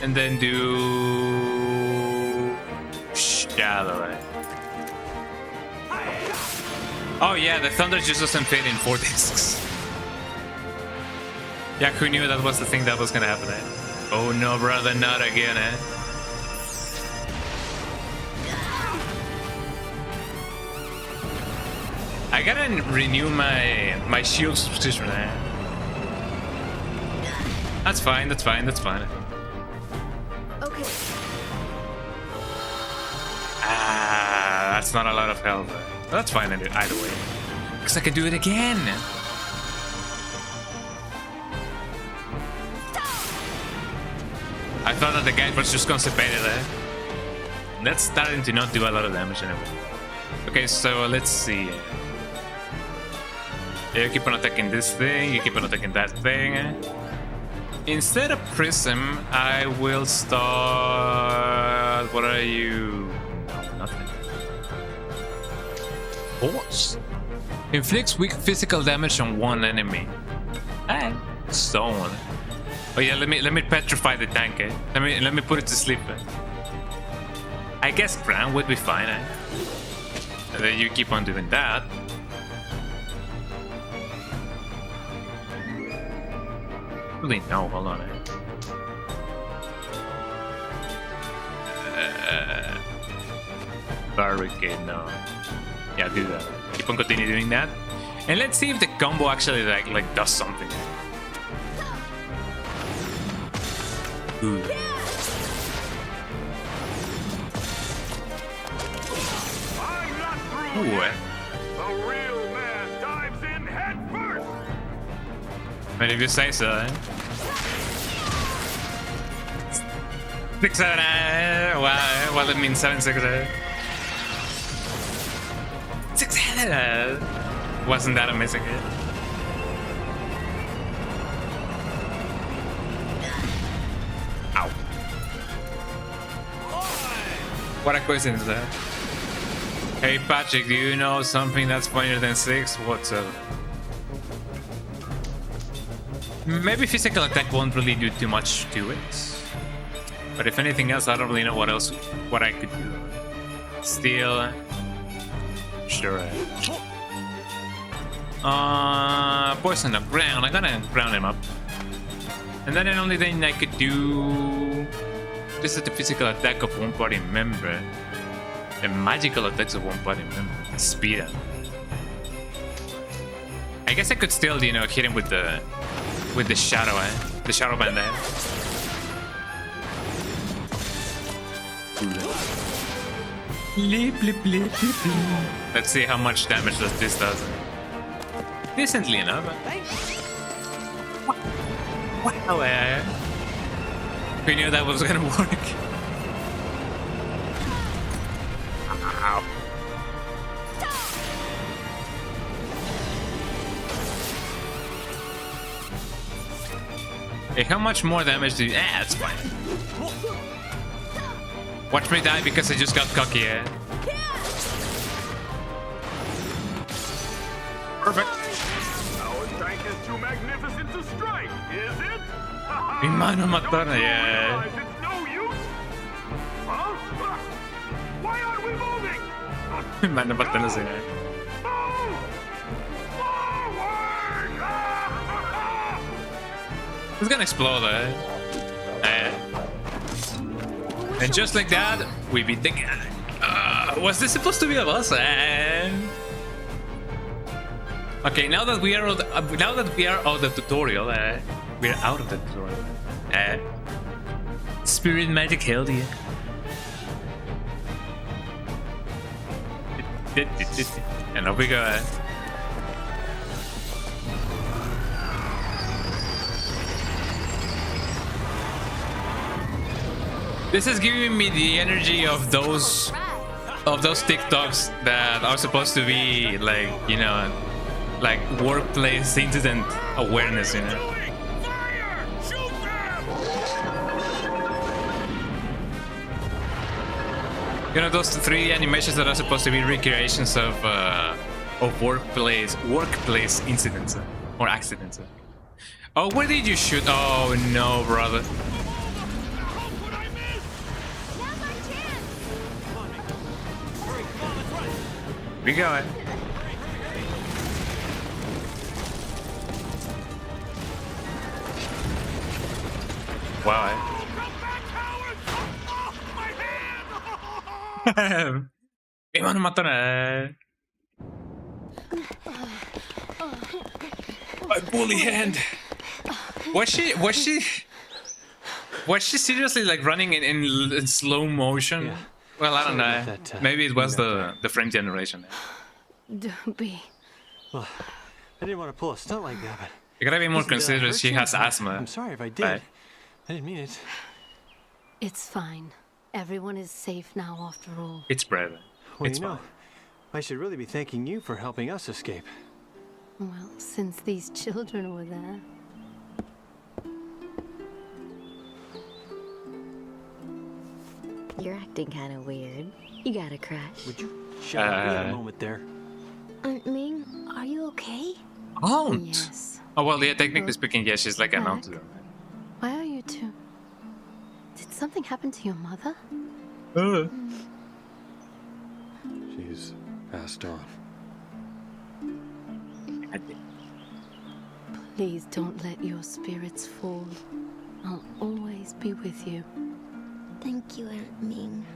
And then do... Shadow, eh? Oh yeah, the thunder just doesn't fit in 4 discs. Yeah, who knew that was the thing that was gonna happen, eh? Oh no, brother, not again, eh? I gotta renew my shield subscription, eh? That's fine, that's fine, that's fine. Okay. Ah, that's not a lot of health. That's fine either way. Because I can do it again. thought that the guy was just constipated there. That's starting to not do a lot of damage anyway. Okay, so let's see. You keep on attacking this thing, you keep on attacking that thing. Instead of Prism, I will start... What are you? No, nothing. Force. Inflicts weak physical damage on one enemy. Hey, stone. Oh yeah, let me petrify the tank. Eh? Let me put it to sleep. Eh? I guess ground would be fine. Eh? And then you keep on doing that. Really no, hold on. Barricade, no. Yeah, do that. Keep on continue doing that. And let's see if the combo actually like does something. Ooh. I'm not through Ooh, yet. The real man dives in head first. But if you say so, eh? 6, 7, well, it means 7, 6, 6, 7. Wasn't that amazing? Eh? Ow. What a coincidence there. Hey Patrick, do you know something that's funnier than 6? What's up? Maybe physical attack won't really do too much to it. But if anything else, I don't really know what I could do. Still, sure. Poison up, ground. I'm gonna ground him up. And then the only thing I could do... This is the physical attack of one party member. The magical attacks of one party member. Speed up. I guess I could still, you know, hit him with the shadow, eh? The shadow band there. Let's see how much damage this does. Decently enough. Wow, we knew that was gonna work. Ow. Hey, how much more damage do you... it's fine. Watch me die because I just got cocky, eh? Perfect. Our tank is too magnificent to strike, is it? Mi mano matona, yeah. It's no use? Huh? Why aren't we moving? Mi mano matona, yeah. Move! Forward! It's gonna explode, eh? And just like that, we beat the guy. Was this supposed to be a boss? Okay, now that we are out of the tutorial, we're out of the tutorial. Spirit magic held you. And off we go. This is giving me the energy of those TikToks that are supposed to be like, you know, like workplace incident awareness, you know. Fire! Shoot them! You know, those 3 animations that are supposed to be recreations of workplace incidents or accidents. Oh, where did you shoot? Oh no, brother. We go. Wow. Mi mano matona. My bully hand. Was she seriously like running in slow motion? Yeah. Well, I don't know. That, Maybe it was the frame generation. Don't be. Well, I didn't want to pull a stunt like that, but... You gotta be more Listen, did I considerate. hurt She you? has asthma. I'm sorry if I did. Right. I didn't mean it. It's fine. Everyone is safe now after all. It's brave. Well, It's you know, fine. I should really be thanking you for helping us escape. Well, since these children were there. You're acting kind of weird. You got a crush. Would you shut up? We had a moment there. Ming, are you okay? Aunt. Yes. Oh well, yeah. Technically speaking, yeah, she's like an Mac? aunt. Why are you two? Did something happen to your mother? She's passed on. Please don't let your spirits fall. I'll always be with you. Thank you, Aunt Ming.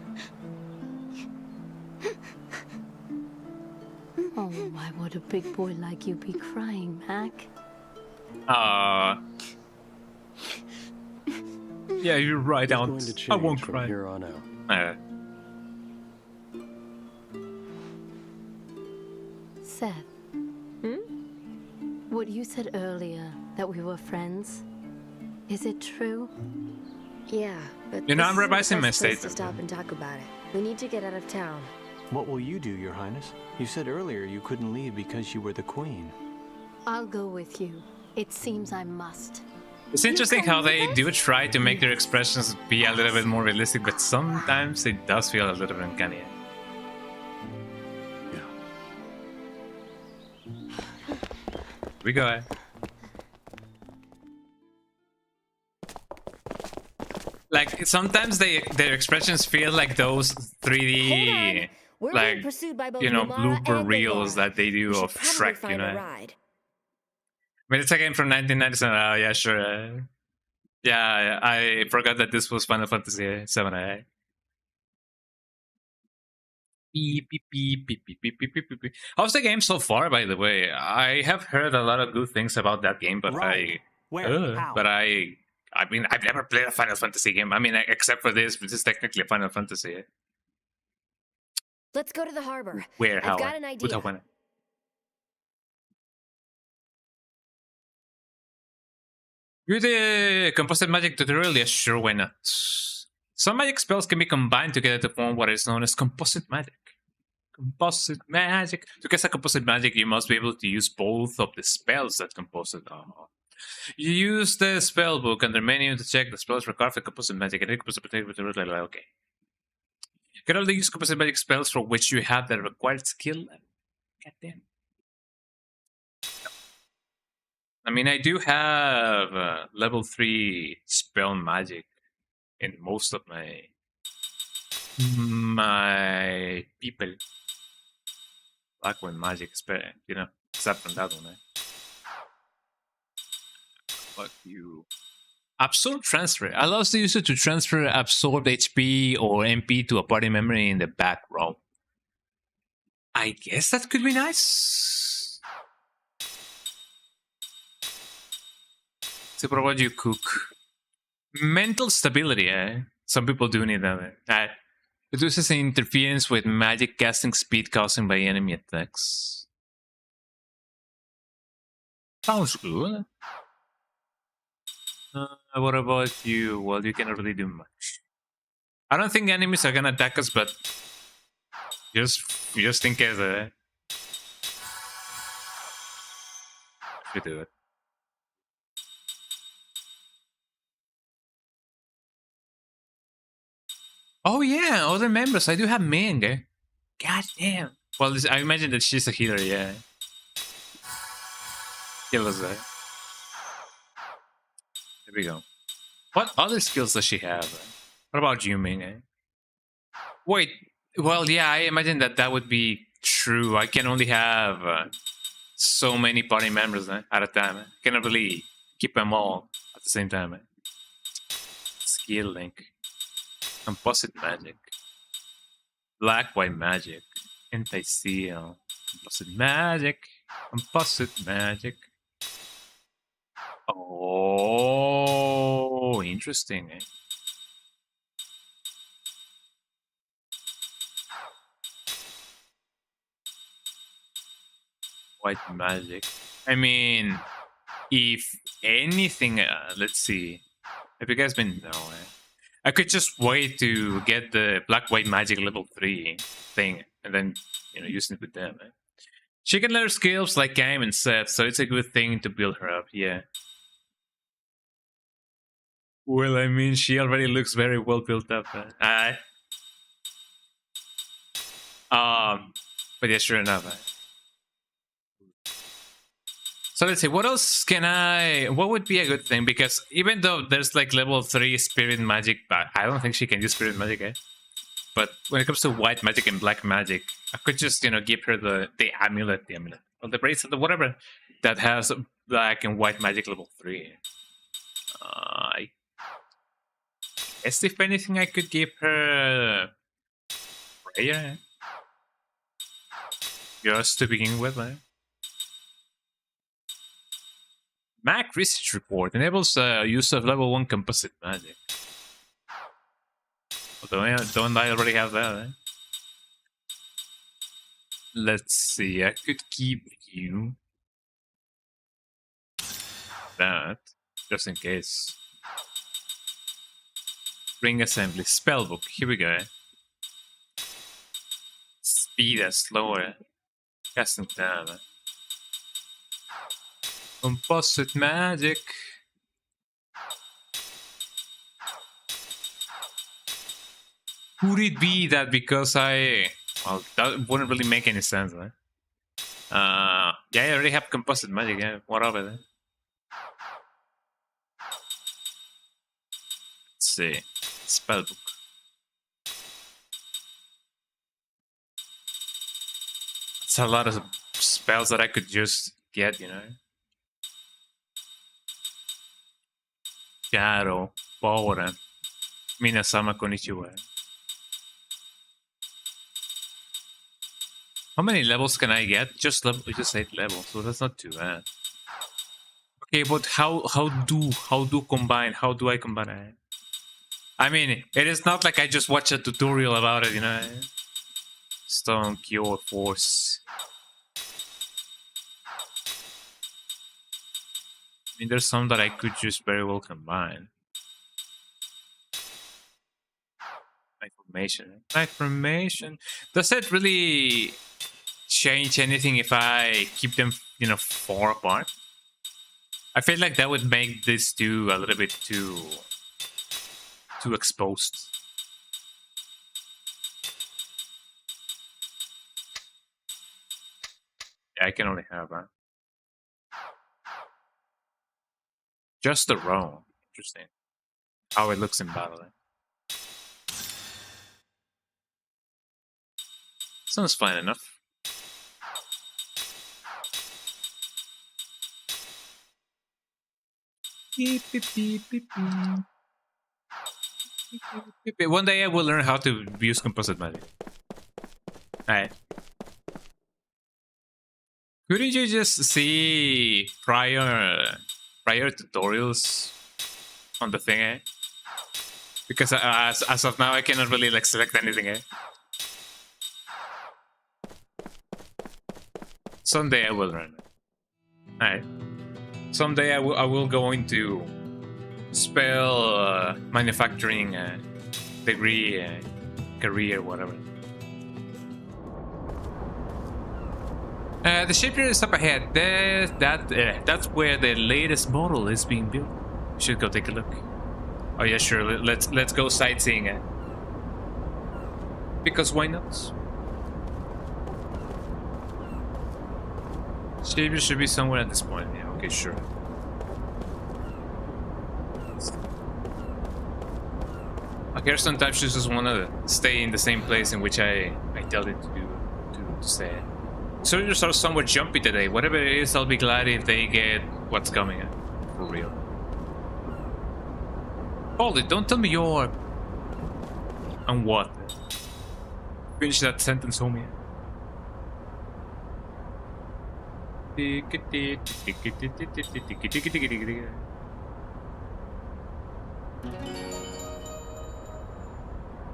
Oh, why would a big boy like you be crying, Mac? Yeah, you're right, It's Aunt. going to change I won't from cry. here on out. Seth. What you said earlier, that we were friends, is it true? Yeah, but You know, this I'm isn't the revising my best place statement. to stop and talk about it. We need to get out of town. What will you do, Your Highness? You said earlier you couldn't leave because you were the queen. I'll go with you. It seems I must. It's interesting how they do try to make their expressions be a little bit more realistic, but sometimes it does feel a little bit uncanny. Yeah. Here we go. Like sometimes their expressions feel like those 3D, We're like being pursued by both you know, Lumara blooper and reels Bayar. that they do We should of probably Shrek. find You know, a I ride. mean it's a game from 1997. Oh yeah, sure. Yeah, I forgot that this was Final Fantasy 7. Beep, beep, beep, beep, beep, beep, beep, beep, beep. How's the game so far, by the way? I have heard a lot of good things about that game, but Right. Where? How? I mean, I've never played a Final Fantasy game. I mean, except for this, which is technically a Final Fantasy. Let's go to the harbor. Where? How? I've got an idea. You're the composite magic tutorial? Yeah, sure, why not? Some magic spells can be combined together to form what is known as composite magic. Composite magic. To cast a composite magic, you must be able to use both of the spells that compose it. You use the spell book under menu to check the spells required for composite magic. And composite magic, okay. You can only use composite magic spells for which you have the required skill level. Goddamn. I mean, I do have level 3 spell magic in most of my people. Black one magic spell, you know, except from that one. Fuck you. Absorb transfer allows the user to transfer absorbed HP or MP to a party member in the back row. I guess that could be nice. So what about you, Cook? Mental stability, eh? Some people do need that. Reduces interference with magic casting speed caused by enemy attacks. Sounds good. What about you? Well, you cannot really do much. I don't think enemies are gonna attack us, but just in case, you do it. Oh yeah, other members. I do have Ming. God damn. Well, I imagine that she's a healer. Yeah. Kill us. There we go. What other skills does she have? What about you, Ming? Wait. Well, yeah, I imagine that would be true. I can only have so many party members at a time. Cannot really keep them all at the same time. Skill link. Composite magic. Black white magic. Anti-seal. Composite magic. Composite magic. Oh, interesting, eh? White magic. I mean, if anything, let's see. Have you guys been? No, I could just wait to get the black-white magic level 3 thing, and then, you know, use it with them. Eh? She can learn skills like Kaim and Seth, so it's a good thing to build her up, yeah. Well, I mean, she already looks very well built up. But yeah, sure enough. So let's see, what else can what would be a good thing? Because even though there's like level 3 spirit magic, but I don't think she can use spirit magic, eh? But when it comes to white magic and black magic, I could just, you know, give her the amulet, or the bracelet, or whatever, that has black and white magic level 3. I guess if anything, I could give her prayer, just to begin with, eh? Mac research report enables use of level 1 composite magic. Don't I already have that? Eh? Let's see. I could keep you that just in case. Ring assembly spellbook. Here we go. Speed is slower. Casting down. Composite magic. Could it be that because well, that wouldn't really make any sense, right? Yeah, I already have composite magic, yeah. What of it? Eh? Let's see. Spellbook. It's a lot of spells that I could just get, you know. Chiaro, Power, Minasama Konnichiwa. How many levels can I get? Just 8 levels, so that's not too bad. Okay, but how do combine? How do I combine it? I mean, it is not like I just watch a tutorial about it, you know. Stone, Cure, Force. I mean, there's some that I could just very well combine. Information. Does it really change anything if I keep them, you know, far apart? I feel like that would make this two a little bit too exposed. Yeah, I can only have that. Just the row. Interesting. How it looks in battle. Sounds fine enough. Beep, beep, beep, beep, beep. One day I will learn how to use composite magic. Alright. Couldn't you just see prior tutorials on the thing, eh? Because as of now I cannot really like select anything, eh? Someday I will learn. Alright. Someday I will go into spell manufacturing degree, career, whatever. The shipyard is up ahead. That's where the latest model is being built. We should go take a look. Oh yeah, sure. Let's go sightseeing. Because why not? Shipyard should be somewhere at this point. Yeah. Okay, sure. I guess sometimes you just want to stay in the same place in which I tell it to stay. Soldiers are somewhat jumpy today. Whatever it is, I'll be glad if they get what's coming. For real. Hold it, don't tell me you're... And what? Finish that sentence, homie.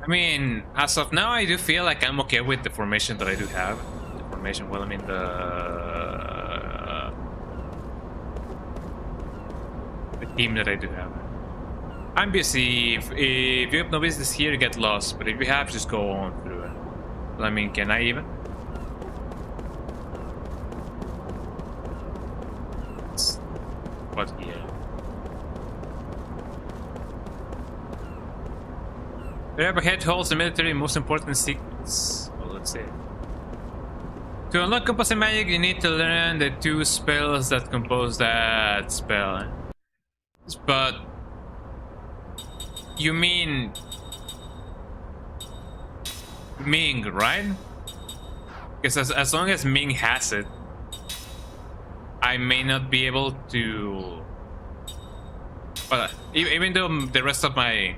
I mean, as of now, I do feel like I'm okay with the formation that I do have. The formation, well, I mean the team that I do have. I'm busy. If you have no business here, get lost. But if you have, just go on through it. I mean, can I even? But yeah. Wherever head holds the military most important secrets. Well, let's see. To unlock composite magic, you need to learn the 2 spells that compose that spell. But you mean Ming, right? Because as long as Ming has it, I may not be able to. But even though the rest of my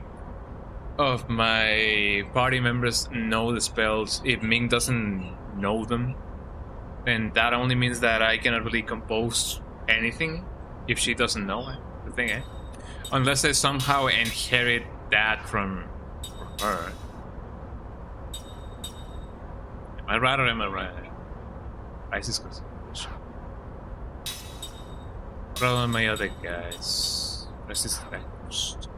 party members know the spells, if Ming doesn't know them, then that only means that I cannot really compose anything if she doesn't know it. The thing, eh? Unless I somehow inherit that from her. Am I right or am I right? Isis concentration. What are my other guys? Resist attack first.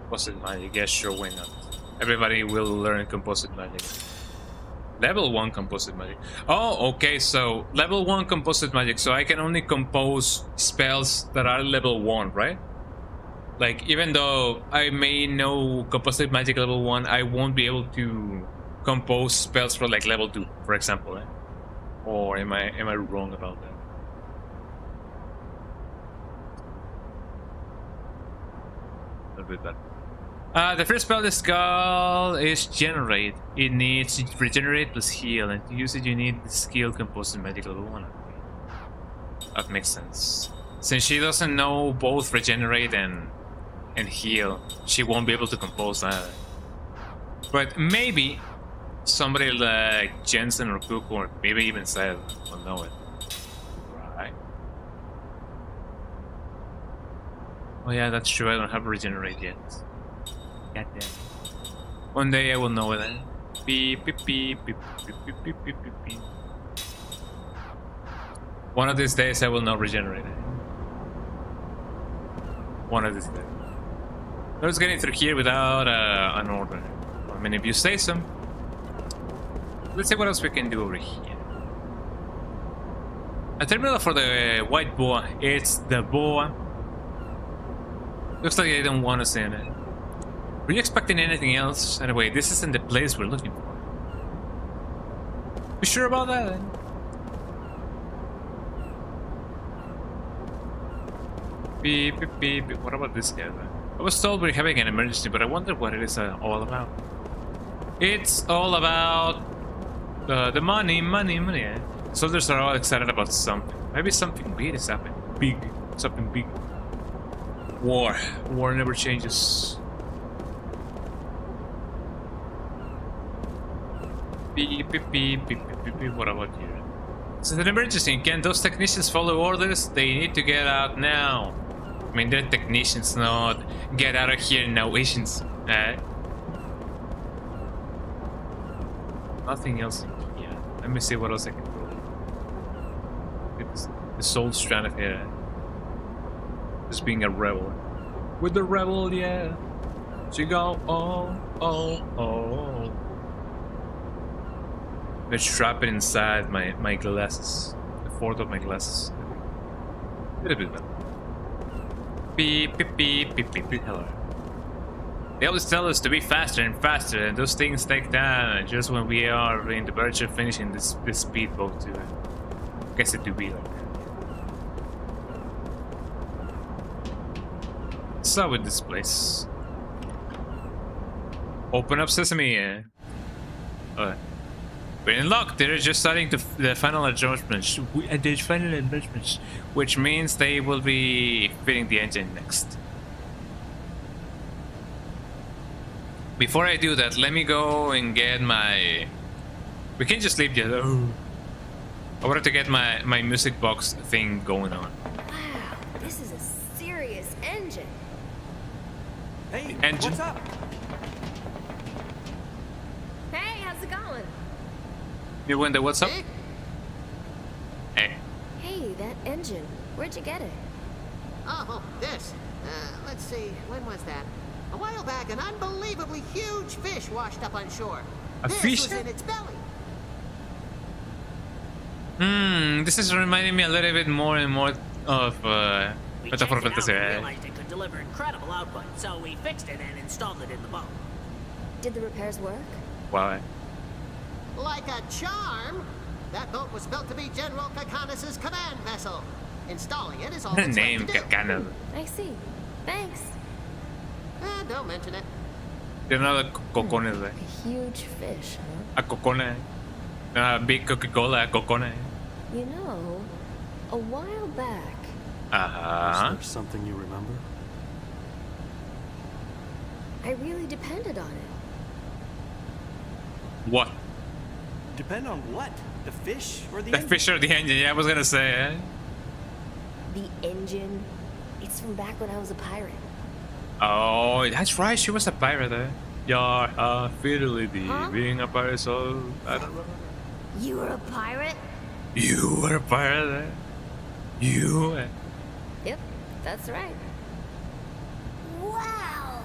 Composite magic, yeah, sure, why not? Everybody will learn composite magic. Level 1 composite magic. Oh, okay, so level 1 composite magic, so I can only compose spells that are level 1, right? Like, even though I may know composite magic level 1, I won't be able to compose spells for like level 2, for example, eh? Or am I wrong about that? A little bit better. The first spell, the skull, is generate. It needs regenerate plus heal, and to use it you need the skill composite magic level 1. That makes sense. Since she doesn't know both regenerate and heal, she won't be able to compose that. But maybe somebody like Jensen or Cook or maybe even Seth will know it. Right. Oh yeah, that's true, I don't have regenerate yet. Goddamn. One day I will know it. Beep beep beep beep beep beep beep beep beep beep. One of these days I will know regenerate. One of these days. I was getting through here without an order. I mean, if you say so. Let's see what else we can do over here. A terminal for the white boa. It's the boa. Looks like they don't want us in it. Were you expecting anything else? Anyway, this isn't the place we're looking for. You sure about that? Beep, beep, beep, beep. What about this guy then? I was told we're having an emergency, but I wonder what it is all about. It's all about the money. Eh? Soldiers are all excited about something. Maybe something big is happening. Something big. War never changes. Beep, beep, beep, beep, beep, beep. What about you? It's an emergency. Can those technicians follow orders? They need to get out now. I mean, they're technicians, not get out of here now, Asians. Nothing else. Yeah. Let me see what else I can do. It's the soul strand of here. Just being a rebel. With the rebel, yeah. She go, oh. Let's trap it inside my glasses. The fourth of my glasses. A little bit better. Beep, beep, beep, beep, beep, beep. Hello. They always tell us to be faster and faster, and those things take time. Just when we are in the verge of finishing this speedboat, too. I guess it do be like that. What's up with this place? Open up sesame. We're in luck. They're just starting the final adjustments. Which means they will be fitting the engine next. Before I do that, let me go and get my. We can't just leave yet. Oh. I wanted to get my music box thing going on. Wow, this is a serious engine. Hey, Engine. what's up? Hey, how's it going? You wonder what's up? Hey, that engine. Where'd you get it? Oh, this. Let's see, when was that? A while back, an unbelievably huge fish washed up on shore. A this fish? was in its belly. This is reminding me a little bit more and more of We Metaphor checked it out Fantasy. and realized it could deliver incredible output, so we fixed it and installed it in the boat. Did the repairs work? Wow. Like a charm, that boat was built to be General Kakanis' command vessel. Installing it is all that's Name left to do. Kakana. I see. Thanks. Don't mention it. Tiene una cocones, A huge fish, huh? a cocones. A big Coca-Cola, cocones. You know, a while back, Uh-huh. Is there something you remember? I really depended on it. What? Depend on what? The fish or the The engine? fish or the engine? Yeah, I was gonna say, eh? The engine. It's from back when I was a pirate. Oh, that's right. She was a pirate, eh? Yeah, fiddly-dee. Huh? Being a pirate, so I don't know. You were a pirate? You were a pirate, eh? You. Eh? Yep, that's right. Wow!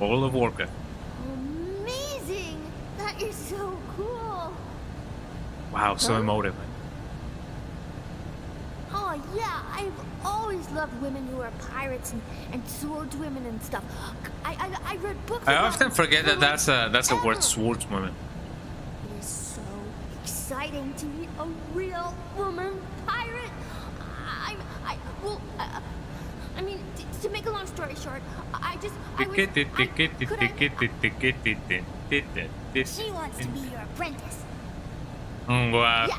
All of Warcraft. Amazing! That is so cool! Wow, so Huh? emotive. Eh? Oh yeah, I've always loved women who are pirates and swordswomen and stuff. I read books I about often forget that them that's a word, forever. swordswoman. It is so exciting to meet a real woman pirate. I mean, to make a long story short, I was... She wants to be your apprentice. Wow. Yeah.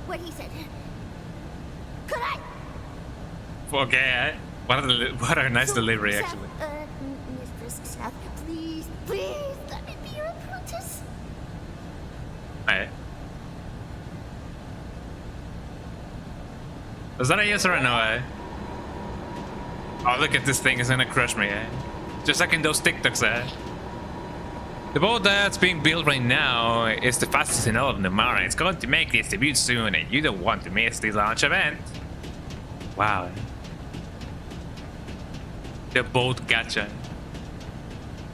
What he said. Could I? Okay, eh? What a nice So, delivery, Seth, actually. Mistress Seth, please, please let me be your apprentice. Eh? Is that a yes or a no, eh? Oh, look at this thing, it's gonna crush me, eh? Just like in those TikToks, eh? The boat that's being built right now is the fastest in all of Namara. It's going to make its debut soon, and you don't want to miss the launch event. Wow. Eh? The boat gotcha.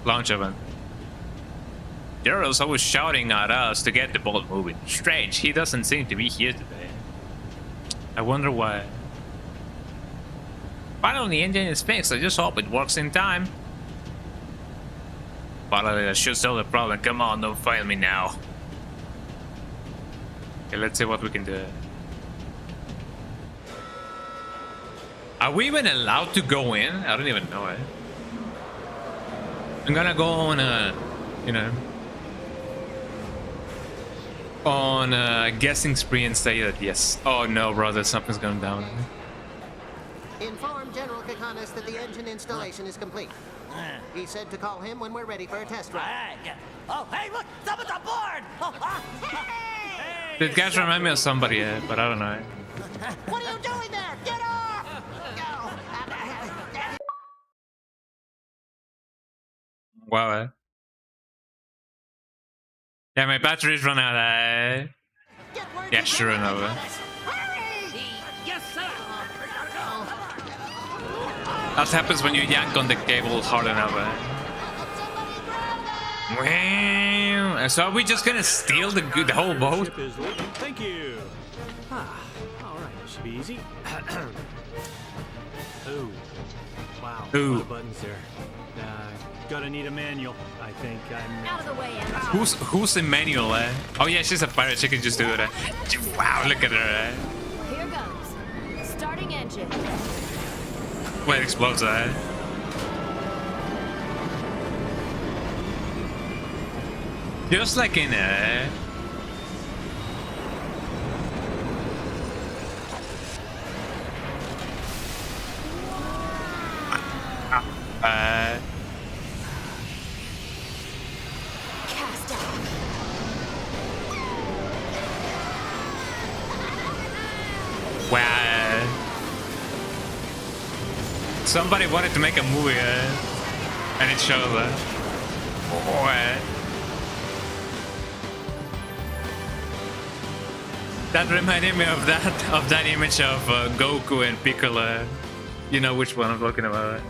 Launch event. Daryl's always shouting at us to get the boat moving. Strange, he doesn't seem to be here today. I wonder why. Finally, the engine is fixed. I just hope it works in time. Finally, that should solve the problem. Come on, don't fail me now. Okay, let's see what we can do. Are we even allowed to go in? I don't even know it. I'm gonna go on you know, on a guessing spree and say that yes. Oh no, brother, something's going down. Inform General Kakanis that the engine installation is complete. He said to call him when we're ready for a test ride. Oh, hey, look! Someone's on board! Did guys remind me of somebody, but I don't know. What are you doing there? Get off! Wow. Yeah, my batteries run out. Yeah, sure enough. Yes, sir! That happens when you yank on the cable hard enough. Wow. So are we just gonna steal the whole boat? Ship is working. Thank you. Ah, all right. Should be easy. Oh, wow. A Ooh. lot of buttons there. Gonna need a manual. I think I'm. Out of the way, Emma. Who's Emmanuel? Oh yeah, she's a pirate. She can just do it. Wow, look at her. Here goes. Starting engine. Well, it explodes. Just like in Cast off. wow. Somebody wanted to make a movie, and it shows that. That reminded me of that image of Goku and Piccolo. You know which one I'm talking about.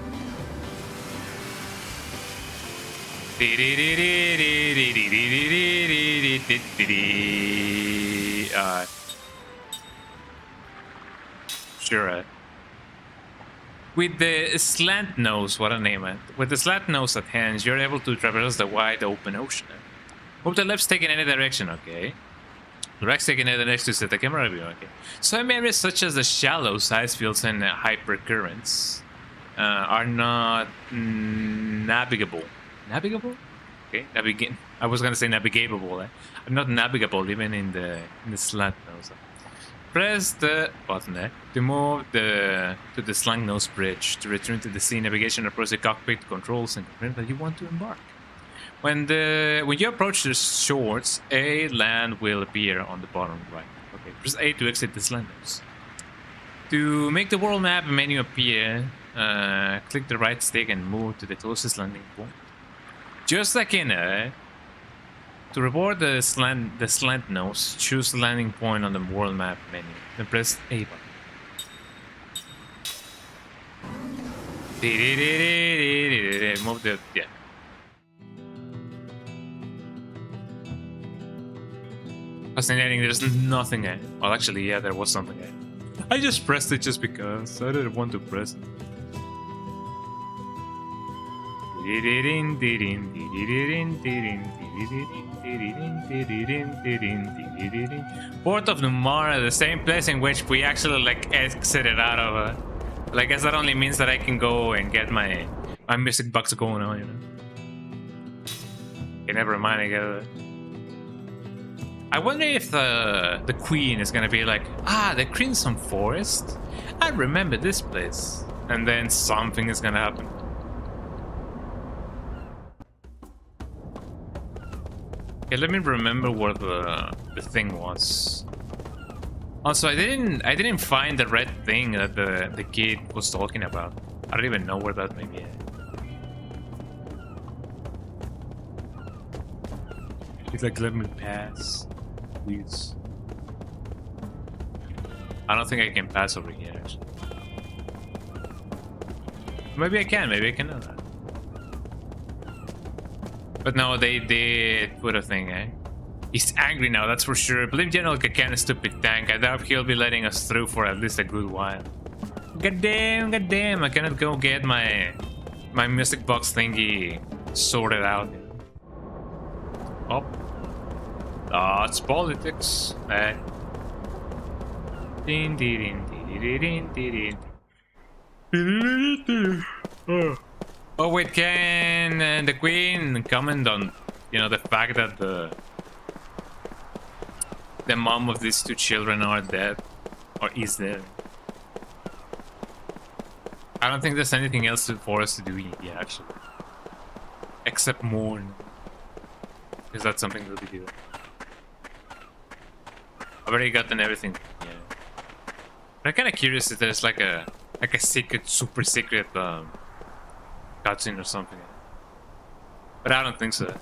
Sure. With the slant nose, what I name it. With the slant nose at hand, you're able to traverse the wide open ocean. Move the left stick in any direction, okay. The right stick in any direction to set the camera view, okay. Some areas such as the shallows, ice fields, and hypercurrents are not navigable. Navigable? Okay, I was gonna say navigable. Are not navigable even in the slant nose. Press the button there to move to the slant nose bridge to return to the sea navigation. Approach the cockpit controls and confirm that you want to embark. When you approach the shores, a land will appear on the bottom right. Okay, press A to exit the slant nose. To make the world map menu appear, click the right stick and move to the closest landing point. Just like in to report the slant nose, choose the landing point on the world map menu. Then press A button. Move the Fascinating. There's nothing. Well, actually, yeah, there was something. I just pressed it just because I didn't want to press it. Port of Numara, the same place in which we actually like exited out of. Well, I guess that only means that I can go and get my music box going on, you know. Okay, never mind. I wonder if the queen is gonna be like, the Crimson Forest. I remember this place, and then something is gonna happen. Okay, let me remember what the thing was. Also, I didn't find the red thing that the kid was talking about. I don't even know where that may be. He's like, let me pass, please. I don't think I can pass over here, actually. Maybe I can, maybe I cannot. But no, they did put a thing, eh? He's angry now, that's for sure. I believe General Kakan is a stupid tank. I doubt he'll be letting us through for at least a good while. Goddamn, I cannot go get my music box thingy sorted out. Oh. It's politics. Oh wait, can the queen comment on, you know, the fact that the mom of these two children are dead, or is dead? I don't think there's anything else for us to do here, actually, except mourn. Is that something that we do? I've already gotten everything. Yeah, but I'm kind of curious if there's like a secret, super secret cutscene or something. But I don't think so.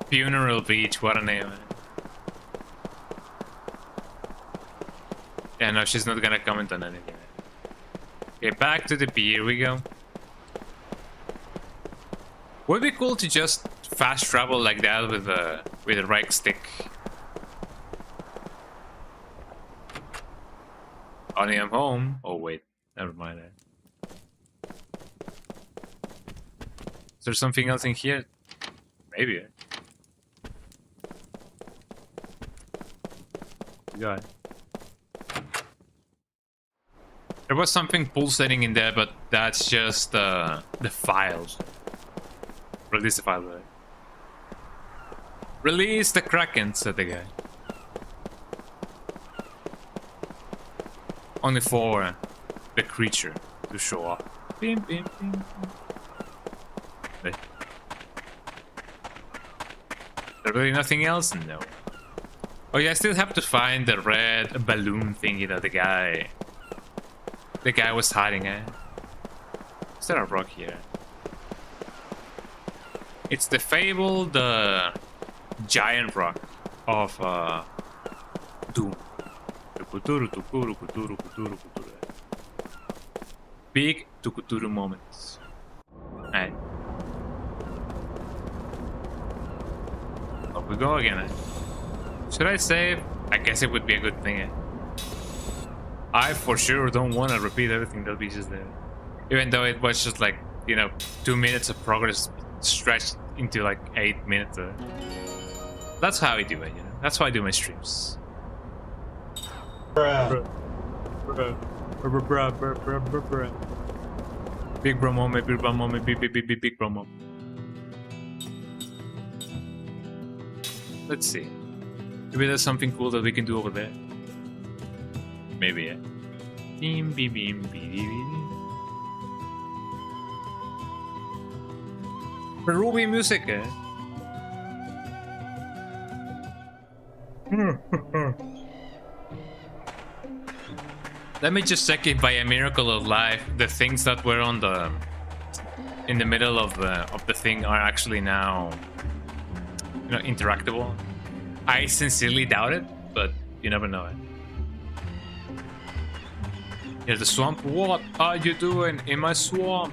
Funeral Beach, what a name. Yeah, no, she's not gonna comment on anything. Okay, back to the pier we go. Would be cool to just fast travel like that with the right stick. Only I'm home. Oh wait, never mind that. Is there something else in here? Maybe. Yeah. There was something pulsating in there, but that's just the files. Release the file. Release the Kraken, said the guy. Only for the creature to show up. Bim, bim, bim, bim. Hey. There really nothing else? No. Oh yeah, I still have to find the red balloon thingy that the guy was hiding at. Is there a rock here? It's the fabled giant rock of Doom. Big tukuturu moments. Alright. Up we go again. Should I save? I guess it would be a good thing. I for sure don't want to repeat everything that'll be just there. Even though it was just like, you know, 2 minutes of progress stretched into like 8 minutes. That's how I do it, you know. That's how I do my streams. Big bro moment, big bro moment, big bro moment. Let's see. Maybe there's something cool that we can do over there. Maybe, yeah. Ruby music, eh? Let me just check if by a miracle of life the things that were on the in the middle of the thing are actually now, you know, interactable. I sincerely doubt it, but you never know it. Here's the swamp. What are you doing in my swamp?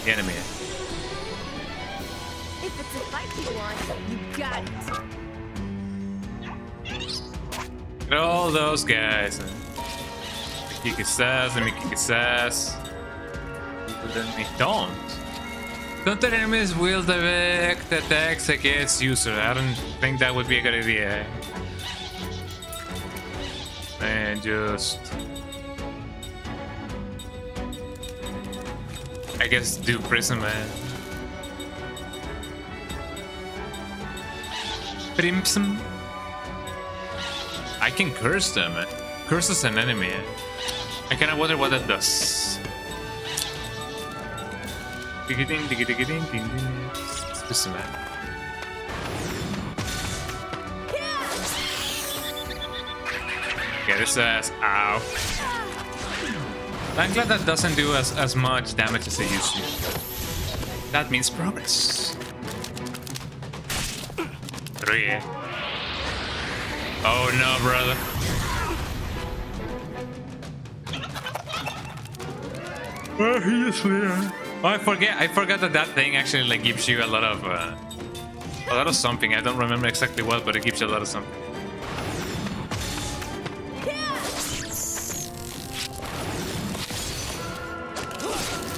The enemy. If it's a fight you want, you got it. Look at all those guys. Let me kick his ass, let me kick his ass. But then we don't. Counter enemies will direct attacks against user. I don't think that would be a good idea. And just... I guess do prison man. Crimson. I can curse them. Curse is an enemy. I kinda wonder what that does. Prison man. Get his ass. Ow. I'm glad that doesn't do as much damage as it used to. That means progress. 3. Oh no, brother. Oh, I forgot that thing actually like gives you a lot of something. I don't remember exactly what, but it gives you a lot of something.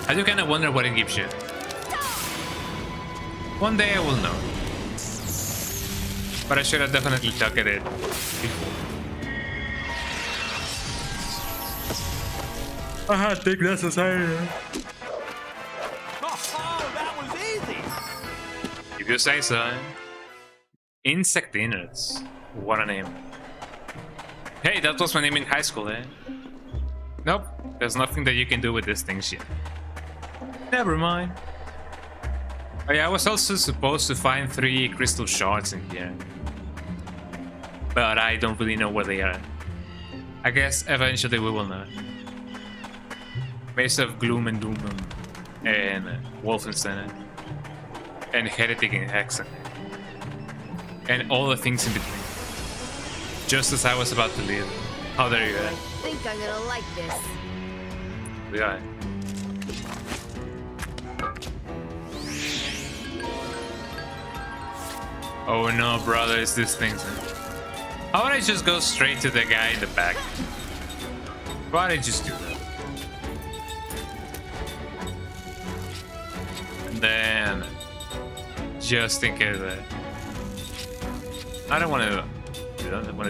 I do kind of wonder what it gives you. One day I will know. But I should have definitely targeted it before. I think necessary. Oh, that was easy. If you say so. Insect innards. What a name. Hey, that was my name in high school, eh? Nope, there's nothing that you can do with this thing shit. Never mind. Oh yeah, I was also supposed to find 3 crystal shards in here. But I don't really know where they are. I guess eventually we will know. Maze of Gloom and Doom and Wolfenstein and Heretic and Hexen. And all the things in between. Just as I was about to leave. Oh, there you are. I think I'm gonna like this. We are. Oh no, brother, it's this thing. How would I just go straight to the guy in the back? Why did I just do that? And then... just in case that... I don't want to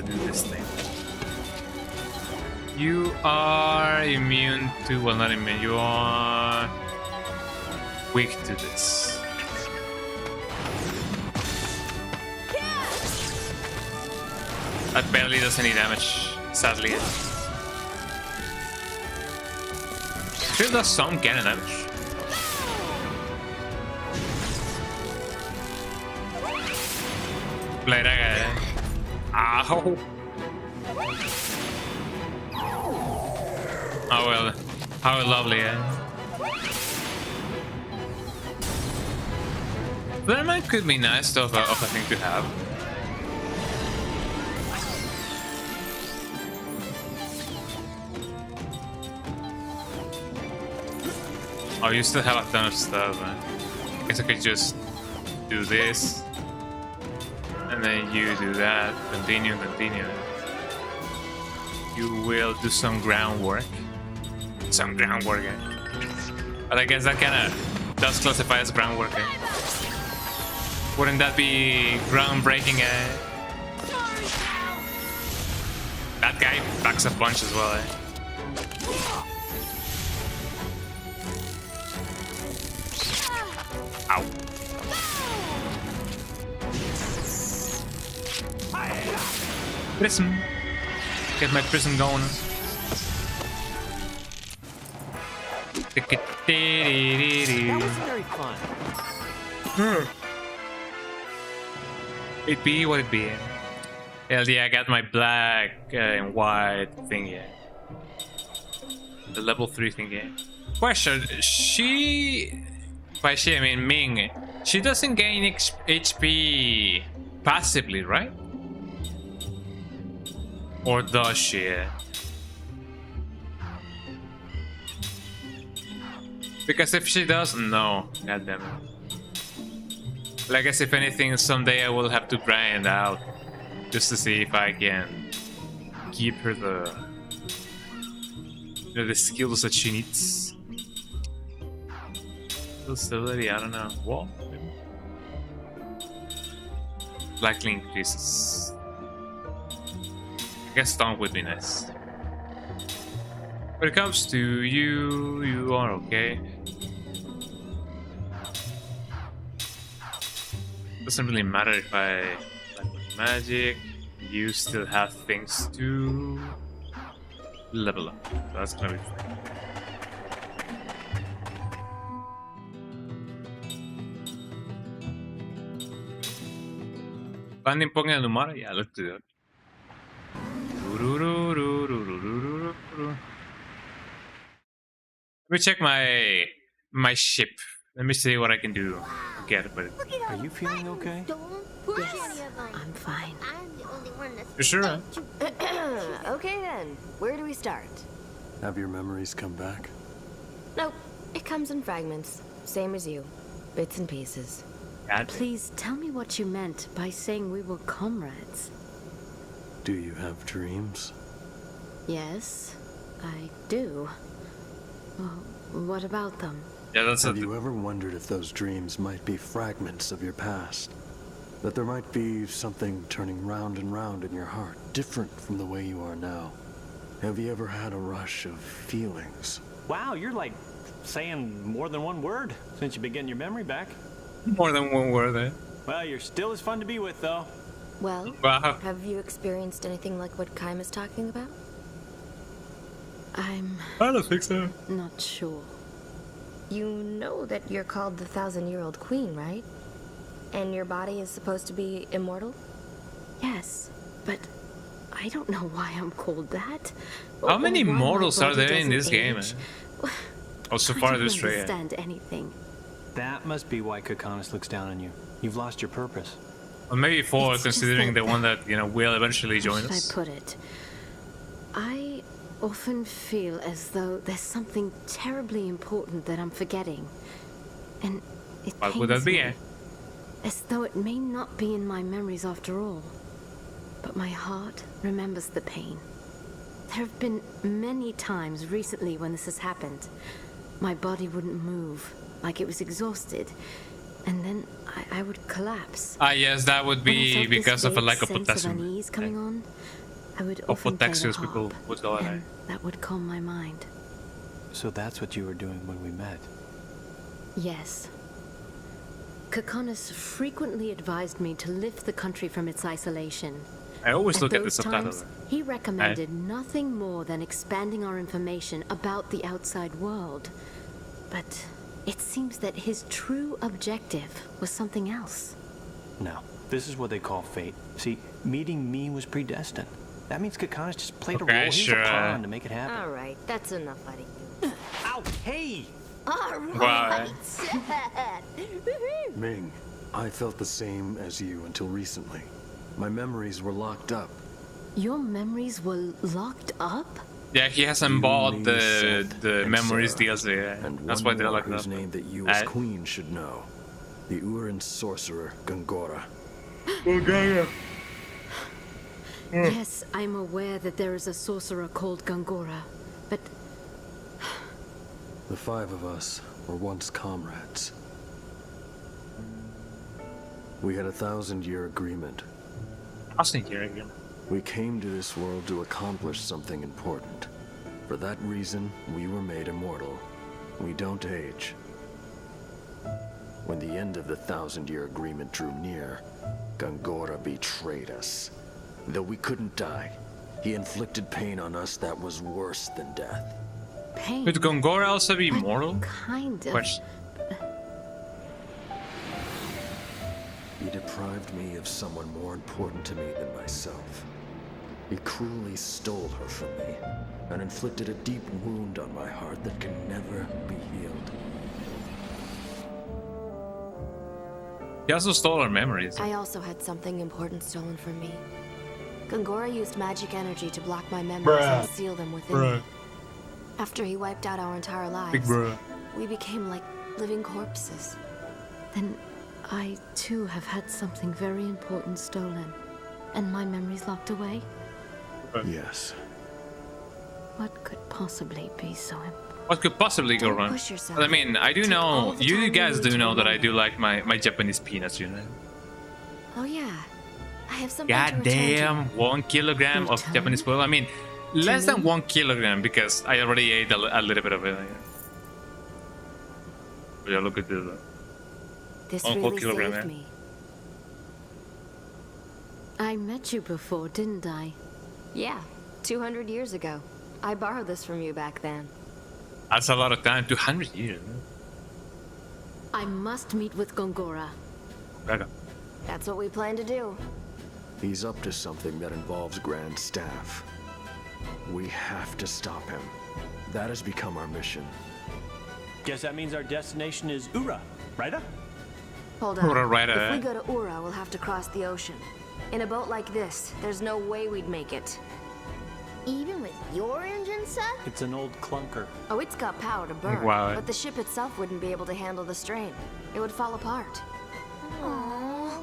do this thing. You are immune to... well, not immune. You are... weak to this. That barely does any damage, sadly. Still does some cannon damage. Play that guy. Ow! Oh well, how lovely, eh? Vermine could be nice of a thing to have. Oh, you still have a ton of stuff, man. I guess I could just do this. And then you do that. Continue. You will do some groundwork. But I guess that kind of does classify as groundwork. Wouldn't that be groundbreaking? That guy packs a punch as well. Ow. Prism. Get my prism going. That wasn't very fun. It be what it be. Hell yeah, I got my black and white thingy. The level 3 thingy. Question, by she I mean Ming, she doesn't gain HP passively, right? Or does she? Because if she does, no. God damn it. Well, I guess if anything, someday I will have to grind out just to see if I can give her the skills that she needs. Stability, I don't know. Wall? Likely increases. I guess stun would be nice. When it comes to you, you are okay. Doesn't really matter if I like magic. You still have things to level up. So that's gonna be fine. Landing point in the Lumara? Yeah, let's do that. Let me check my ship. Let me see what I can do. Get but Are you feeling okay? Yes, I'm fine. I'm the only one that's you sure? Okay then, where do we start? Have your memories come back? Nope, it comes in fragments. Same as you. Bits and pieces. God. Please tell me what you meant by saying we were comrades. Do you have dreams? Yes, I do. Well, what about them? Yeah, that's Have you ever wondered if those dreams might be fragments of your past? That there might be something turning round and round in your heart, different from the way you are now? Have you ever had a rush of feelings? Wow, you're like saying more than one word since you've been getting your memory back. more than one word there. Well, you're still as fun to be with, though. Well, Wow. have you experienced anything like what Kaim is talking about? I'm I don't think so. not sure. You know that you're called the 1,000-year-old queen, right? And your body is supposed to be immortal? Yes, but I don't know why I'm called that. How many Or why my mortals are body there in this doesn't game? age. Oh, so I far don't this tree. understand anything. That must be why Kokonis looks down on you. You've lost your purpose. Or maybe 4, It's just considering that- the one that will eventually How join should us. I put it? I often feel as though there's something terribly important that I'm forgetting. And it What would that pains be? me. As though it may not be in my memories after all. But my heart remembers the pain. There have been many times recently when this has happened. My body wouldn't move, like it was exhausted. And then I would collapse. Ah, yes, that would When I be felt this because of a vague lack of sense potassium. unease coming on, I would Of often play the potassium, people harp, would die. and that would calm my mind. So that's what you were doing when we met. Yes. Kokonis frequently advised me to lift the country from its isolation. I always look at the those subtitle. times, he recommended nothing more than expanding our information about the outside world. But it seems that his true objective was something else. No, this is what they call fate. See, meeting me was predestined. That means Kokonis just played a Okay, role. He's sure. a pawn to make it happen. All right, that's enough, buddy. Ow! Hey! All Wow. right. Ming, I felt the same as you until recently. My memories were locked up. Your memories were locked up? Yeah, he hasn't bought the memories DLC. Yeah. And That's one why they're more like whose that. name that you as queen should know. The Uran sorcerer, Gangora. Yes, I'm aware that there is a sorcerer called Gangora, but... The five of us were once comrades. We had a 1,000-year agreement. 1,000-year agreement. We came to this world to accomplish something important. For that reason, we were made immortal. We don't age. When the end of the 1,000-year agreement drew near, Gangora betrayed us. Though we couldn't die, he inflicted pain on us that was worse than death. Pain? Could Gangora also be immortal? Kind of. Question. He deprived me of someone more important to me than myself. He cruelly stole her from me and inflicted a deep wound on my heart that can never be healed. He also stole our memories. I also had something important stolen from me. Gangora used magic energy to block my memories and seal them within me. After he wiped out our entire lives, we became like living corpses. Then I too have had something very important stolen, and my memories locked away? Yes. What could possibly be so important? What could possibly go Don't wrong? push yourself. I mean, I do Take know, all the you time guys you do need know to that I remember. do like my Japanese peanuts, you know? Oh yeah, I have something God to return damn, 1 kilogram of Return? Japanese food. I mean, less than me? 1 kilogram because I already ate a little bit of it. Yeah, look at this. to. This 1 really kilogram, saved yeah. me. I met you before, didn't I? Yeah, 200 years ago. I borrowed this from you back then. That's a lot of time, 200 years. I must meet with Gangora. Okay. That's what we plan to do. He's up to something that involves Grand Staff. We have to stop him. That has become our mission. Guess that means our destination is Ura, right? Hold on. Ura, right, If we go to Ura, we'll have to cross the ocean. In a boat like this, there's no way we'd make it. Even with your engine set? It's an old clunker. Oh, it's got power to burn, Wow. but the ship itself wouldn't be able to handle the strain. It would fall apart. Aww.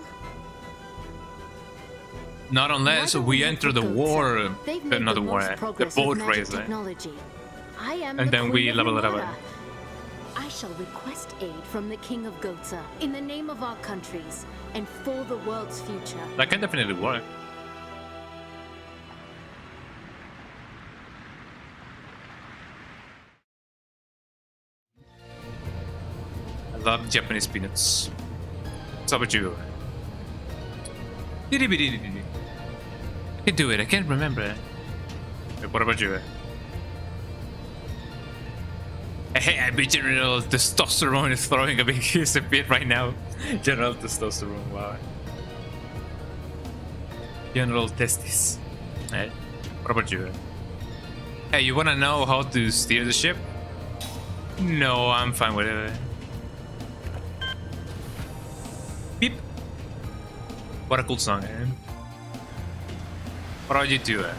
Not unless we enter the war, They've made not the war, most the progress boat with magic race, eh? technology. I am And the then Queen we of level it up. Namora. I shall request aid from the King of Gotha in the name of our countries and for the world's future. That can definitely work. I love Japanese peanuts. What's up with you? I can do it, I can't remember. Wait, what about you? Hey, I bet General Testosterone is throwing a big kiss a bit right now. General Testosterone, wow. General Testis. Hey, what about you? Hey, you wanna know how to steer the ship? No, I'm fine with it. Beep. What a cool song, eh? What are you doing?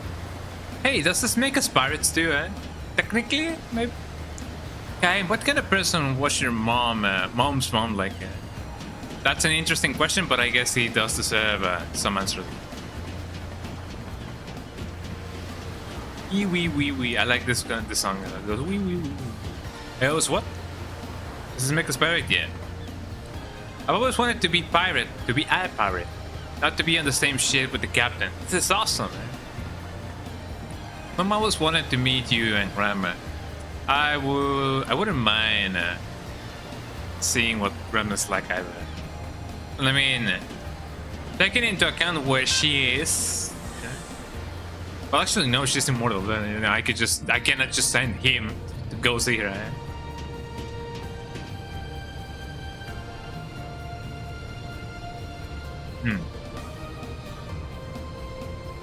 Hey, does this make us pirates too, eh? Technically, maybe. Okay, what kind of person was your mom's mom like? That's an interesting question, but I guess he does deserve some answer. Wee wee wee wee. I like this song. It goes wee wee wee. It goes what? Does this make us pirate? Yeah. I've always wanted to be pirate, to be a pirate, not to be on the same ship with the captain. This is awesome, man. Mom always wanted to meet you and Grandma. I wouldn't mind seeing what Grandma's like either. I mean, taking into account where she is. Well, actually, no, she's immortal. Then, you know, I cannot just send him to go see her. Eh?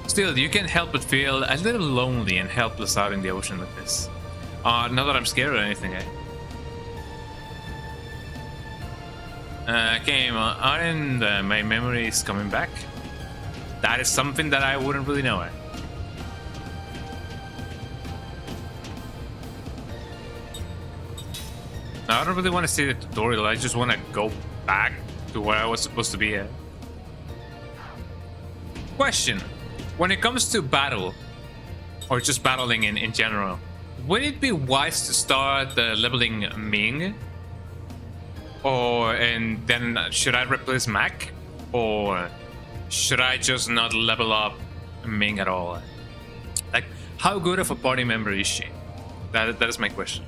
Still, you can't help but feel a little lonely and helpless out in the ocean like this. Not that I'm scared or anything, eh? Okay, aren't my memories coming back? That is something that I wouldn't really know. I don't really want to see the tutorial. I just want to go back to where I was supposed to be at. Question: when it comes to battle, or just battling in general, would it be wise to start leveling Ming? And then should I replace Mac? Or should I just not level up Ming at all? Like, how good of a party member is she? That is my question.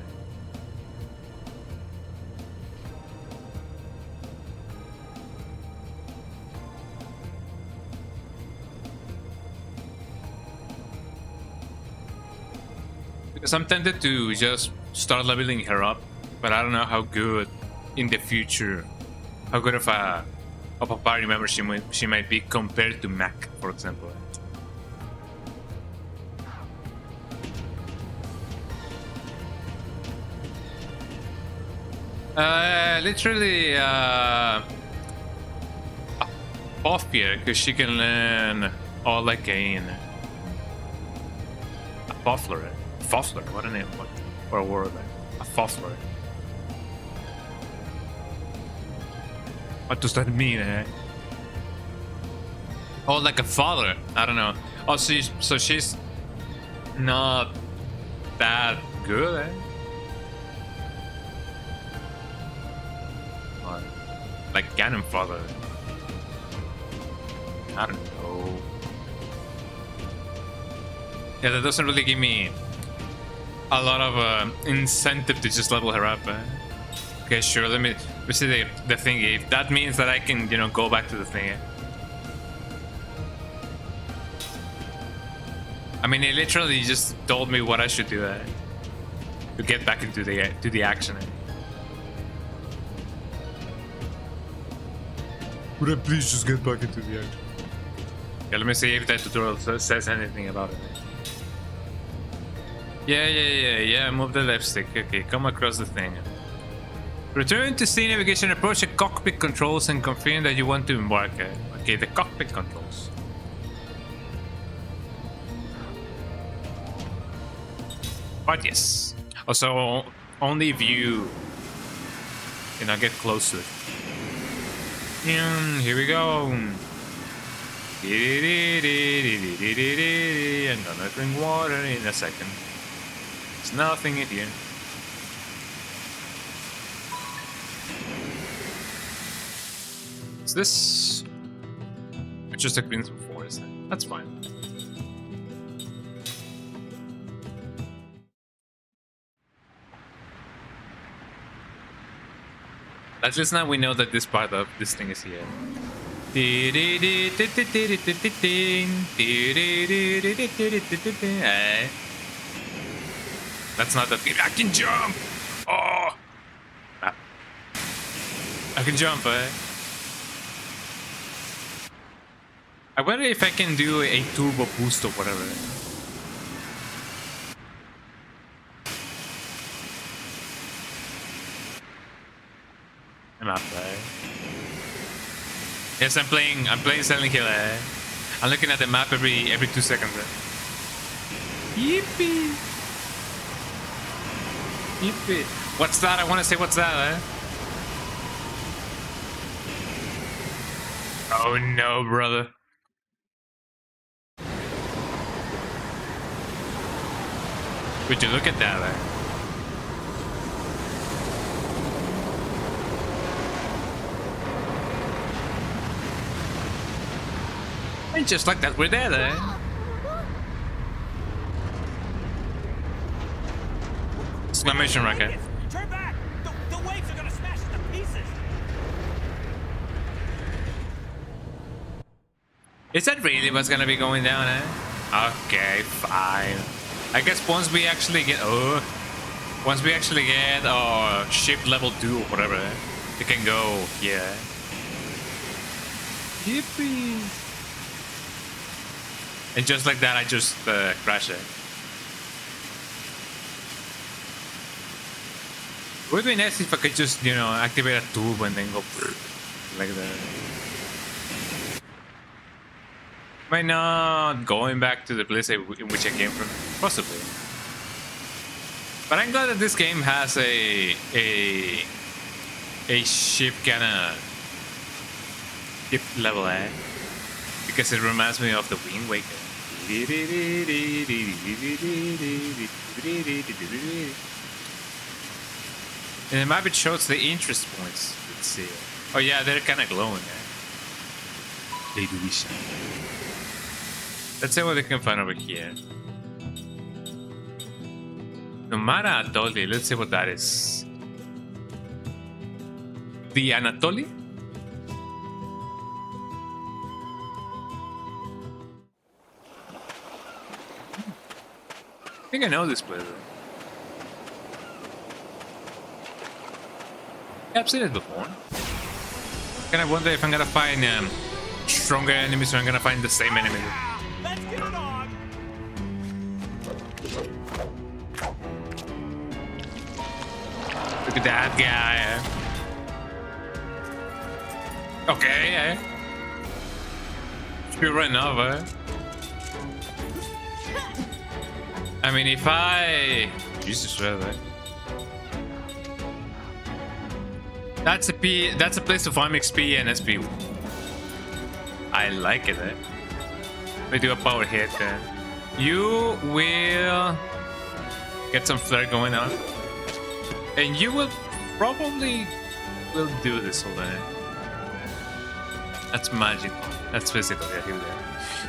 Because I'm tempted to just start leveling her up, but I don't know how good in the future, how good of a party member she might be compared to Mac, for example. Literally off here, because she can learn all like a Fuffler. Fuffler, what a name, what a word, a Fuffler. What does that mean, eh? Oh, like a father, I don't know. Oh, so she's not that good, eh? Or like Ganon father. I don't know. Yeah, that doesn't really give me a lot of incentive to just level her up. Okay, sure. Let me see the thingy. If that means that I can, go back to the thingy. I mean, it literally just told me what I should do to get back into the action. Would I please just get back into the action? Yeah, let me see if that tutorial says anything about it. Yeah, move the left stick. Okay, come across the thing. Return to C navigation, approach the cockpit controls and confirm that you want to embark. Okay, the cockpit controls. But yes. Also, only if you get close to it. Here we go. I'm gonna drink water in a second. There's nothing in here. Is this just a green forest? That's fine. At least now we know that this part of this thing is here. That's not the thing. I can jump! Oh! Ah. I can jump, I wonder if I can do a turbo boost or whatever. I'm not there. Yes, I'm playing Silent Hill. I'm looking at the map every 2 seconds. Yippee! Yippee! What's that? I want to say what's that? Oh no, brother! Would you look at that? And just like that, we're there. Exclamation rocket. Turn back! The waves are gonna smash it to pieces! Is that really what's gonna be going down, Okay, fine. I guess once we actually get ship level 2 or whatever, it can go, yeah. Yippee! And just like that, I just crash it. It would be nice if I could just, you know, activate a tube and then go like that. Why not going back to the place in which I came from? Possibly. But I'm glad that this game has a ship kind of ship level, because it reminds me of the Wind Waker. And the map it shows the interest points. Let's see. Oh yeah, they're kind of glowing. They do be shiny. Let's see what we can find over here. Nomara Anatoly. Let's see what that is. The Anatoly? I think I know this place. Yeah, I've seen it before. Kind of wonder if I'm gonna find stronger enemies or I'm gonna find the same enemy. Let's get it on. Look at that guy. Okay, should be right now, I mean, if I... Jesus, right? That's a place to farm XP and SP. I like it, We do a power hit there. You will get some flare going on. And you will probably do this all day. That's magical. That's physical.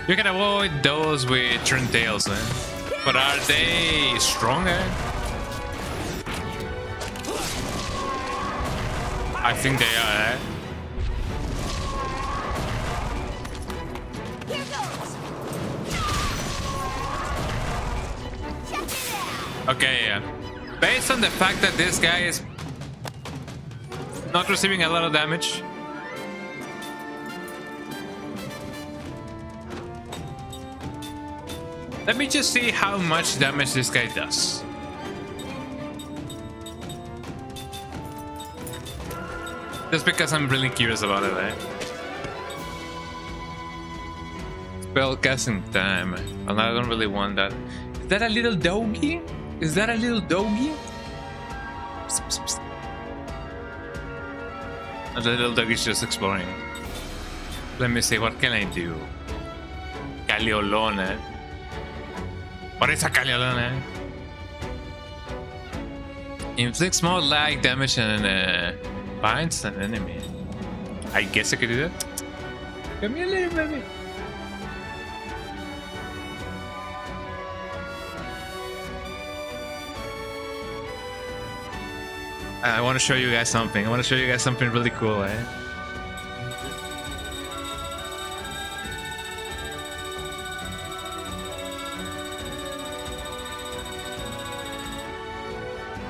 You can avoid those with turn tails, but are they stronger? I think they are. Okay, yeah. Based on the fact that this guy is not receiving a lot of damage, let me just see how much damage this guy does. Just because I'm really curious about it, Spellcasting time. Well, I don't really want that. Is that a little doggy? Is that a little doggy? The little dog is just exploring. Let me see, what can I do? Caliolone. What is a Caliolone? Inflicts more lag damage and binds an enemy. I guess I could do that. Come here, little baby. I want to show you guys something. I want to show you guys something really cool, I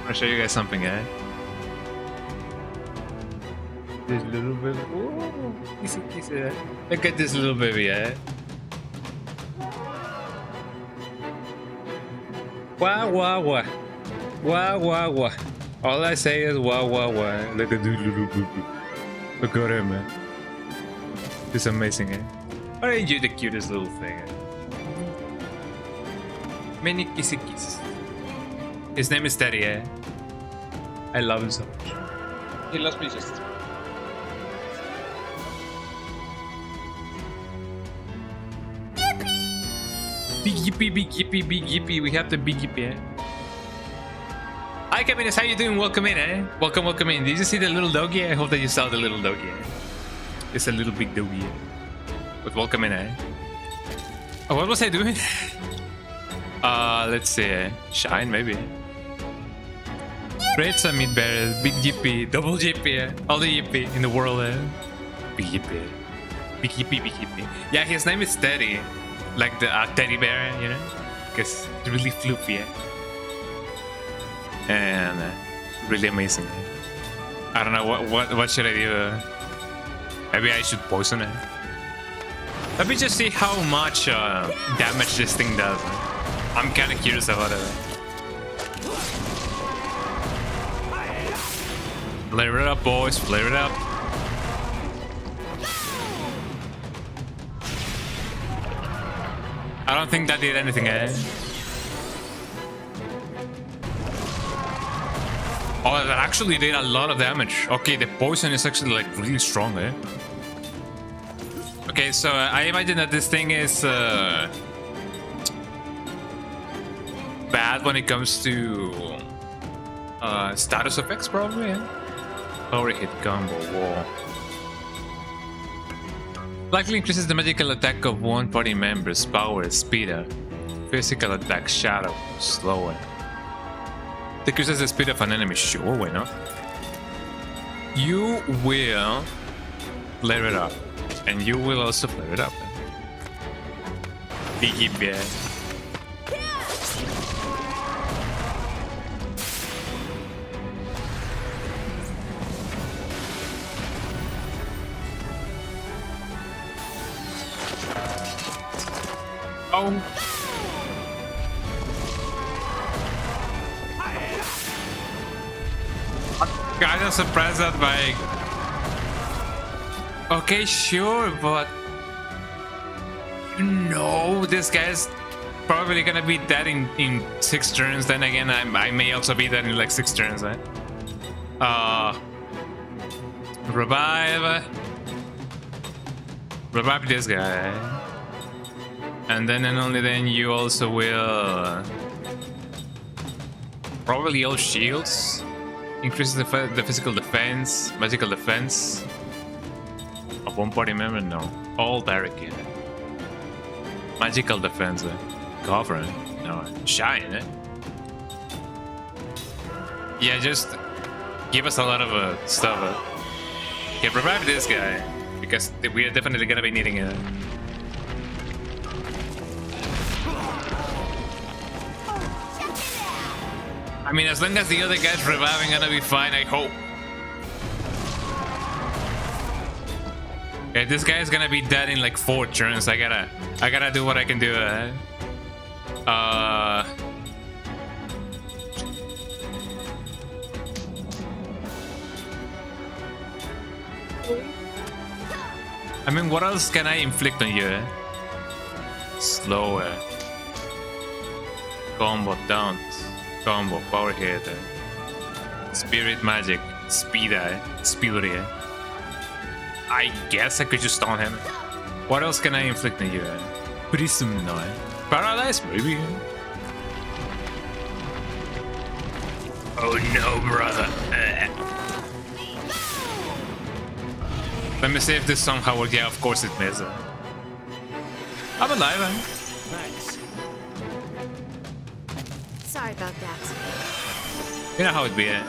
want to show you guys something, This little baby. Oh, kissy. Look at this little baby, Wah, wah, wah. Wah, wah, wah. All I say is wah, wah, wah. Look at this little baby. Look at him, man. It's amazing, Aren't you the cutest little thing, Many kissy kisses. His name is Teddy, I love him so much. He loves me just as much. Big yippee, big yippee. We have the big yippee, Hi, Kevin, how you doing? Welcome in, Welcome in. Did you see the little doggy? I hope that you saw the little doggy, It's a little big doggy, But welcome in, Oh, what was I doing? Let's see, Shine, maybe. Great summit bear, big yippee, double yippee, all the yippee in the world, Big yippee. Big yippee. Yeah, his name is Teddy. Like the teddy bear, Because it's really floopy, And really amazing. I don't know what should I do. Maybe I should poison it. Let me just see how much damage this thing does. I'm kind of curious about it. Flare it up, boys. Flare it up. I don't think that did anything, eh? Oh, that actually did a lot of damage. Okay, the poison is actually like really strong, eh? Okay, so I imagine that this thing is bad when it comes to status effects, probably, yeah? Power hit combo, wall. Likely increases the magical attack of one party member's power, speed up. Physical attack, shadow, slower. Decreases the speed of an enemy, sure, why not? You will flare it up. And you will also flare it up. Biggie bear. Oh. I'm kind of surprised that by. Okay, sure, but no, this guy's probably gonna be dead in 6 turns. Then again, I may also be dead in like 6 turns, eh? Revive this guy, and then and only then you also will probably all shields, increases the physical defense, magical defense. Of one party member? No. All barricade. Magical defense. Cover. No. Shine. Eh? Yeah, just give us a lot of stuff. Okay, revive this guy. Because we are definitely gonna be needing it. I mean, as long as the other guy's reviving, gonna be fine, I hope. Okay, this guy is gonna be dead in like 4 turns. I gotta do what I can do. I mean, what else can I inflict on you? Eh? Slower. Combo down. Combo power hit. Spirit magic. Speed. Speed. I guess I could just stun him. What else can I inflict on you? Prism, no. Paralyze, maybe. Oh no, brother. Let me see if this somehow works. Yeah, of course it does. I'm alive, man. Thanks. Sorry about that. You know how it be, eh?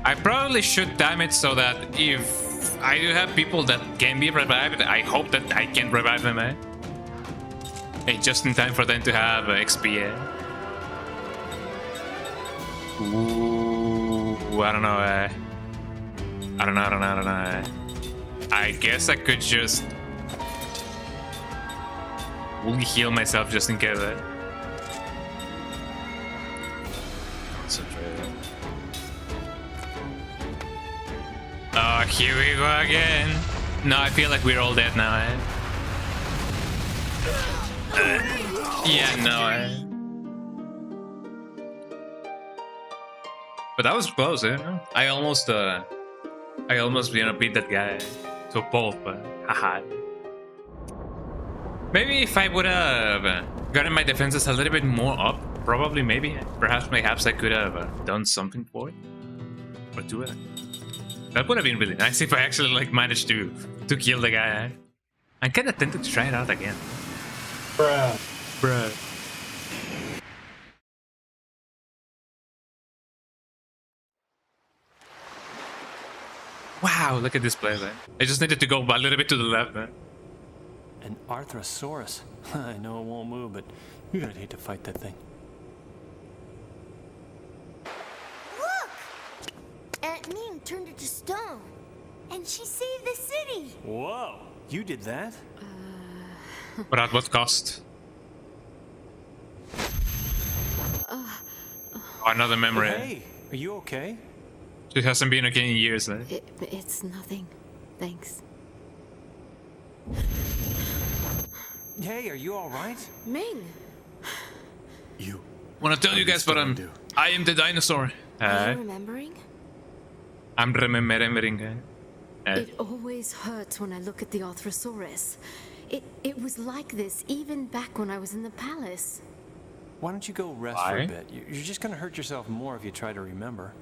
I probably should time it so that if I do have people that can be revived, I hope that I can revive them, eh? Hey, just in time for them to have XP, eh? Ooh, I don't know, eh? I don't know, eh? I guess I could just fully heal myself just in case, eh? Oh, here we go again. No, I feel like we're all dead now, eh? Yeah, no, eh? But that was close, eh? I almost beat that guy to a pulp, but haha. Maybe if I would have gotten my defenses a little bit more up, probably, maybe, perhaps I could have done something for it. Or do it. That would have been really nice if I actually like managed to kill the guy. I'm kind of tempted to try it out again. Bruh. Wow, look at this play, man. I just needed to go a little bit to the left, man. An Arthrosaurus. I know it won't move, but you're gonna hate to fight that thing. Aunt Ming turned it to stone, and she saved the city. Whoa, you did that? But at what cost? Oh, another memory. Hey, are you okay? She hasn't been okay in years. Eh? It's nothing. Thanks. Hey, are you all right? Ming! You. Wanna tell you guys, but I am the dinosaur. Are you remembering? I'm remembering. It always hurts when I look at the Arthrosaurus. It was like this even back when I was in the palace. Why don't you go rest for a bit? You're just gonna hurt yourself more if you try to remember.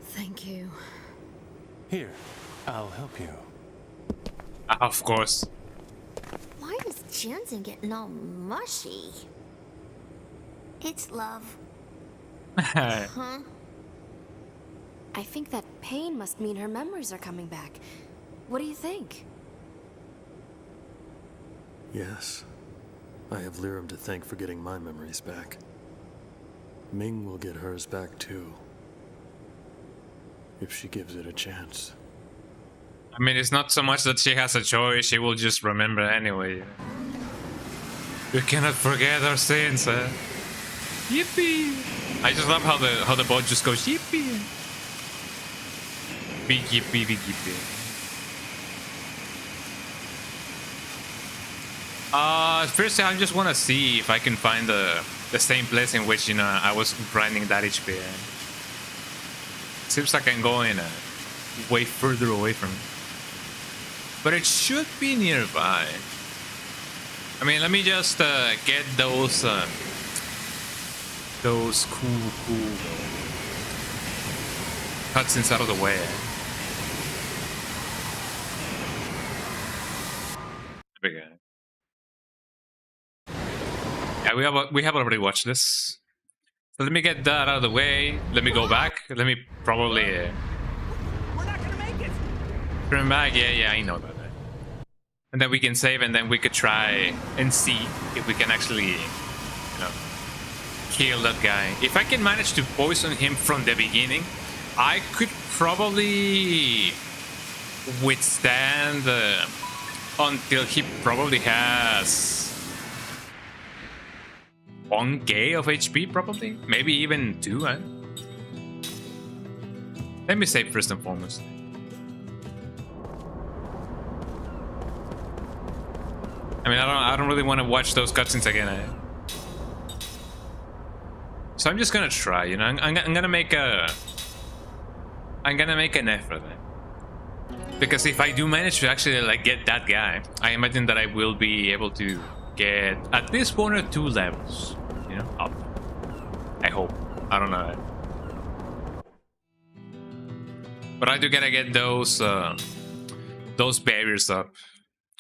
Thank you. Here, I'll help you. Of course. Why is Jensen getting all mushy? It's love. Huh? I think that pain must mean her memories are coming back. What do you think? Yes. I have Lirim to thank for getting my memories back. Ming will get hers back too. If she gives it a chance. I mean, it's not so much that she has a choice, she will just remember anyway. We cannot forget our sins, eh? Yippee! I just love how the boat just goes yippee! Big yippee, big yippee. First I just want to see if I can find the same place in which, you know, I was grinding that HP. Seems like I'm going way further away from it. But it should be nearby. I mean, let me just get those cool cutscenes out of the way. There we go. Yeah, we have already watched this. So let me get that out of the way. Let me go back. Let me probably. We're not gonna make it. Turn back. Yeah, I know about that. And then we can save, and then we could try and see if we can actually, you know, kill that guy. If I can manage to poison him from the beginning, I could probably withstand until he probably has 1k of HP, probably, maybe even 2. Eh? Let me save first and foremost. I mean, I don't really want to watch those cutscenes again. Eh? So I'm just gonna try, you know. I'm gonna make an effort, because if I do manage to actually like get that guy, I imagine that I will be able to get at least 1 or 2 levels, you know, up. I hope. I don't know. But I do gotta get those barriers up.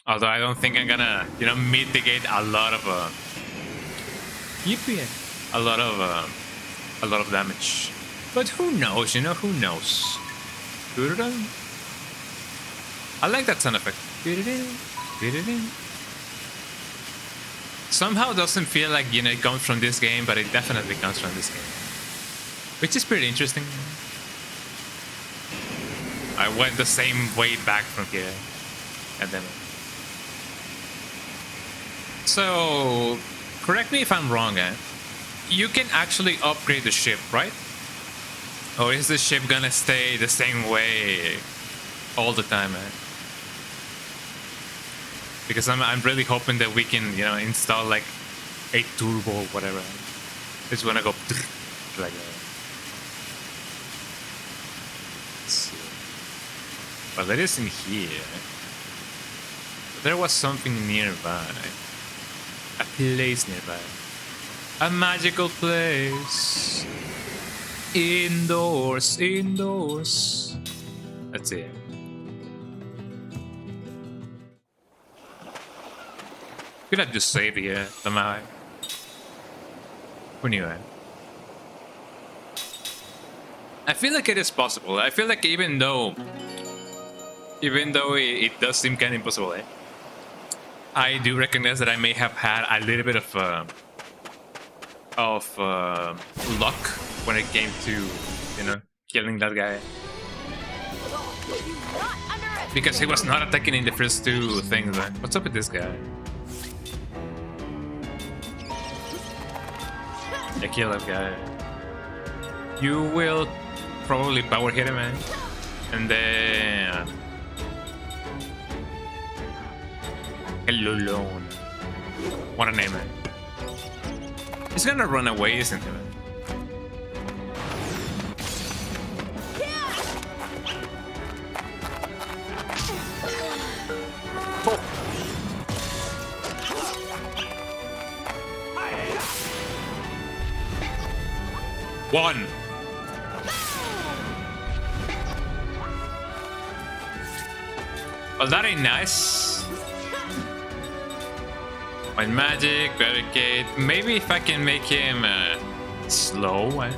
Although I don't think I'm gonna, you know, mitigate a lot of a lot of damage. But who knows, you know, who knows? I like that sound effect. Somehow doesn't feel like, you know, it comes from this game, but it definitely comes from this game. Which is pretty interesting. I went the same way back from here. And then... So, correct me if I'm wrong, eh? You can actually upgrade the ship, right? Or is the ship gonna stay the same way all the time, eh? Because I'm really hoping that we can, you know, install like a turbo or whatever. It's gonna go like that. Let's see. Well, it isn't here. There was something nearby. A place nearby. A magical place. Indoors, indoors. That's it. Could have just saved here somehow. Who knew it? I feel like it is possible. I feel like even though it does seem kind of impossible, eh? I do recognize that I may have had a little bit of luck when it came to, you know, killing that guy. Because he was not attacking in the first 2 things. Eh? What's up with this guy? I kill that guy. You will probably power hit him, man. And then... Hello, what a name, man. He's gonna run away, isn't he, man? One. Well, that ain't nice. One magic, barricade. Maybe if I can make him slow. I'm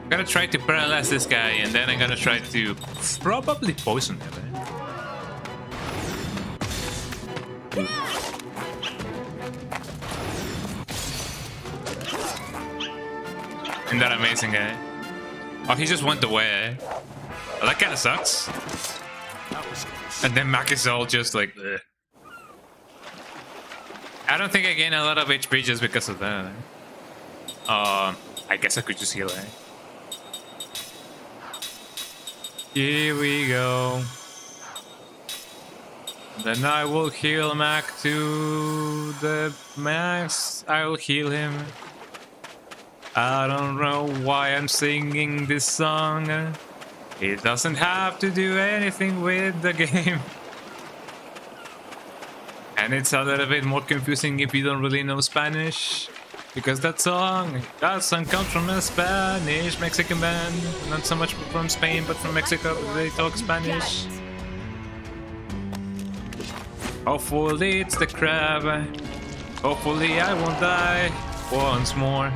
gonna try to paralyze this guy, and then I'm gonna try to probably poison him. Isn't that amazing, guy? Oh, he just went away. Well, that kind of sucks. And then Mac is all just like... Ugh. I don't think I gain a lot of HP just because of that. I guess I could just heal, eh? Here we go. Then I will heal Mac to the max. I will heal him. I don't know why I'm singing this song. It doesn't have to do anything with the game. And it's a little bit more confusing if you don't really know Spanish. Because that song comes from a Spanish Mexican band. Not so much from Spain, but from Mexico. They talk Spanish. Hopefully it's the crab. Hopefully I won't die once more.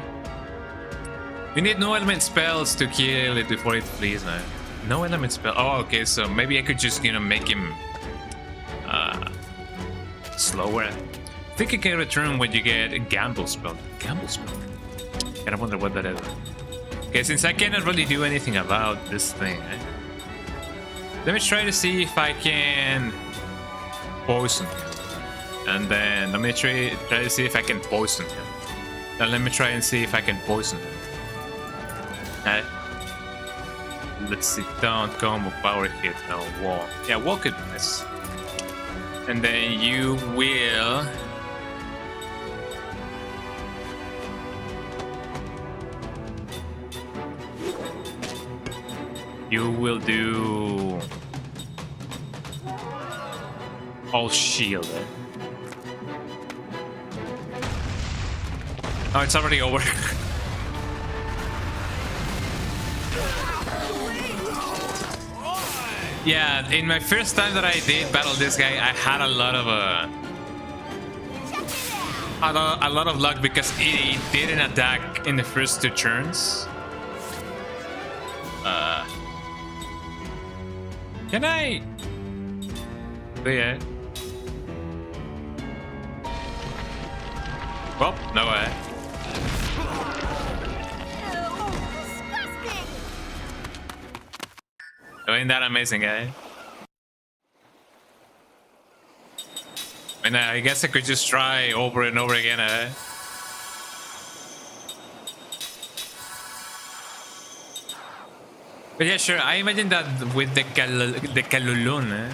You need no element spells to kill it before it flees, man. No element spell. Oh, okay, so maybe I could just, make him slower. I think you can return when you get a gamble spell. Gamble spell? And I wonder what that is. Okay, since I cannot really do anything about this thing, let me try to see if I can poison him. And then let me try to see if I can poison him. Then let me try and see if I can poison him. Let's see, don't combo, power hit, no, wall. Yeah, wall could be nice. And then you will... You will do... all shield. Oh, it's already over. Yeah, in my first time that I did battle this guy, I had a lot of luck because he didn't attack in the first 2 turns. Can I? Yeah. Well, no way. Ain't that amazing, eh? And I guess I could just try over and over again, eh? But yeah, sure. I imagine that with the Kalulun, eh?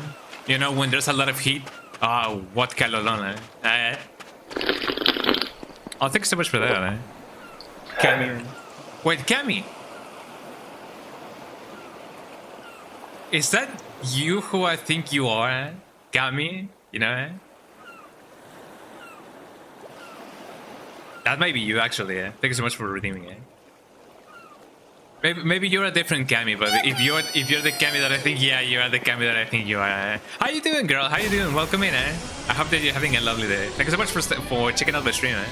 You know, when there's a lot of heat. Oh, what Kalulun, eh? Oh, thanks so much for that, eh? Cami. Wait, Cami. Is that you who I think you are, eh? Cami? You know, eh? That might be you, actually, eh? Thank you so much for redeeming it. Maybe you're a different Cami, but if you're the Cami that I think, yeah, you are the Cami that I think you are. Eh? How you doing, girl? How you doing? Welcome in, eh? I hope that you're having a lovely day. Thank you so much for checking out my stream, eh?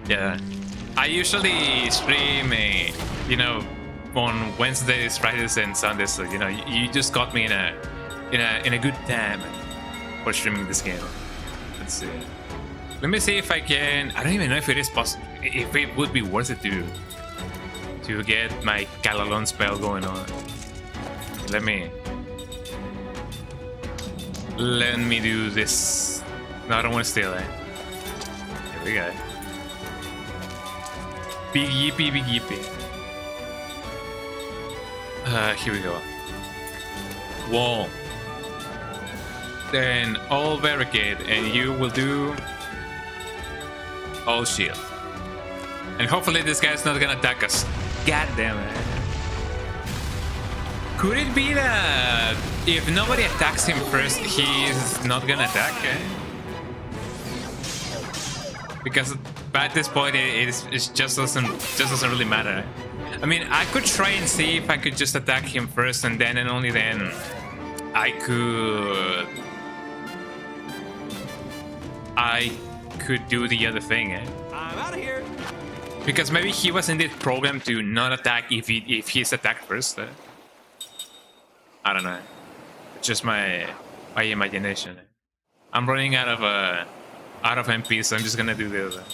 Yeah, I usually stream, you know, on Wednesdays, Fridays, and Sundays. So you know, you just got me in a good time for streaming this game. Let's see. Let me see if I can. I don't even know if it is possible. If it would be worth it to get my Kalalon spell going on. Let me do this. No, I don't want to steal it. Here we go. Big yippee, big yippee. Here we go. Wall. Then all barricade, and you will do all shield. And hopefully this guy's not gonna attack us. God damn it. Could it be that if nobody attacks him first, he's not gonna attack? Because at this point, it just doesn't really matter. I mean, I could try and see if I could just attack him first, and then and only then I could do the other thing. I'm out of here. Because maybe he was indeed programmed to not attack if he's attacked first. I don't know. It's just my imagination. I'm running out of MP, so I'm just gonna do the other.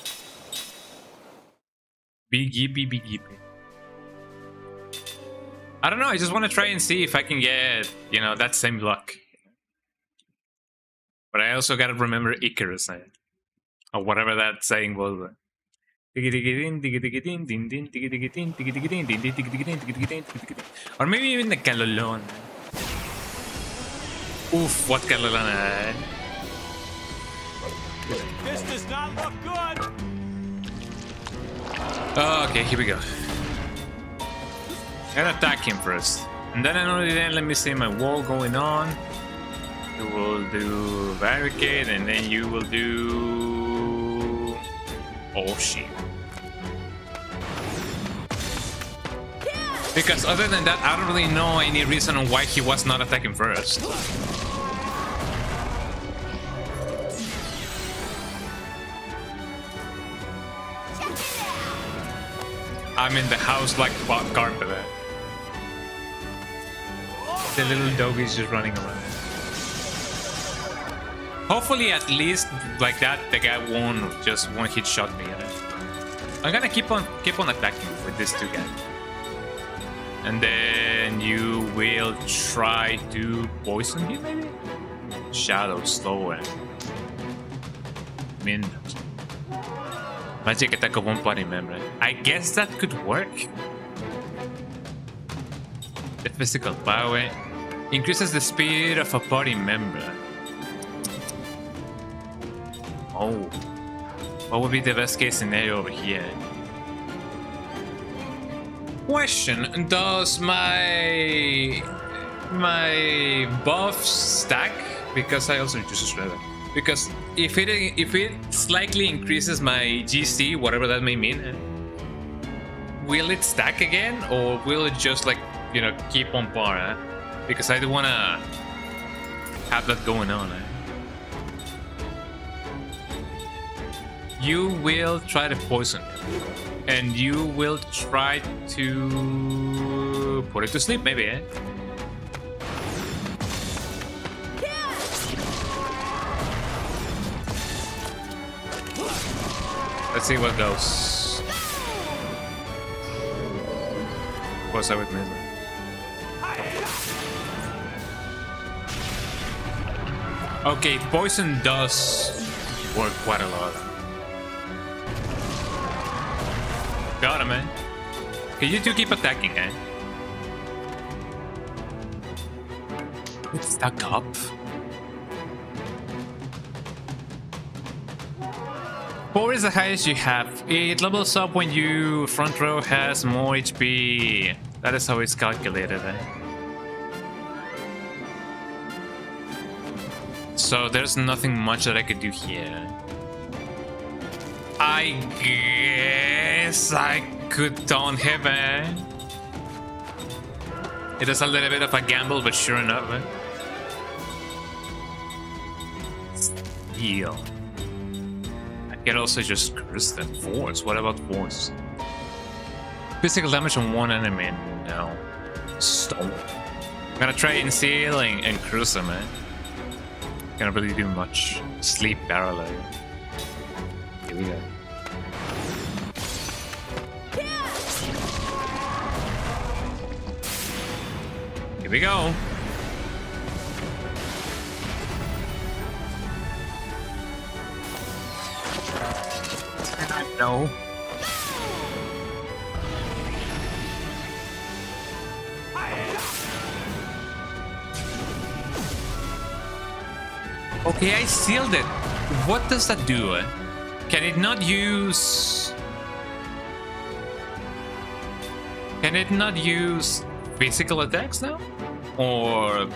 Big yippee, big yippee. I don't know. I just want to try and see if I can get, you know, that same luck. But I also gotta remember Icarus, or whatever that saying was. Or maybe even the Calolon. Oof, what Calolon? This does not look good. Okay, here we go. Gotta attack him first. And then and only then, let me see my wall going on. You will do barricade, and then you will do... Oh shit. Because other than that, I don't really know any reason on why he was not attacking first. I'm in the house like carpet. The little doggy's just running around. Hopefully, at least like that, the guy won't just one hit shot me. You know? I'm gonna keep on attacking with these two guys, and then you will try to poison him, maybe. Shadow, slower. Min. Magic attack of one party member. I guess that could work. The physical power increases the speed of a party member. Oh, what would be the best case scenario over here? Question: does my buff stack? Because I also use a shredder. Because if it slightly increases my GC, whatever that may mean, will it stack again, or will it just like, you know, keep on par? Because I do wanna have that going on. You will try to poison him, and you will try to put it to sleep, maybe. Let's see what goes. Of course I would miss it. Okay, poison does work quite a lot. Got him, man. Okay, you two keep attacking, eh? It's stuck up. 4 is the highest you have. It levels up when you front row has more HP. That is how it's calculated, eh? So there's nothing much that I could do here. I guess I could taunt him, eh? It is a little bit of a gamble, but sure enough, eh? Steal. I could also just curse them. Force. What about force? Physical damage on one enemy. No. Stone. I'm gonna try and seal and curse them, eh? Can't really do much. Sleep parallel. Here we go. Here we go. No. Okay, I sealed it. What does that do? Can it not use... Can it not use physical attacks now? Or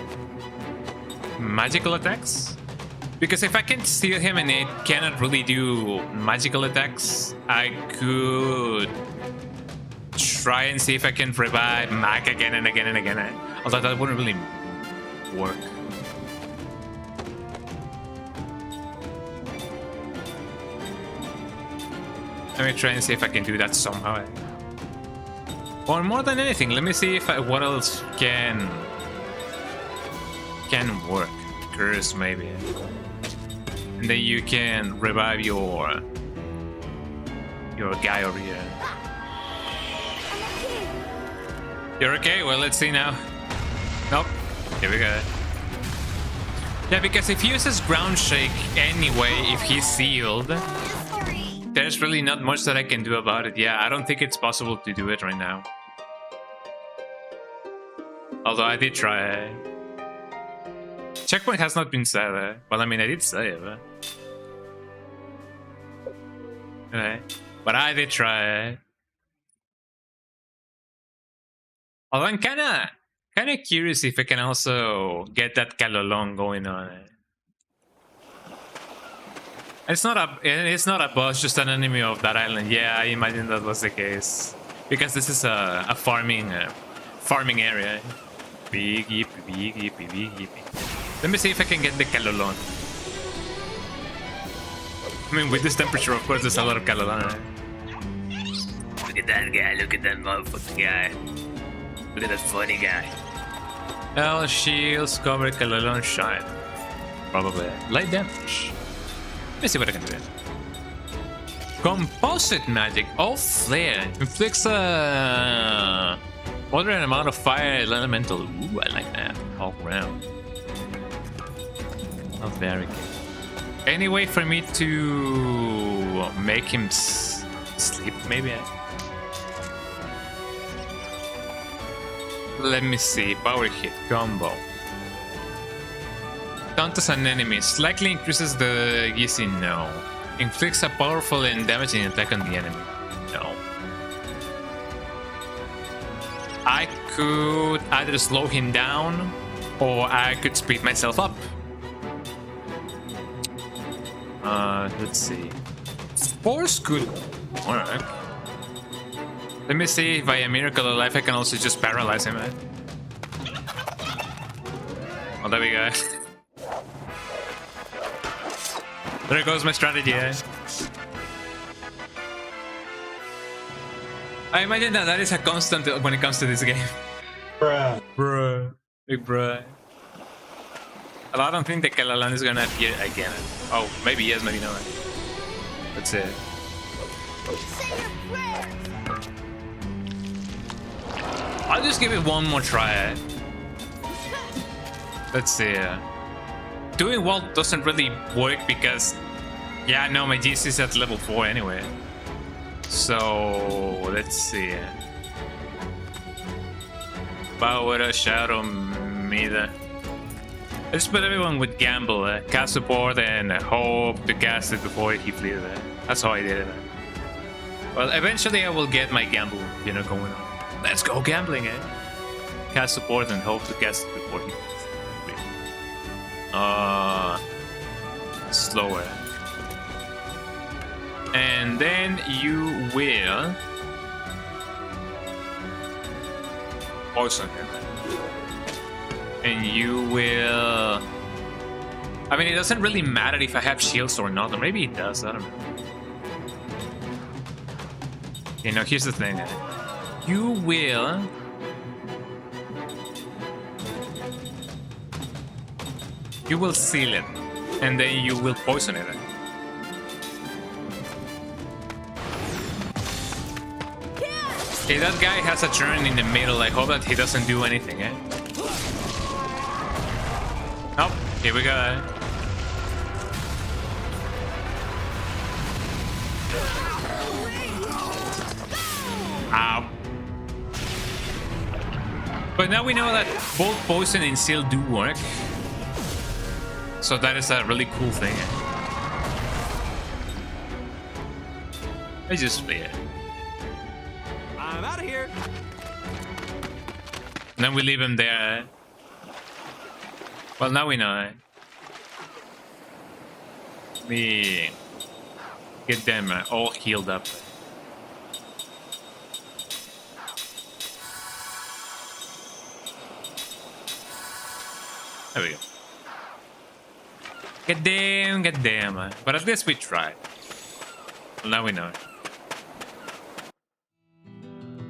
magical attacks? Because if I can steal him and it cannot really do magical attacks, I could try and see if I can revive Mac again and again and again. Although that wouldn't really work. Let me try and see if I can do that somehow. Or more than anything, let me see if what else can work. Curse maybe. And then you can revive your guy over here. You're okay? Well, let's see now. Nope. Here we go. Yeah, because if he uses ground shake anyway, if he's sealed, there's really not much that I can do about it. Yeah, I don't think it's possible to do it right now. Although I did try. Checkpoint has not been set. Well, I mean, I did say it. Okay. But I did try. Although I'm kinda curious if I can also get that Kalolong going on. It's not a boss, just an enemy of that island. Yeah, I imagine that was the case. Because this is a farming area. Big yippee, big yippee, big yippee. Let me see if I can get the Kalolong. I mean, with this temperature, of course, there's a lot of Kalolong. Look at that guy, look at that motherfucking guy. Look at that funny guy. L shields cover Kalolong shine. Probably. Light damage. Let me see what I can do. Composite magic. Oh, flare. Inflicts a moderate amount of fire elemental. Ooh, I like that. All round. Oh, very good. Any way for me to make him sleep, maybe? Let me see. Power hit. Combo. Taunts an enemy. Slightly increases the GC. No. Inflicts a powerful and damaging attack on the enemy. No. I could either slow him down or I could speed myself up. Let's see. Force could work. Let me see if by a miracle of life I can also just paralyze him. Oh, there we go. There goes my strategy. I imagine that is a constant when it comes to this game. Bruh. Big bruh. I don't think the Kalolong is gonna appear again. Oh, maybe yes, maybe not. That's it. I'll just give it one more try. Let's see. Doing well doesn't really work because, yeah, no, my GC is at level 4 anyway. So let's see. Power Shadow Mid. Let's put everyone with Gamble, cast support, and hope to cast it before he flees. That's how I did it. Well, eventually I will get my Gamble, going on. Let's go gambling, Cast support and hope to cast it before he flees. Slower. And then you will poison him. And you will... I mean, it doesn't really matter if I have shields or not. Or maybe it does, I don't know. Here's the thing. You will... You will seal it. And then you will poison it. Okay, that guy has a turn in the middle. I hope that he doesn't do anything, Nope, here we go. But now we know that both poison and seal do work. So that is a really cool thing. I just play it. I'm out of here. And then we leave him there. Well, now we know. We get them all healed up. There we go. Get them. But at least we tried. Well, now we know.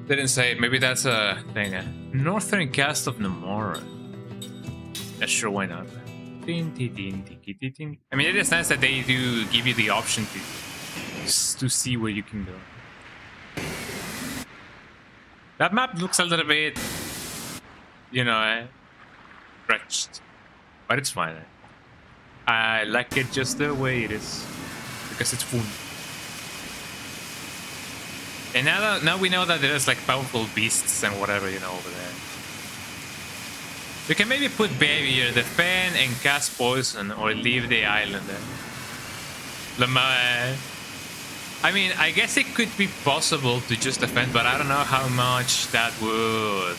Didn't say. Maybe that's a thing. Northern cast of Namora. Yeah, sure, why not? I mean, it is nice that they do give you the option to see where you can go. That map looks a little bit, you know, stretched, but it's fine. I like it just the way it is because it's fun. And now we know that there's like powerful beasts and whatever, you know, over there. You can maybe put Barrier, defend, and cast poison, or leave the island. I mean, I guess it could be possible to just defend, but I don't know how much that would,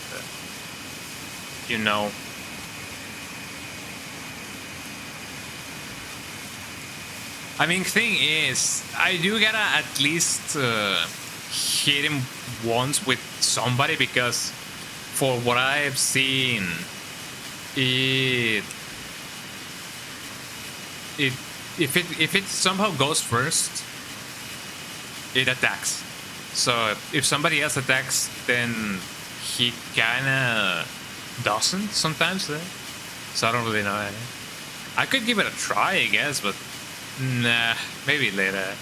you know. I mean, thing is, I do gotta at least hit him once with somebody, because for what I've seen, if it somehow goes first, it attacks. So if somebody else attacks, then he kinda doesn't sometimes. So I don't really know. I could give it a try, I guess, but nah, maybe later.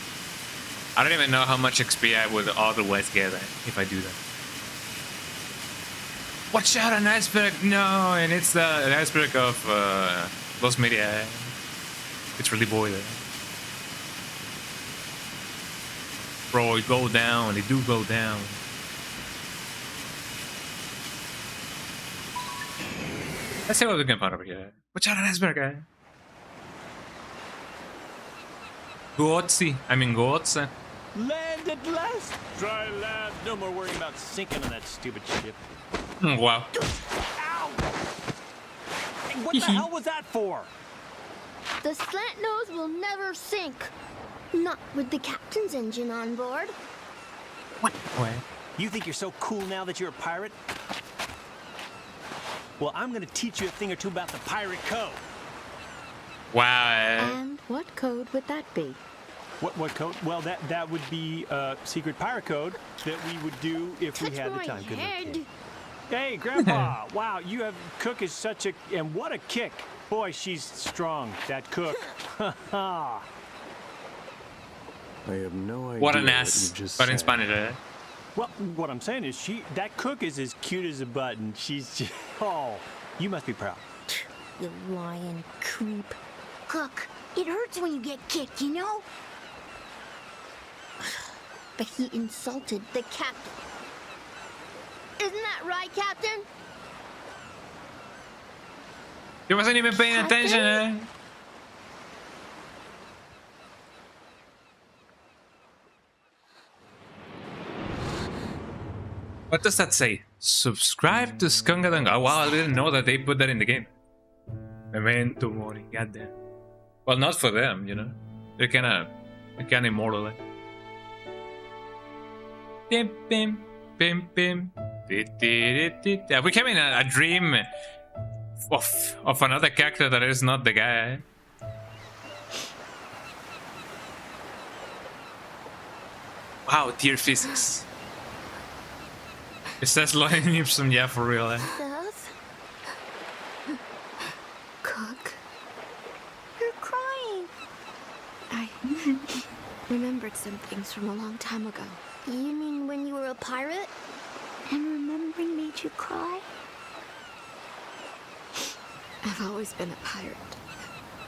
I don't even know how much XP I would otherwise get if I do that. Watch out, an iceberg! No, and it's an iceberg of Los Media. It's really boiling. Bro, it go down. They do go down. Let's see what we can find over here. Watch out, an iceberg, guy. Odyssey. I mean, Odyssey. Land at last. Dry land. No more worrying about sinking on that stupid ship. Wow. Ow! Hey, what the hell was that for? The slant nose will never sink. Not with the captain's engine on board. What? You think you're so cool now that you're a pirate? Well, I'm gonna teach you a thing or two about the pirate code. Wow. And what code would that be? What code? Well, that would be a secret pirate code that we would do if we had the time. Good luck, kid. Hey, Grandpa! Wow, you have Cook is such a and what a kick! Boy, she's strong. That Cook. I have no idea What an ass! But in Spanish, eh? Well, what I'm saying is that Cook is as cute as a button. She's just, oh, you must be proud. You lying creep. Cook, it hurts when you get kicked, you know? But he insulted the captain. Isn't that right, Captain? He wasn't even paying attention, eh? What does that say? Subscribe to Skungadanga. Oh, wow, I didn't know that they put that in the game. Memento Mori, goddamn. Well, not for them, you know. They're kinda immortal. Eh? Bim, bim, bim, bim. Are we having a dream of another character that is not the guy? Eh? Wow, tier physics. It says Lion Ipsum, yeah, for real, eh? Seth? Cook? You're crying. I remembered some things from a long time ago. You mean when you were a pirate? And remembering made you cry? I've always been a pirate.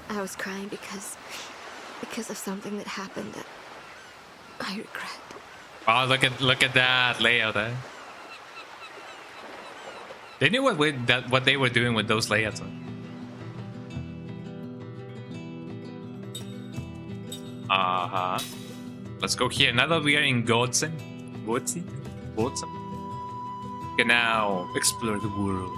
I was crying because of something that happened that I regret. Oh, look at that layout, eh? They knew what they were doing with those layouts. Let's go here. Now that we are in Godsen, we can now explore the world.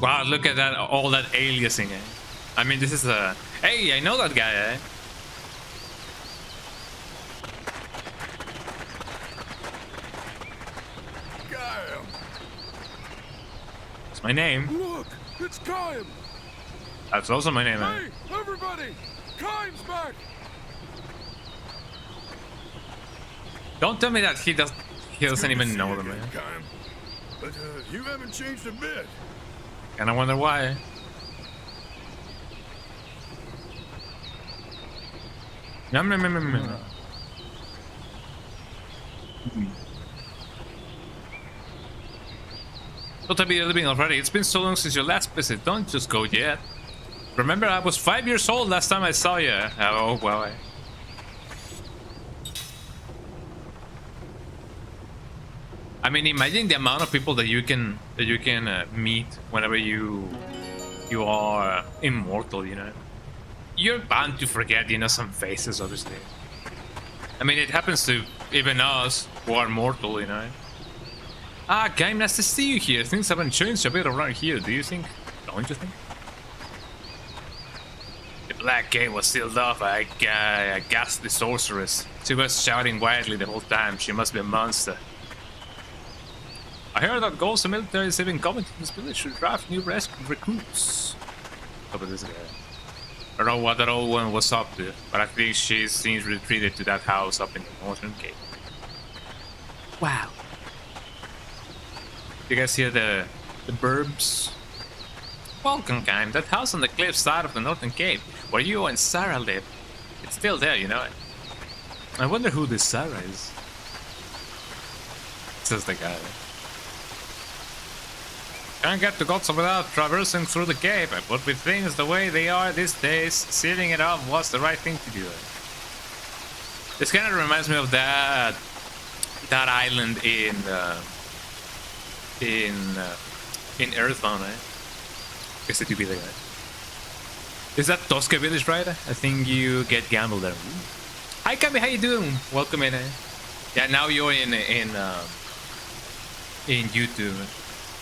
Wow, look at that, all that aliasing. I mean, this is a... Hey, I know that guy, eh? Kaim! It's my name. Look, it's Kaim! That's also my name, eh? Hey, everybody! Kaim's back! Don't tell me that he doesn't even know them, man. Kaim. But you haven't changed a bit. And I wonder why. Don't have you living already? It's been so long since your last visit. Don't just go yet. Remember, I was 5 years old last time I saw you. Oh, well. I mean, imagine the amount of people that you can meet whenever you are immortal. You know, you're bound to forget, you know, some faces, obviously. I mean, it happens to even us who are mortal, you know. Ah, Kaim, nice to see you here. Things haven't changed a bit around here, do you think? Don't you think? The black gate was sealed off. I gassed the sorceress. She was shouting wildly the whole time. She must be a monster. I heard that Ghost military is even coming to this village to draft new rescue recruits. Look at this guy. I don't know what that old one was up to, but I think she seems retreated to that house up in the northern gate. Wow. You guys hear the burbs? Welcome, Kaim. That house on the cliff side of the northern cape, where you and Sarah live. It's still there, you know it. I wonder who this Sarah is. Says the guy. Can't get to Godson without traversing through the cape, but with things the way they are these days, sealing it off was the right thing to do. This kind of reminds me of that island in Earthbound, eh? Guess it could be like that. Is that Tosca village, right? I think you get gambled there. Hi, Kami, how you doing? Welcome in, eh? Yeah, now you're in YouTube.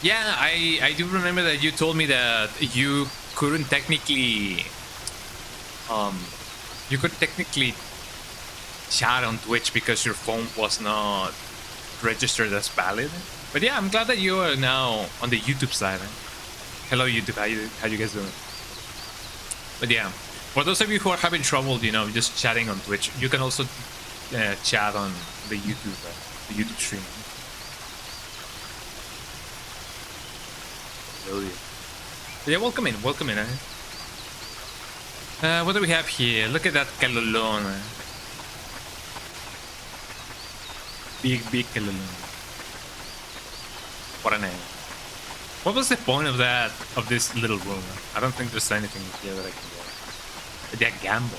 Yeah, I do remember that you told me that you couldn't technically chat on Twitch because your phone was not registered as valid. But yeah, I'm glad that you are now on the YouTube side. Hello YouTube, how you guys doing? But yeah, for those of you who are having trouble, you know, just chatting on Twitch, you can also chat on the YouTube stream. Yeah, welcome in, eh? What do we have here? Look at that Kalolon. Big Kalolon. What a name. What was the point of this little room? I don't think there's anything here that I can get. Yeah, gamble.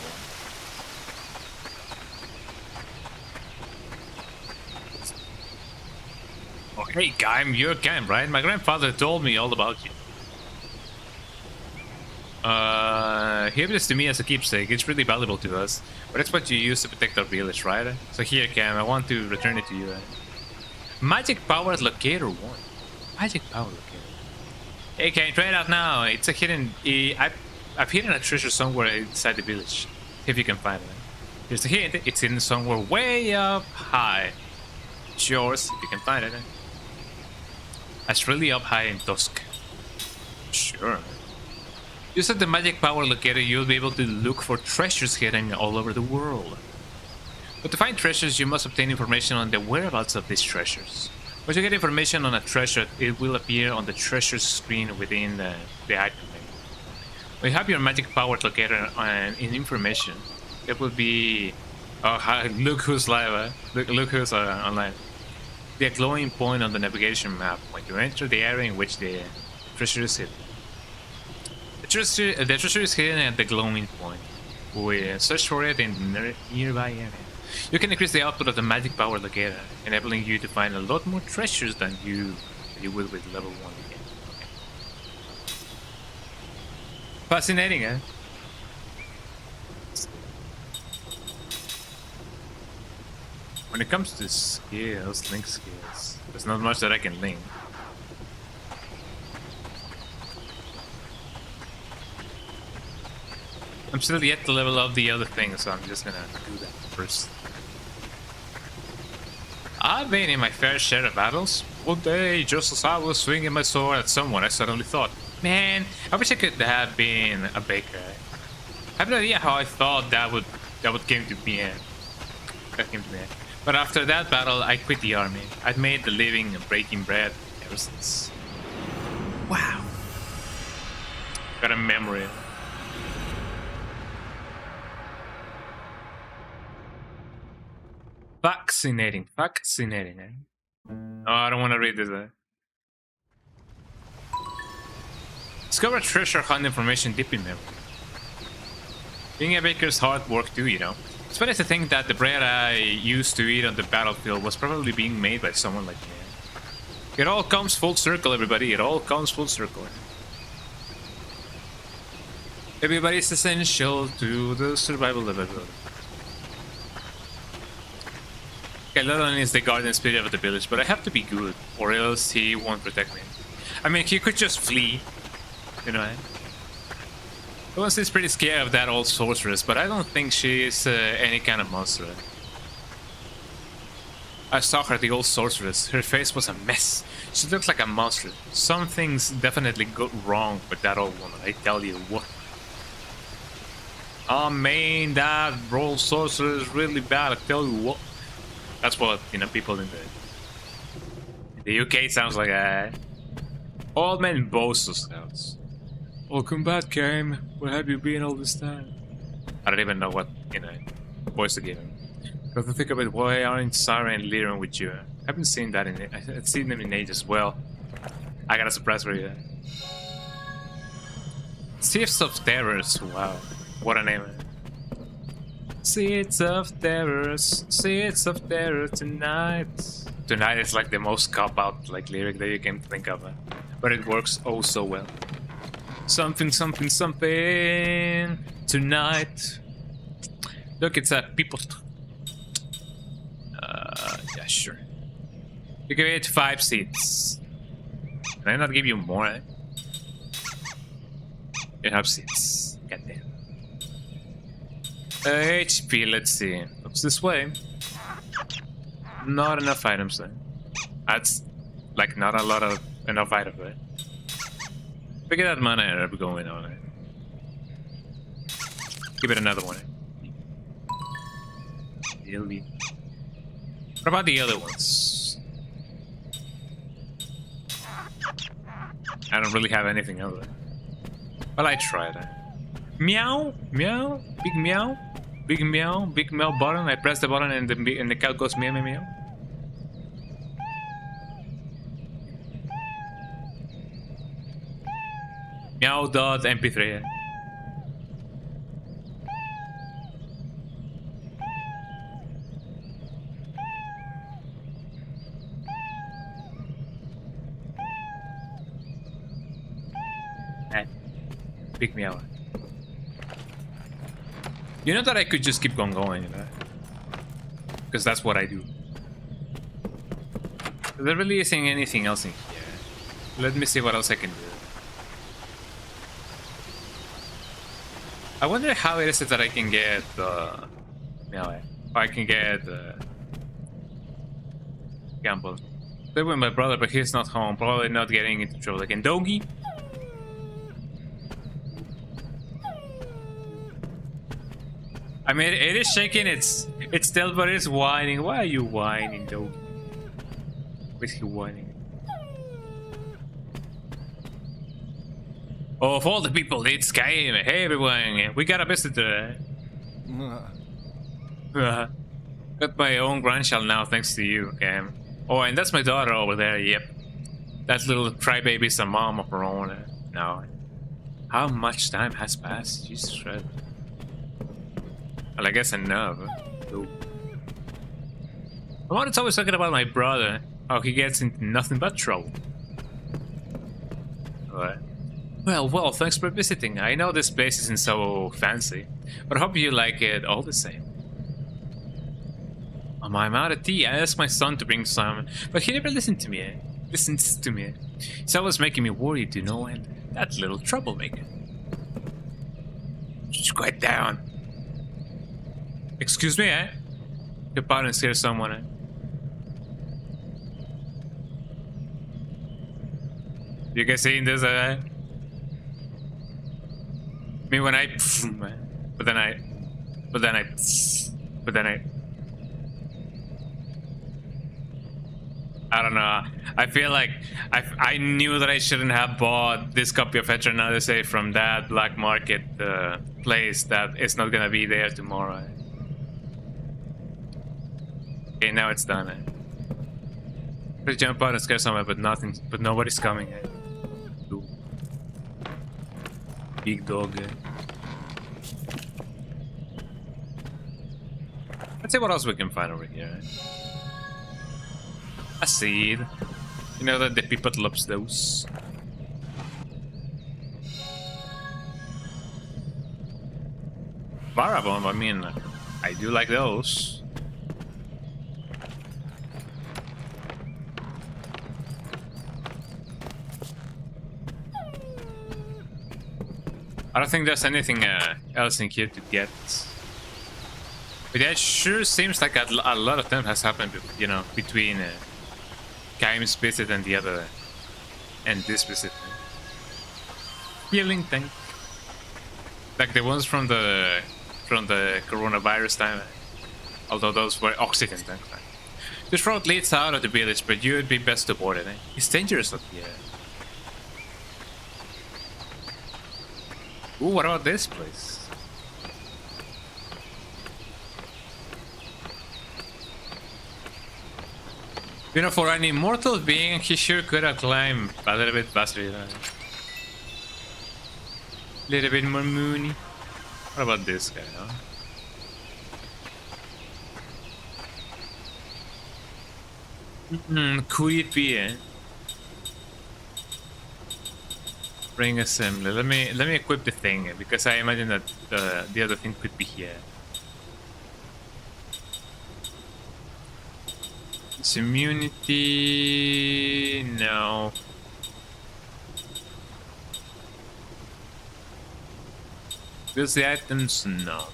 Oh, hey, Kaim, you're Kaim, right? My grandfather told me all about you. He gave this to me as a keepsake. It's really valuable to us. But it's what you use to protect our village, right? So here, Kaim, I want to return it to you. Magic Power Locator 1. Magic Power Locator. Hey, Kaim, try it out now. It's a hidden... I've hidden a treasure somewhere inside the village. If you can find it. Here's the hint. It's hidden somewhere way up high. It's yours, if you can find it. That's really up high in Tusk. Sure. Use the Magic Power Locator, you'll be able to look for treasures hidden all over the world. But to find treasures, you must obtain information on the whereabouts of these treasures. Once you get information on a treasure, it will appear on the treasure screen within the item menu. When you have your Magic Power Locator in information, it will be... Oh, look who's live, look who's online. Be a glowing point on the navigation map when you enter the area in which the treasure is hidden. The treasure is hidden at the glowing point. We search for it in the nearby area. You can increase the output of the magic power locator, enabling you to find a lot more treasures than you would with level 1 again. Okay. Fascinating, eh? When it comes to skills, link skills, there's not much that I can link. I'm still yet to level up the other thing, so I'm just gonna do that first. I've been in my fair share of battles. One day, just as I was swinging my sword at someone, I suddenly thought, man, I wish I could have been a baker. I have no idea how I thought that would came to me. That came to me. But after that battle, I quit the army. I'd made the living breaking bread ever since. Wow. Got a memory. Fascinating, fascinating, eh? Oh, I don't want to read this. Discover treasure hunt information deep in memory. Being a baker's hard work too, you know. It's funny to think that the bread I used to eat on the battlefield was probably being made by someone like me. It all comes full circle, everybody. It all comes full circle. Everybody's essential to the survival of everyone. Okay, not only is the guardian spirit of the village, but I have to be good, or else he won't protect me. I mean, he could just flee, you know. Odyssey's pretty scared of that old sorceress, but I don't think she is any kind of monster. I saw her, the old sorceress. Her face was a mess. She looks like a monster. Some things definitely got wrong with that old woman, I tell you what. Oh man, that old sorcerer is really bad, I tell you what. That's what, you know, people in the UK sounds like a old man boasts sounds. Welcome back, Kaim. Where have you been all this time? I don't even know what, you know, voice to give him. But to think of it, why aren't Sarah and Liren with you? I haven't seen that in it. I've seen them in ages. Well, I got a surprise for you. Thieves of Terrors. Wow, what a name. Seeds of Terrors, Seeds of Terror tonight. Tonight is like the most cop-out like lyric that you can think of, but it works oh so well. Something, something, something tonight. Look, it's a people. Yeah, sure. You give it 5 seeds. Can I not give you more? Eh? You have seeds. Goddamn. HP, let's see. Looks this way. Not enough items then. That's like not a lot of enough items, right? Look at that mana error going on. Eh? Give it another one. Eh? What about the other ones? I don't really have anything else. Well, I tried. Eh? Meow, meow, big meow, big meow, big meow button. I press the button and the cow goes meow, meow, meow. Meow.mp3. Big meow. You know that I could just keep on going, you know? Because that's what I do. There really isn't anything else in here. Let me see what else I can do. I wonder how it is that I can get melee. I can get gamble. Live with my brother, but he's not home. Probably not getting into trouble again. Doggy. I mean, it is shaking. It's still, but it's whining. Why are you whining, Doggy? Where's he whining? Oh, of all the people, it's Kaim. Hey, everyone. We got a visitor. Got my own grandchild now, thanks to you, Kaim. Oh, and that's my daughter over there. Yep. That little crybaby's a mom of her own now. How much time has passed? Jesus Christ. Well, I guess enough. Ooh. I wanted to always talking about my brother, how he gets into nothing but trouble. Alright. Well, thanks for visiting. I know this place isn't so fancy, but I hope you like it all the same. I'm out of tea. I asked my son to bring some, but he never listens to me. He's always making me worried, you know, and that little troublemaker. Just quiet down. Excuse me, eh? Your parents hear someone, eh? You guys seeing this, eh? Me when I... But then I... I don't know. I feel like I knew that I shouldn't have bought this copy of Odyssey from that black market place that is not gonna be there tomorrow. Okay, now it's done. Let's jump out and scare someone, but nobody's coming. Ooh. Big dog. Let's see what else we can find over here. A seed. You know that the people loves those. Barabomb, I mean, I do like those. I don't think there's anything else in here to get. But yeah, it sure seems like a lot of them has happened, you know, between Kaim's visit and the other, and this visit. Healing tank, like the ones from the coronavirus time. Although those were oxygen tanks. This road leads out of the village, but you would be best to board it. Eh? It's dangerous up here. Ooh, what about this place? You know, for an immortal being, he sure could have climbed a little bit faster. You know? A little bit more moony. What about this guy, huh? Could it be, eh? Ring assembly. Let me equip the thing, because I imagine that the other thing could be here. It's immunity. No. Use the items? No.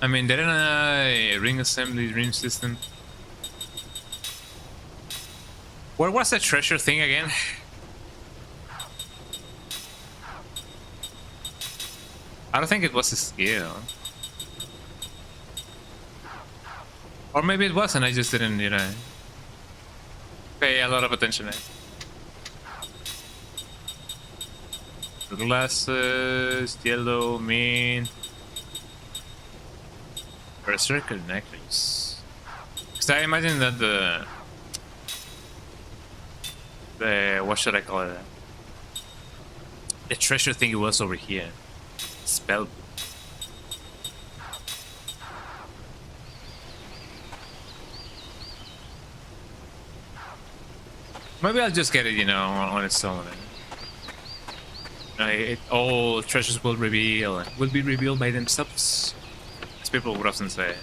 I mean, didn't I ring assembly dream system? Where was that treasure thing again? I don't think it was a skill. Or maybe it was and I just didn't, you know, pay a lot of attention. Glasses, yellow, mint. Berserker necklace. Because I imagine that the what should I call it? The treasure thing was over here. Spell. Maybe I'll just get it, you know, on its own. All treasures will be revealed by themselves, as people would often say.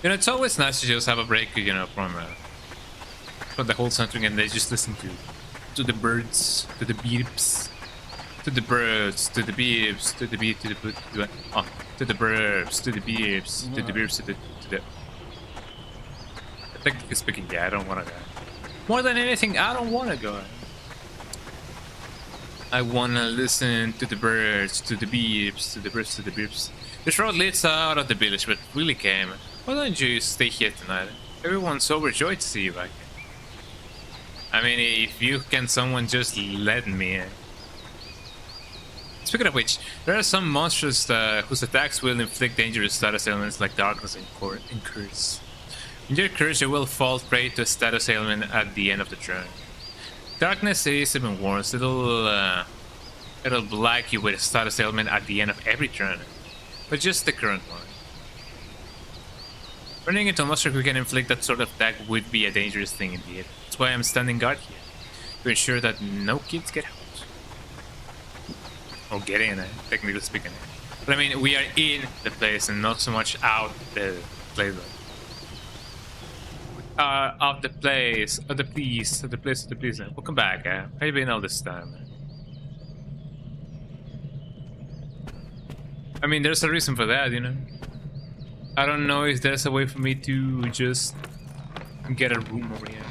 You know, it's always nice to just have a break, you know, from the whole centering, and they just listen to the birds, to the beeps, to the birds, to the beeps, to the beep, to the birds, to the beeps, to the beeps, to the. Technically speaking, yeah, I don't want to go. More than anything, I don't want to go. I want to listen to the birds, to the beeps, to the birds, to the beeps. This road leads out of the village, but really came. Why don't you stay here tonight? Everyone's overjoyed to see you back. I mean, if you can, someone just let me in. Speaking of which, there are some monsters whose attacks will inflict dangerous status ailments like darkness and curse. In your curse, you will fall prey to a status ailment at the end of the turn. Darkness is even worse. It'll black you with a status ailment at the end of every turn, but just the current one. Running into a monster who can inflict that sort of attack would be a dangerous thing indeed. That's why I'm standing guard here, to ensure that no kids get hurt. Or get in, technically speaking. But I mean, we are in the place and not so much out the place. Of the place, of the place, of the place, of the place. Welcome back. How you been all this time? I mean, there's a reason for that, you know. I don't know if there's a way for me to just get a room over here.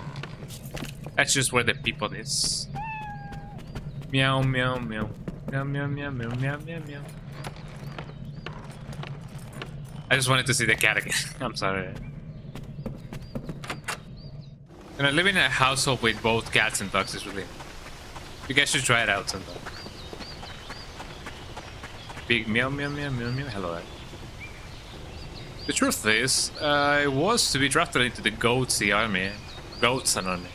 That's just where the people is. Meow, meow, meow. Meow, meow, meow, meow, meow, meow, meow. I just wanted to see the cat again. I'm sorry. You know, living in a household with both cats and dogs is really... You guys should try it out sometime. Big meow, meow, meow, meow, meow. Hello. The truth is, I was to be drafted into the Goatsy army. Goats army.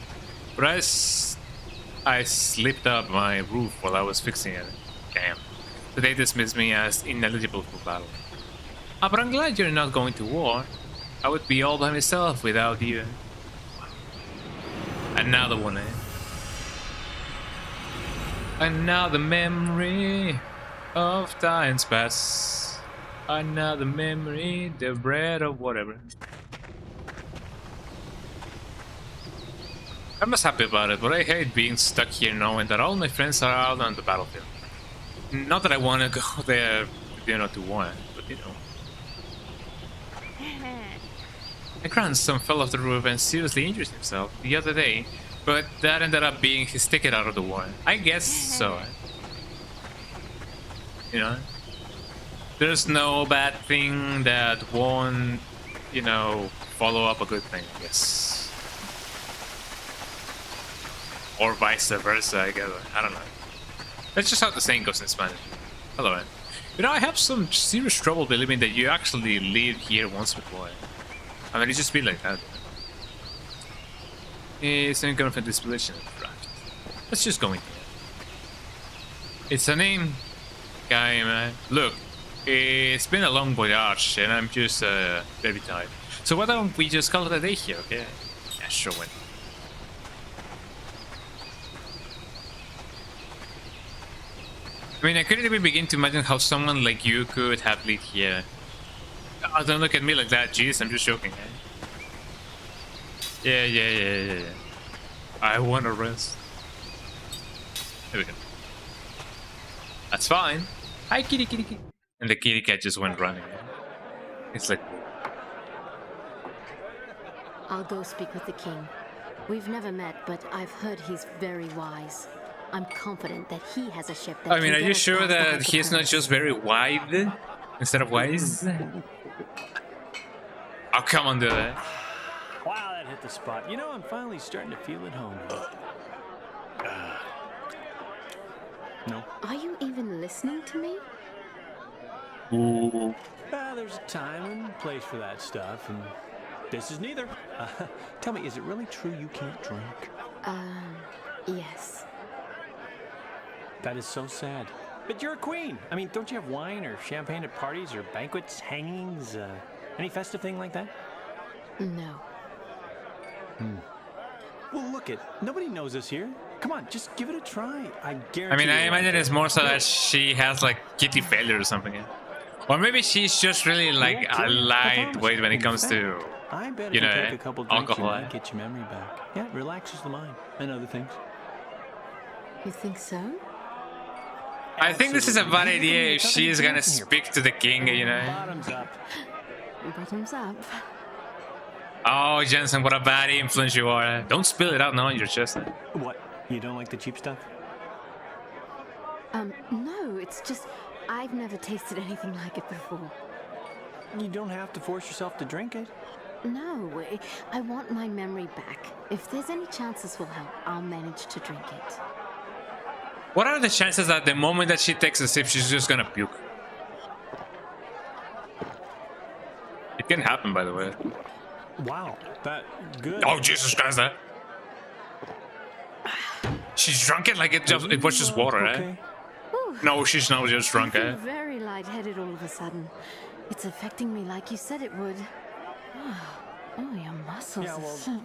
But I slipped up my roof while I was fixing it. Damn. So they dismissed me as ineligible for battle. Ah, but I'm glad you're not going to war. I would be all by myself without you. Another one, eh? Another memory of times past. Another memory, the bread or whatever. I'm just happy about it, but I hate being stuck here knowing that all my friends are out on the battlefield. Not that I want to go there, you know, to war, but you know. My grandson fell off the roof and seriously injured himself the other day, but that ended up being his ticket out of the war. I guess so. You know? There's no bad thing that won't, you know, follow up a good thing, I guess. Or vice versa, I guess. I don't know. That's just how the saying goes in Spanish. Hello, man. You know, I have some serious trouble believing that you actually lived here once before. I mean, it just be like that. It's an income from disposition. Let's just go in here. It's a name, guy, man. Look, it's been a long voyage, and I'm just very tired. So why don't we just call it a day here, okay? Yeah, sure. Win. I mean, I couldn't even begin to imagine how someone like you could have lived here. Oh, don't look at me like that, jeez, I'm just joking, eh? Yeah. I want to rest. There we go. That's fine. Hi, kitty, kitty, kitty. And the kitty cat just went running. It's like... I'll go speak with the king. We've never met, but I've heard he's very wise. I'm confident that he has a ship that... I mean, are you sure that he's not just very wide instead of wise? Oh, come on, dude. Wow, that hit the spot. You know, I'm finally starting to feel at home. No. Are you even listening to me? Ooh. There's a time and place for that stuff, and this is neither. Tell me, is it really true you can't drink? Yes. That is so sad. But you're a queen. I mean, don't you have wine or champagne at parties or banquets, hangings, any festive thing like that? No. Well, look it. Nobody knows us here. Come on, just give it a try. I guarantee. I mean, I imagine it's more so that she has like kidney failure or something. Yeah? Or maybe she's just really like a lightweight when it comes to, I bet you know, take a couple drinks, alcohol. You might get your memory back. Yeah, it relaxes the mind and other things. You think so? I think this is a bad idea if she is gonna speak to the king, you know. Bottoms up. Bottoms up. Oh, Jensen, what a bad influence you are. Don't spill it out now on your chest. What? You don't like the cheap stuff? No, it's just I've never tasted anything like it before. You don't have to force yourself to drink it. No, I want my memory back. If there's any chance this will help, I'll manage to drink it. What are the chances that the moment that she takes a sip, she's just gonna puke? It can happen, by the way. Wow, that good. Oh, Jesus Christ, that. She's drunk it like it was just water, eh? No, she's not just drunk, eh? I'm very lightheaded all of a sudden. It's affecting me like you said it would. Oh, your muscles are so...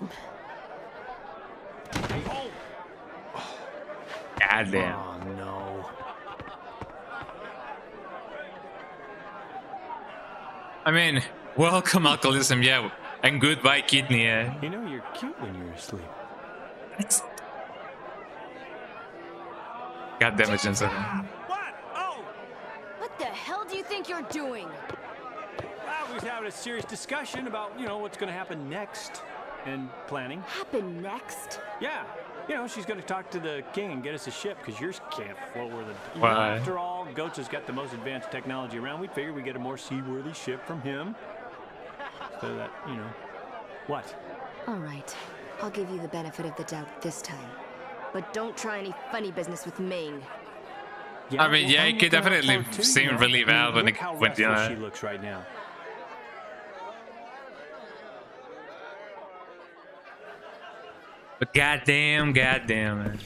God damn. Oh, no. I mean, welcome alcoholism, yeah, and goodbye kidney, eh? You know, you're cute when you're asleep. God damn it, Jensen. What? Oh! What the hell do you think you're doing? Well, we was having a serious discussion about, what's going to happen next. And planning. Happen next? Yeah. She's going to talk to the king and get us a ship, because yours can't float where the... Why? After all, Goats has got the most advanced technology around. We'd figure we'd get a more seaworthy ship from him. So that, What? All right. I'll give you the benefit of the doubt this time. But don't try any funny business with Ming. Yeah, I mean, yeah, it could definitely seem really bad when it went, she looks right now. But goddamn, man.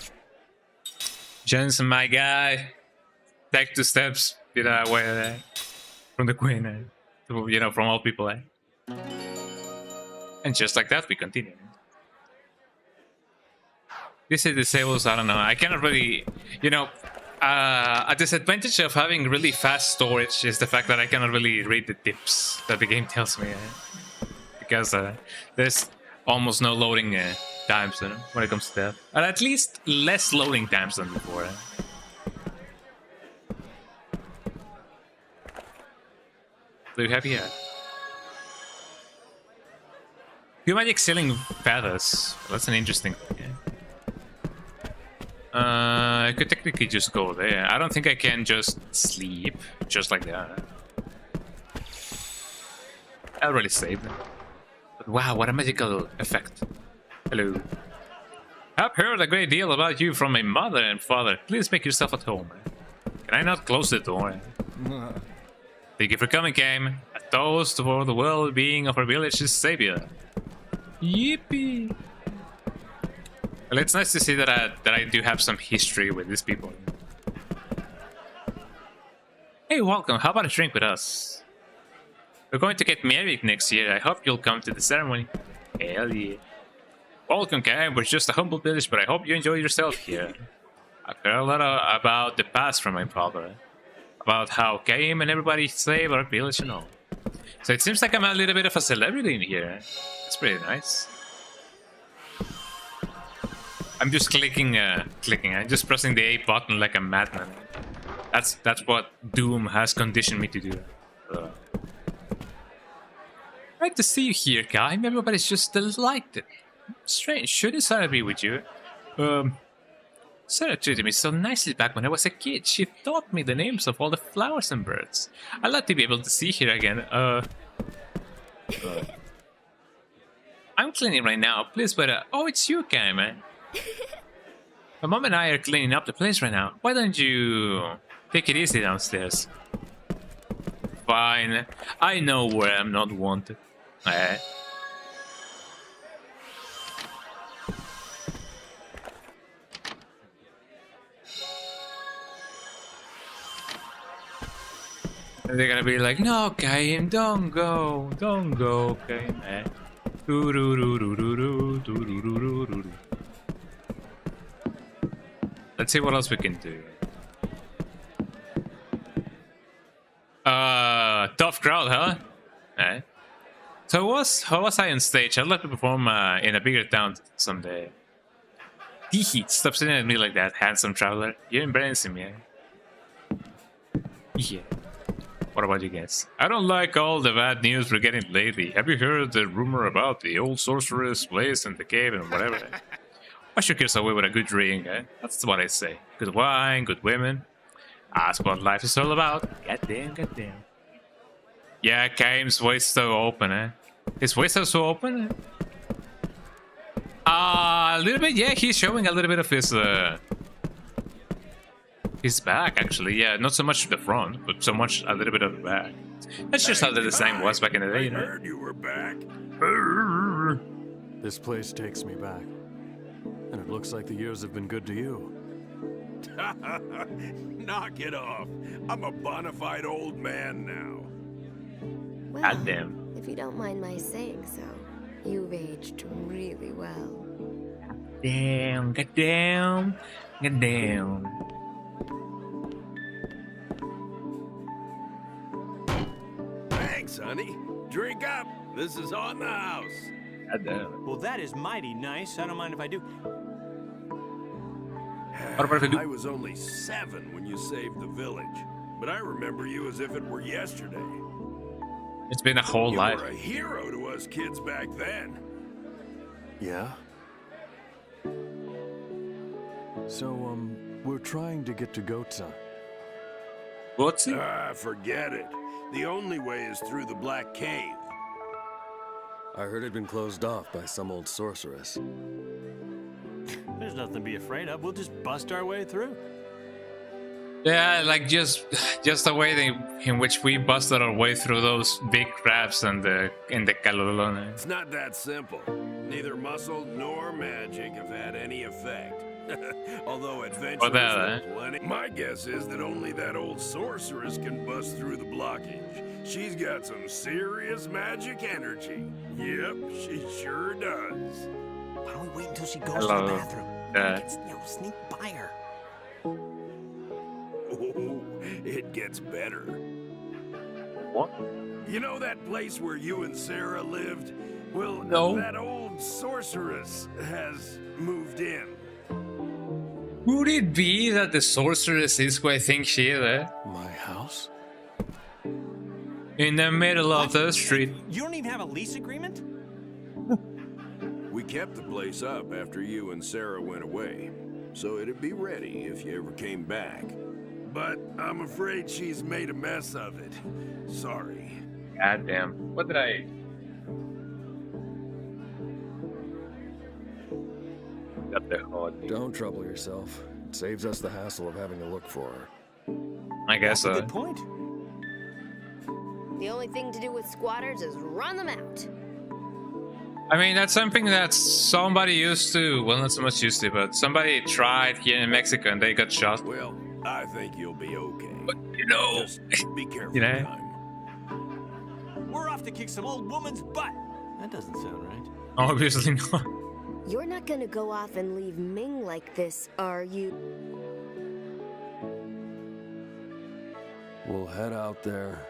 Jensen, my guy, take 2 steps, away from the queen, from all people, eh? And just like that, we continue. This is disables, I don't know. I cannot really, a disadvantage of having really fast storage is the fact that I cannot really read the tips that the game tells me, because there's almost no loading times when it comes to that, or at least less loading times than before. Do you have here? Few magic ceiling feathers. That's an interesting thing. I could technically just go there. I don't think I can just sleep just like that. I really saved them. But wow, what a magical effect. Hello. I've heard a great deal about you from my mother and father. Please make yourself at home. Can I not close the door? Thank you for coming, Kaim. A toast for the well-being of our village's savior. Yippee! Well, it's nice to see that I do have some history with these people. Hey, welcome. How about a drink with us? We're going to get married next year. I hope you'll come to the ceremony. Hell yeah. Welcome, Kaim. We're just a humble village, but I hope you enjoy yourself here. I've heard a lot about the past from my father. About how Kaim and everybody save our village and all. So it seems like I'm a little bit of a celebrity in here. That's pretty nice. I'm just clicking. I'm just pressing the A button like a madman. That's what Doom has conditioned me to do. Great to see you here, Kaim. Everybody's just delighted. Strange, shouldn't Sarah be with you? Sarah treated me so nicely back when I was a kid. She taught me the names of all the flowers and birds. I'd like to be able to see her again. I'm cleaning right now, please, but oh, it's you, Kaim, man. My mom and I are cleaning up the place right now. Why don't you take it easy downstairs? Fine. I know where I'm not wanted. And they're gonna be like, no, Kaim, don't go, Kaim. Let's see what else we can do. Tough crowd, huh? So how was I on stage? I'd like to perform in a bigger town someday. Hehe, stop sitting at me like that, handsome traveler. You're embarrassing me. Yeah. What about you guys? I don't like all the bad news we're getting lately. Have you heard the rumor about the old sorcerer's place in the cave and whatever? Wash your kids away with a good drink, eh? That's what I say. Good wine, good women. That's what life is all about. Goddamn. Yeah, Kaim's waist so open, eh? His waist is so open, eh? A little bit, yeah, he's showing a little bit of his back, actually. Yeah, not so much the front, but so much a little bit of the back. That's just how the design was back in the day, you know? I heard you were back. This place takes me back. And it looks like the years have been good to you. Knock it off. I'm a bona fide old man now. Well, Goddamn. if you don't mind my saying so, you've aged really well. Damn, goddamn, goddamn. Thanks, honey. Drink up. This is on the house. Goddamn. Well, that is mighty nice. I don't mind if I do. I was only 7 when you saved the village, but I remember you as if it were yesterday. It's been a whole You life. were a hero to us kids back then. Yeah? So, we're trying to get to Gotza. What's it? Forget it. The only way is through the Black Cave. I heard it'd been closed off by some old sorceress. There's nothing to be afraid of. We'll just bust our way through. Yeah, like just the way in which we busted our way through those big crabs in the Kaimgaloo. It's not that simple. Neither muscle nor magic have had any effect. Although adventurers have plenty. My guess is that only that old sorceress can bust through the blockage. She's got some serious magic energy. Yep, she sure does. Why don't we wait until she goes to the bathroom? Sneak by her. Oh, it gets better. What? You know that place where you and Sarah lived? Well, no. That old sorceress has moved in. Would it be that the sorceress is who I think she is? My house? In the middle of the street. You don't even have a lease agreement? We kept the place up after you and Sarah went away, so it'd be ready if you ever came back. But I'm afraid she's made a mess of it. Sorry. Goddamn. What did I... Got the hot. Don't trouble yourself. It saves us the hassle of having to look for her. I guess so. Good point. The only thing to do with squatters is run them out. I mean, that's something that somebody used to, well, not so much used to, but somebody tried here in Mexico and they got shot. Well, I think you'll be okay. But, you know... Just be careful, You know? Time. We're off to kick some old woman's butt. That doesn't sound right. Obviously not. You're not gonna go off and leave Ming like this, are you? We'll head out there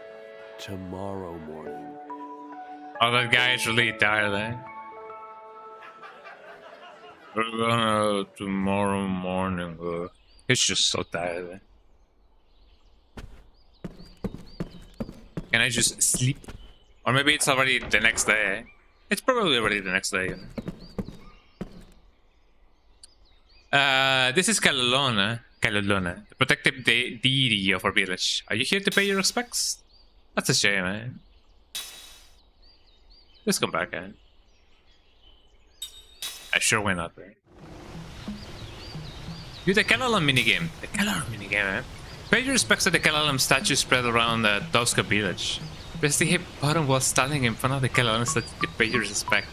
tomorrow morning. Oh, that guy is really tired, eh? We're gonna tomorrow morning. He's just so tired, eh? Can I just sleep? Or maybe it's already the next day, eh? It's probably already the next day, you know? This is Kaimgaloo, the protective deity of our village. Are you here to pay your respects? That's a shame, eh? Let's come back, eh? I sure why not, right? Do the Kaimgaloo minigame. The Kaimgaloo minigame, eh? Pay your respects to the Kaimgaloo statue spread around the Tosca village. Press the hip button while standing in front of the Kaimgaloo statue to pay your respect.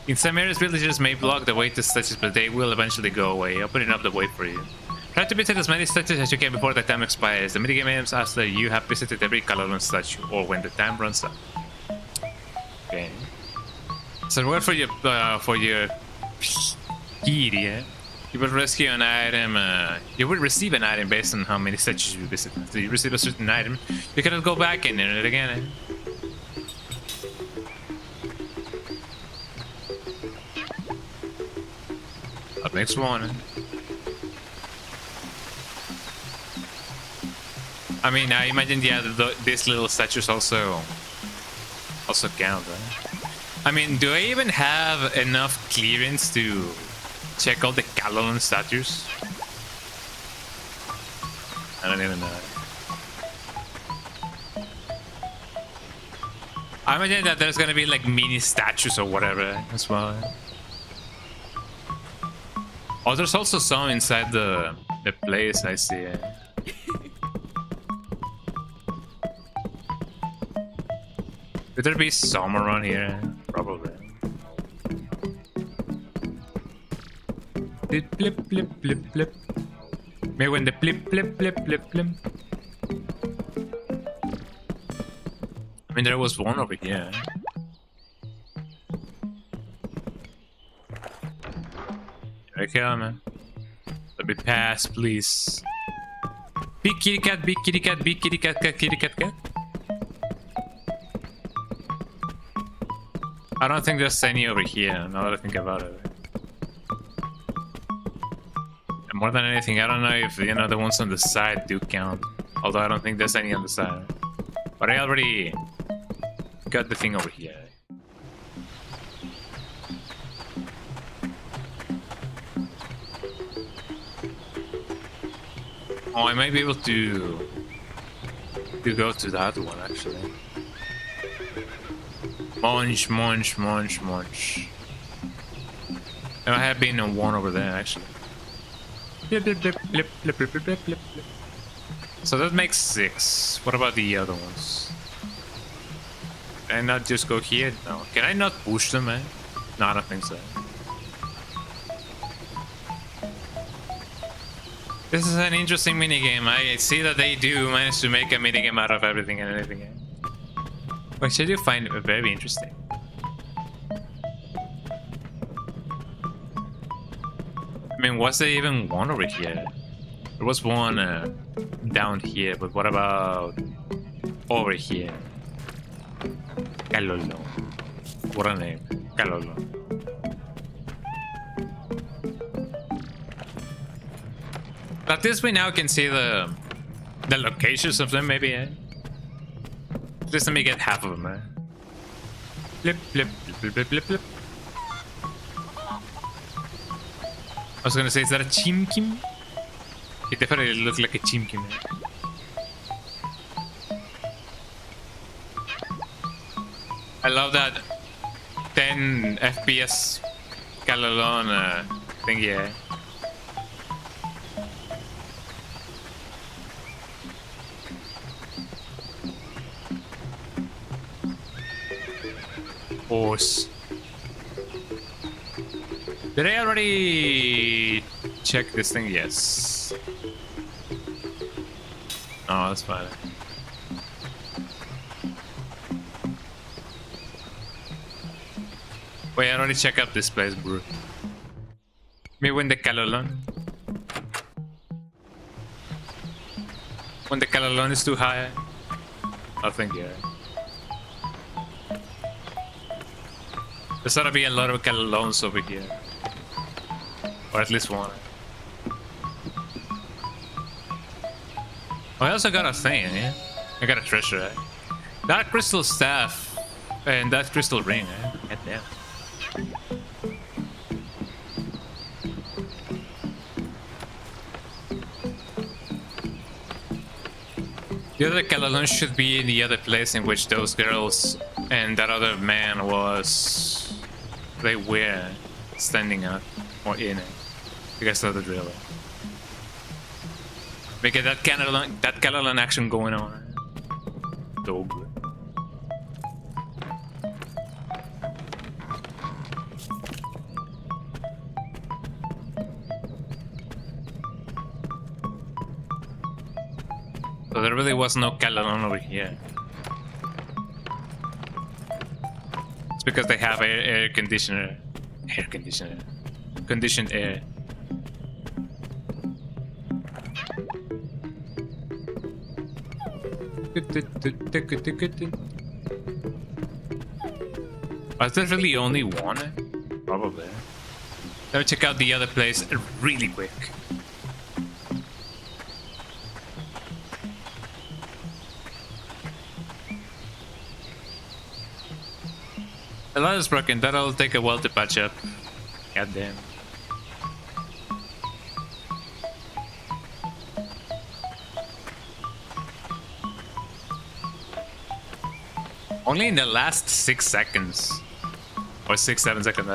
In some areas, villagers may block the way to statues, but they will eventually go away, opening up the way for you. Try to visit as many statues as you can before the time expires. The minigame ends after you have visited every Kaimgaloo statue, or when the time runs out. Okay. So word for your deity, eh? You will rescue an item. You will receive an item based on how many statues you visit. If you receive a certain item, you cannot go back and enter it again. Eh? Up next one. I mean, I imagine these little statues also count. I mean, do I even have enough clearance to check out the Kaimgaloo statues? I don't even know. I imagine that there's gonna be like mini statues or whatever as well. Oh, there's also some inside the place, I see. Could there be some around here? Probably. did blip blip blip blip. Maybe when the blip blip blip blip blip. I mean, there was one over here. Here I come, man. Let me pass, please. Big kitty cat, big kitty cat, big kitty cat, cat, kitty cat, cat. I don't think there's any over here, now that I think about it. And more than anything, I don't know if, you know, the ones on the side do count. Although I don't think there's any on the side. But I already got the thing over here. Oh, I might be able to go to the other one, actually. Munch, munch, munch, munch. There have been one over there, actually. Blip, blip, blip, blip, blip, blip, blip, blip, blip. So that makes 6. What about the other ones? Can I not just go here? No. Can I not push them, man? No, I don't think so. This is an interesting minigame. I see that they do manage to make a minigame out of everything and anything. Which I do find very interesting. I mean, was there even one over here? There was one down here, but what about over here? Kalolo. What a name. Kalolo. At least we now can see the locations of them, maybe, eh? Just let me get half of them, eh? Blip, blip, blip, blip, blip, blip. I was gonna say, is that a chimkim? It definitely looks like a chimkim, eh? I love that 10 FPS Kalalon thingy, eh? Horse. Did I already check this thing? Yes. Oh, that's fine. Wait, I already checked out this place, bro. Maybe when the Kalalon. When the Kalalon is too high, I think, yeah. There's gotta be a lot of Kalalons over here. Or at least one. Oh, I also got a thing, yeah? I got a treasure, eh? That crystal staff and that crystal ring, eh? God damn. The other Kalalon should be in the other place in which those girls and that other man was... They were standing up or in it. You guys know the drill. We get that Kalalon action going on. So good. So there really was no Kalalon over here. It's because they have air conditioner. Air conditioner. Conditioned air. Was there really only one? Probably. Let me check out the other place really quick. The ladder is broken. That'll take a while to patch up. God damn. Only in the last 6 seconds. Or 6-7 seconds.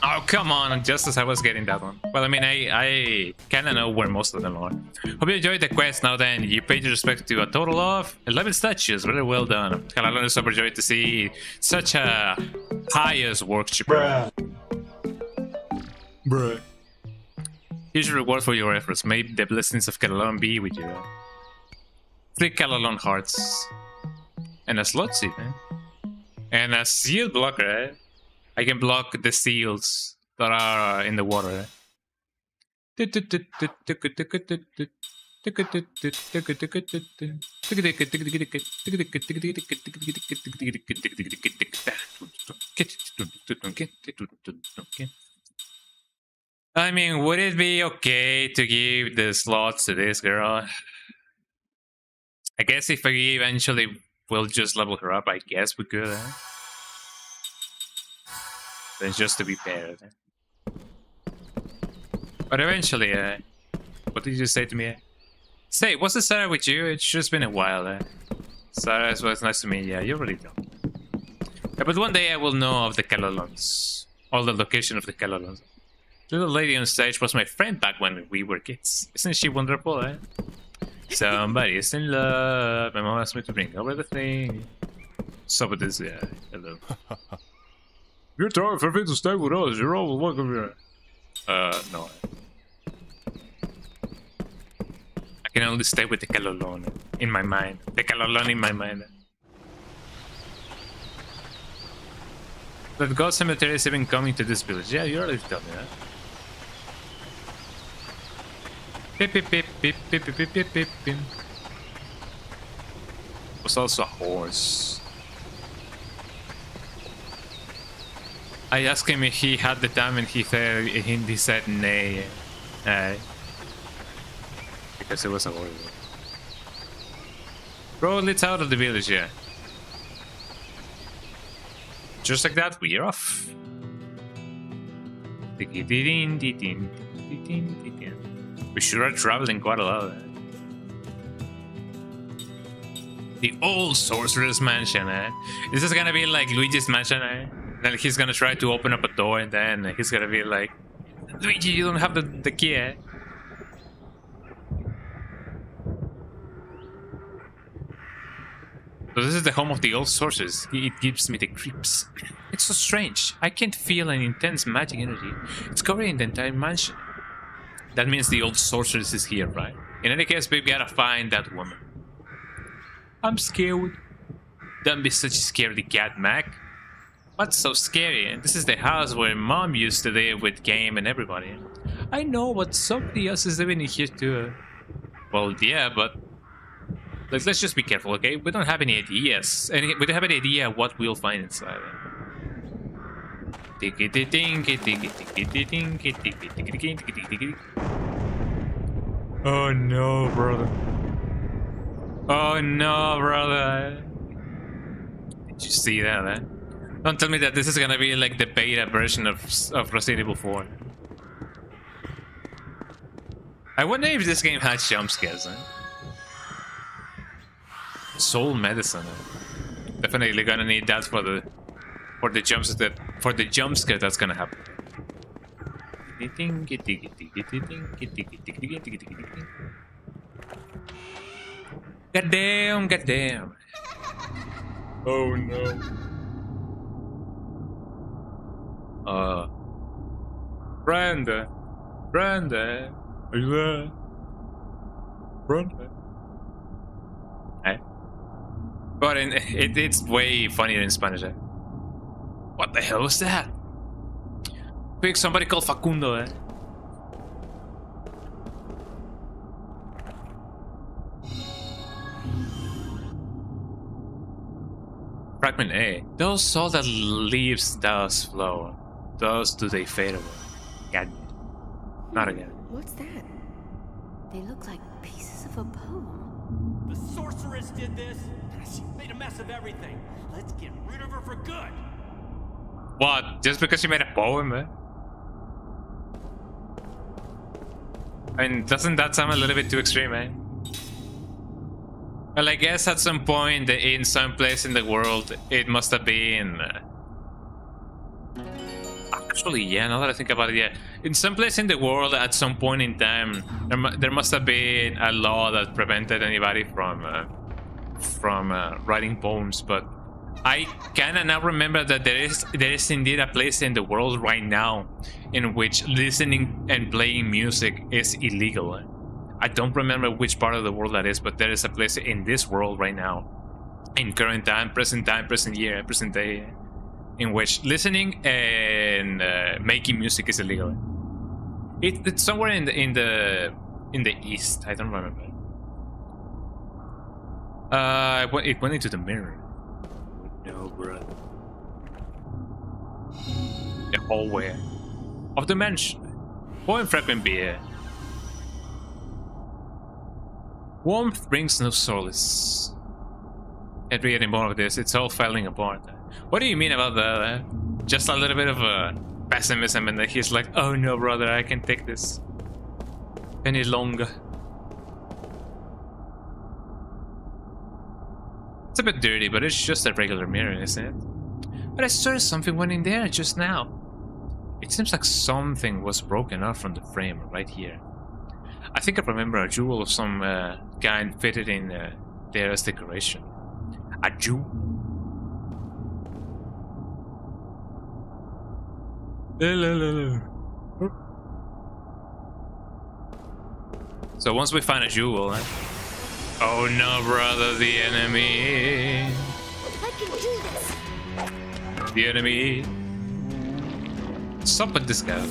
Oh Oh, come on, just as I was getting that one. Well, I mean, I kind of know where most of them are. Hope you enjoyed the quest. Now then, you paid your respect to a total of 11 statues. Very well done. Kalalon is overjoyed to see such a pious worshipper. Bruh. Here's your reward for your efforts. May the blessings of Kalalon be with you. 3 Kalalon hearts. And a slot seed, eh? And a seal blocker, eh? I can block the seals that are in the water. I mean, would it be okay to give the slots to this girl? I guess if we eventually will just level her up, I guess we could. Then just to be fair. But eventually, what did you say to me? Say, what's the Sarah with you? It's just been a while. Sarah, it was nice to meet you. Yeah, you really don't. Yeah, but one day I will know of the Kalalons. All the location of the Kalalons. The little lady on stage was my friend back when we were kids. Isn't she wonderful, eh? Somebody is in love. My mom asked me to bring over the thing. So with this, yeah, hello. You're trying for me to stay with us. You're always welcome here. No. I can only stay with the Kalalon in my mind. The Kalalon in my mind. That God Cemetery is even coming to this village. Yeah, you already told me that. Pip pip pip pip pip pip pip pip pip. Was also a horse. I asked him if he had the time, and he said nay. Because it was a horse. Bro, let's out of the village, yeah. Just like that, we're off. We sure are traveling quite a lot. The old sorcerer's mansion, eh? This is gonna be like Luigi's mansion, eh? Then he's gonna try to open up a door, and then he's gonna be like, Luigi, you don't have the key, eh? So this is the home of the old sorcerers. It gives me the creeps. It's so strange. I can't feel an intense magic energy. It's covering the entire mansion. That means the old sorceress is here, right? In any case, we gotta find that woman. I'm scared. Don't be such a scaredy cat, Mac. What's so scary? This is the house where Mom used to live with Game and everybody. I know, but somebody else is living in here too. Well, yeah, but let's just be careful, okay? We don't have any ideas. We don't have any idea what we'll find inside. Oh no, brother. Oh no, brother. Did you see that, eh? Don't tell me that this is gonna be like the beta version of Resident Evil 4. I wonder if this game has jump scares, eh? Soul medicine. Definitely gonna need that for the jump scare that's gonna happen. Goddamn, goddamn. Oh no. Brenda, are you there? Brenda. Hey. But it's way funnier in Spanish, eh? What the hell was that? Quick, somebody call Facundo, eh? Fragment A. Those soul that leaves does flow. Those do they fade away. God. Not again. What's that? They look like pieces of a poem. The sorceress did this. She made a mess of everything. Let's get rid of her for good. What? Just because she made a poem, eh? I mean, doesn't that sound a little bit too extreme, eh? Well, I guess at some point in some place in the world, it must have been... Actually, yeah, now that I think about it, yeah. In some place in the world, at some point in time, there must have been a law that prevented anybody from writing poems, but I kinda now remember that there is indeed a place in the world right now in which listening and playing music is illegal. I don't remember which part of the world that is, but there is a place in this world right now, in current time, present year, present day, in which listening and making music is illegal. It's somewhere in the east. I don't remember. It went into the mirror. No, bro. The hallway of the mansion. Poem fragment beer. Warmth brings no solace. Can't read any more of this. It's all falling apart. What do you mean about that? Just a little bit of pessimism, and then he's like, "Oh no, brother, I can't take this any longer." It's a bit dirty, but it's just a regular mirror, isn't it? But I swear something went in there just now. It seems like something was broken off from the frame right here. I think I remember a jewel of some kind fitted in there as decoration. A jewel? So once we find a jewel, oh no, brother, the enemy. I can do this. The enemy. Stop with this guy.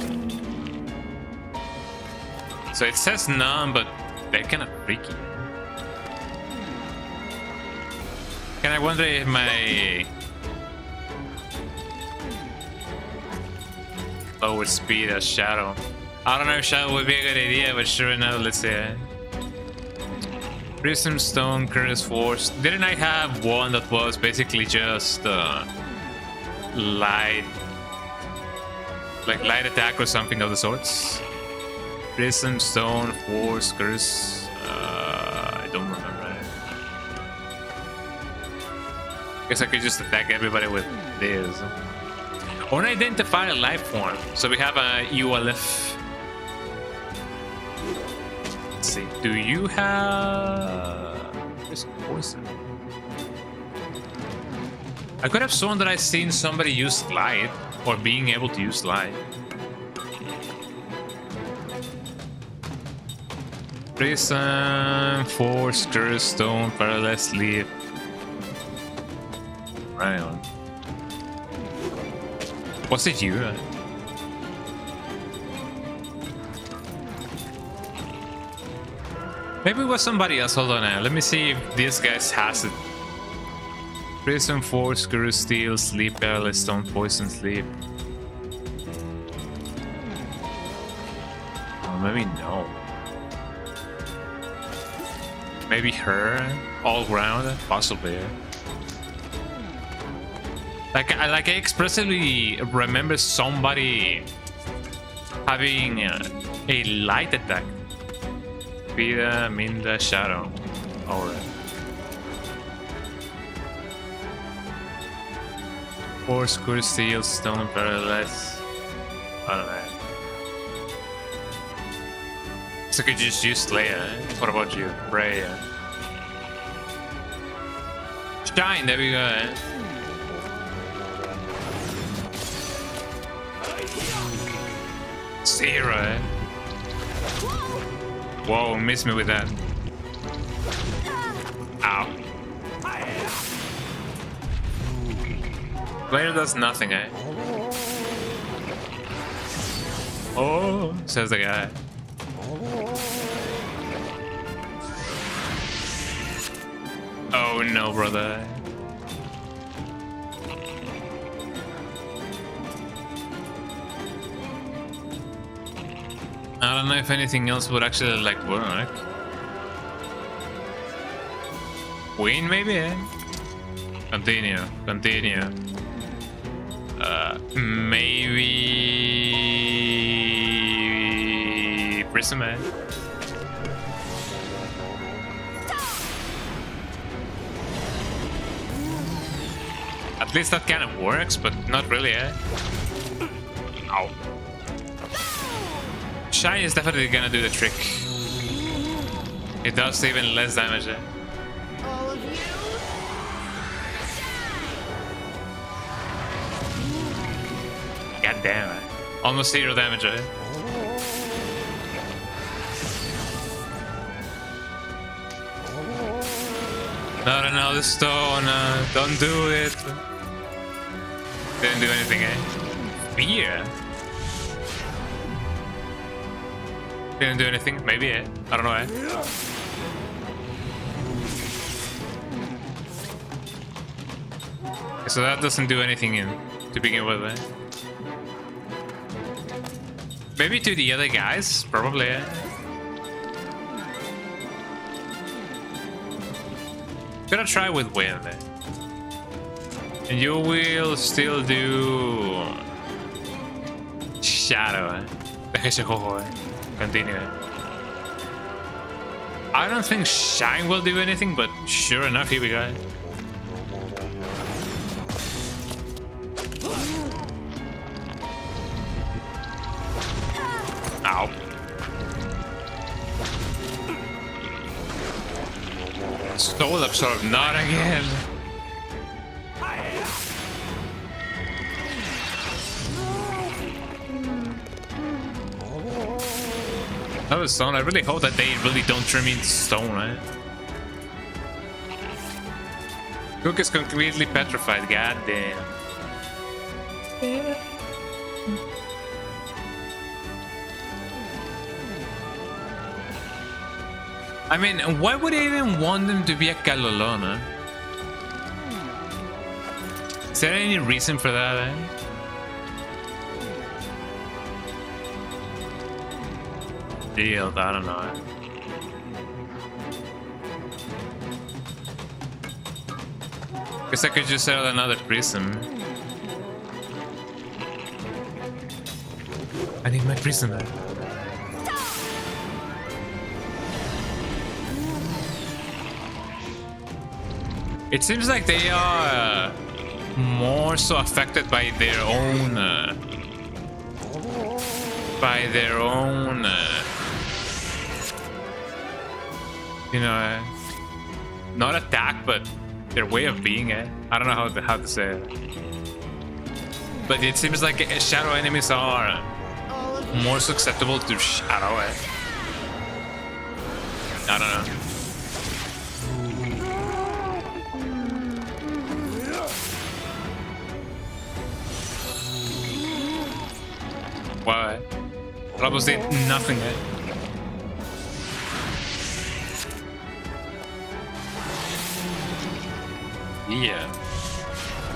So it says none, but they're kind of freaky. Can I wonder if my lower speed as Shadow? I don't know if Shadow would be a good idea, but sure enough, let's see. Prism Stone, Curse Force. Didn't I have one that was basically just light, like light attack or something of the sorts? Prism Stone, Force, Curse. I don't remember. Guess I could just attack everybody with this. Unidentified life form. So we have a ULF. Let's see. Do you have poison? I could have sworn that I've seen somebody use light or being able to use light. Prison, Force, Curse, Stone, Paralyzed, Sleep. Right on. Was it you? Maybe it was somebody else. Hold on now. Let me see if this guy has it. Prison, Force, Curse, Steel, Sleep, Paralyzed, Stone, Poison, Sleep. Oh, maybe no. Maybe her? All ground? Possibly. Like I expressively remember somebody having a light attack. Vida, Minda, Shadow. Alright. Force, Curse, Steel, Stone, Paralyzed. I don't know. So I could just use Leia. What about you? Freya. Shine, there we go. Zero. Whoa, missed me with that. Ow. Player does nothing, eh? Oh, says the guy. Oh no, brother. I don't know if anything else would actually like work. Queen maybe, eh? Continue. Maybe Prism, eh? At least that kind of works, but not really, eh? Ow. Shine is definitely gonna do the trick. It does even less damage. All of you. God damn it. Almost 0 damage. Not another stone. Don't do it. Didn't do anything, Fear. Didn't do anything. Maybe, I don't know, So that doesn't do anything to begin with, Maybe to the other guys, probably, Gonna try with wind, and you will still do shadow, Continue. I don't think shine will do anything, but sure enough, here we go. Ow. Stole absorb, not again. That was stone. I really hope that they really don't turn me into stone, right? Cook is completely petrified, god damn. I mean, why would I even want them to be a Kalolona? Is there any reason for that, Deal, I don't know. Guess I could just sell another prism. I need my prism. It seems like they are more so affected by their own you know, not attack, but their way of being. I don't know how to say it, but it seems like shadow enemies are more susceptible to shadow. I don't know. Why? Robos did nothing. Yeah.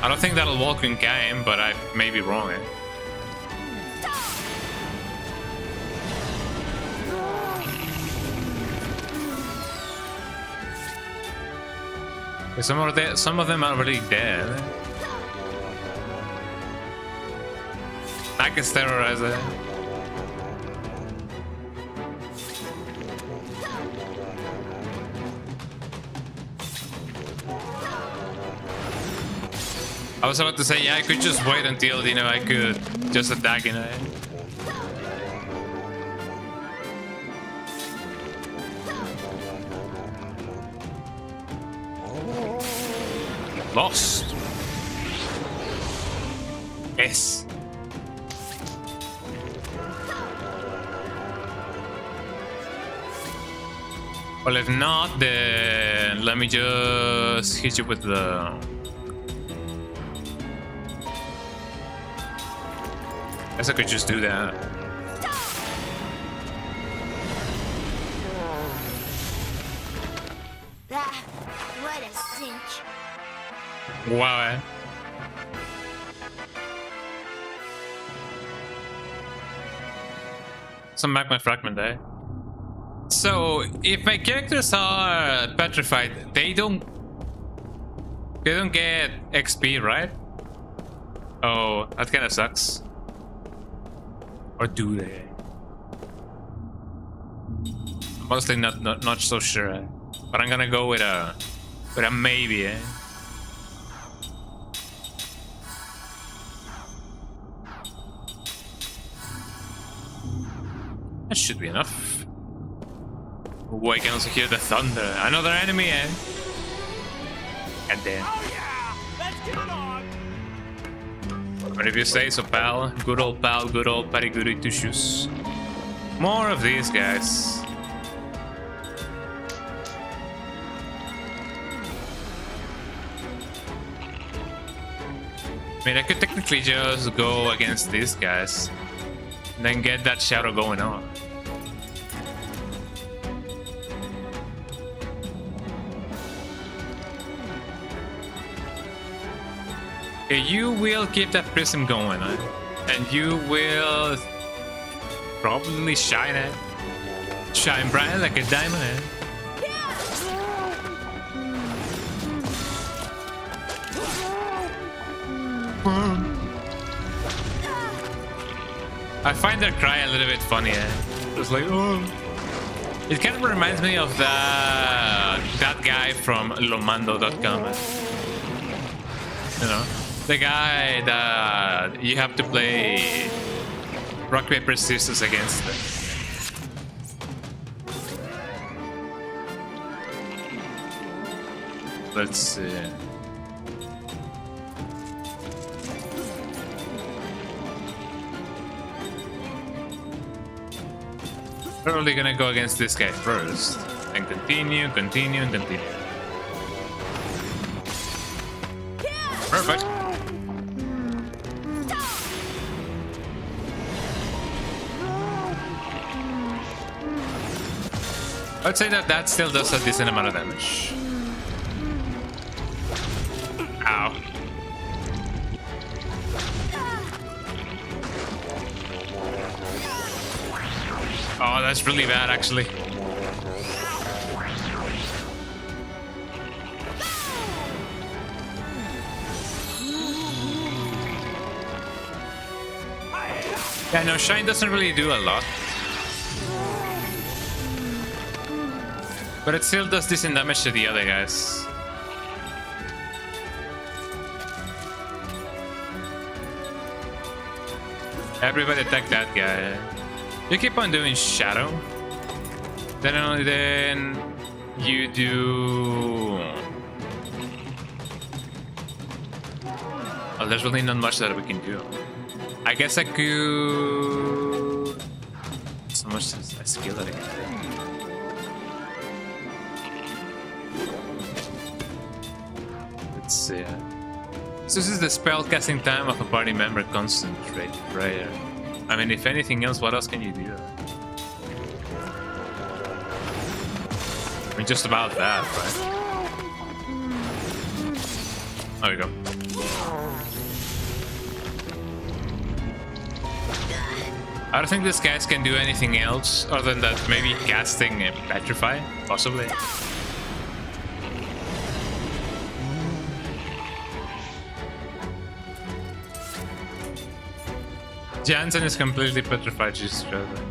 I don't think that'll walk in game, but I may be wrong. Some of them are already dead. I can terrorize it. I was about to say, yeah, I could just wait until, you know, I could just attack, you know. Lost. Yes. Well, if not, then let me just hit you with the... Guess I could just do that. What a cinch. Wow, Some magma fragment, So, if my characters are petrified, they don't get XP, right? Oh, that kind of sucks. Or do they? Honestly, not so sure. But I'm gonna go with a maybe. That should be enough. Oh, I can also hear the thunder. Another enemy, eh? And then. Oh yeah! Let's get it on! What if you say so, pal? Good old pal, good old Patty Goody Two Shoes. More of these guys. I mean, I could technically just go against these guys and then get that shadow going on. Okay, you will keep that prism going, and you will probably shine it. Shine bright like a diamond, eh? I find their cry a little bit funny, eh? It's like, oh. It kind of reminds me of that guy from Lomando.com. You know? The guy that you have to play rock, paper, scissors against. Let's see. Probably gonna go against this guy first, and continue, and continue. Perfect. I'd say that still does a decent amount of damage. Ow. Oh, that's really bad, actually. Yeah, no, Shine doesn't really do a lot. But it still does decent damage to the other guys. Everybody attack that guy. You keep on doing shadow. Then you do. Oh, there's really not much that we can do. I guess I could. So much a skill that I can do. Let's see. So this is the spell casting time of a party member. Concentrate prayer. I mean, if anything else, what else can you do? I mean, just about that, right? There we go. I don't think these guys can do anything else other than that, maybe casting Petrify, possibly. Jansen is completely petrified, she's struggling.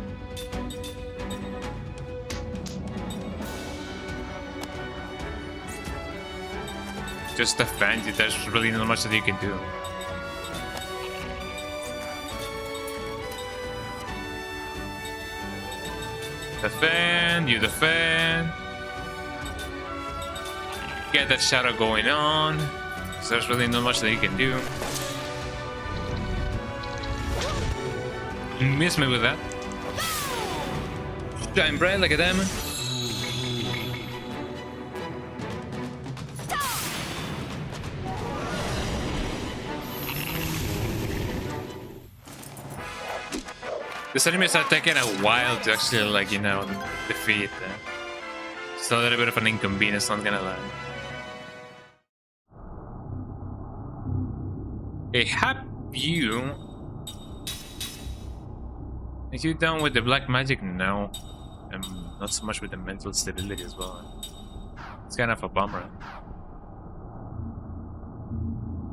Just defend it, there's really not much that you can do. Defend, you defend. Get that shadow going on. So there's really not much that you can do. Miss me with that. Shine bright like a diamond. These enemies are taking a while to actually, like, you know, defeat. It's a little bit of an inconvenience, not gonna lie. Okay, have you... Are you done with the black magic? No. Not so much with the mental stability as well. It's kind of a bummer.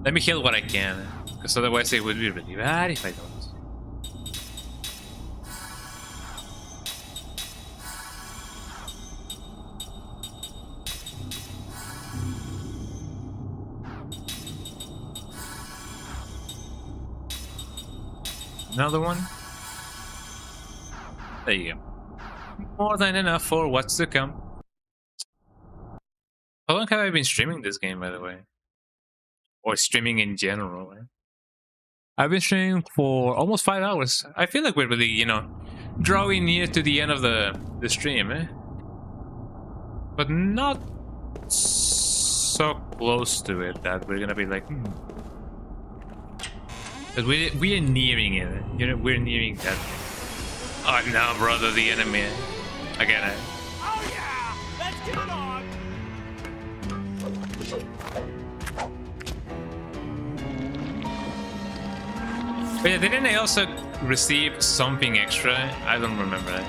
Let me heal what I can, because otherwise it would be really bad if I don't. Another one? There you go. More than enough for what's to come. How long have I been streaming this game, by the way? Or streaming in general? I've been streaming for almost 5 hours. I feel like we're really, you know, drawing near to the end of the stream, eh? But not so close to it that we're gonna be like, But we are nearing it. You know, we're nearing that. Oh no, brother, the enemy again. Eh? Oh yeah, let's get it on. But yeah, didn't I also receive something extra? I don't remember.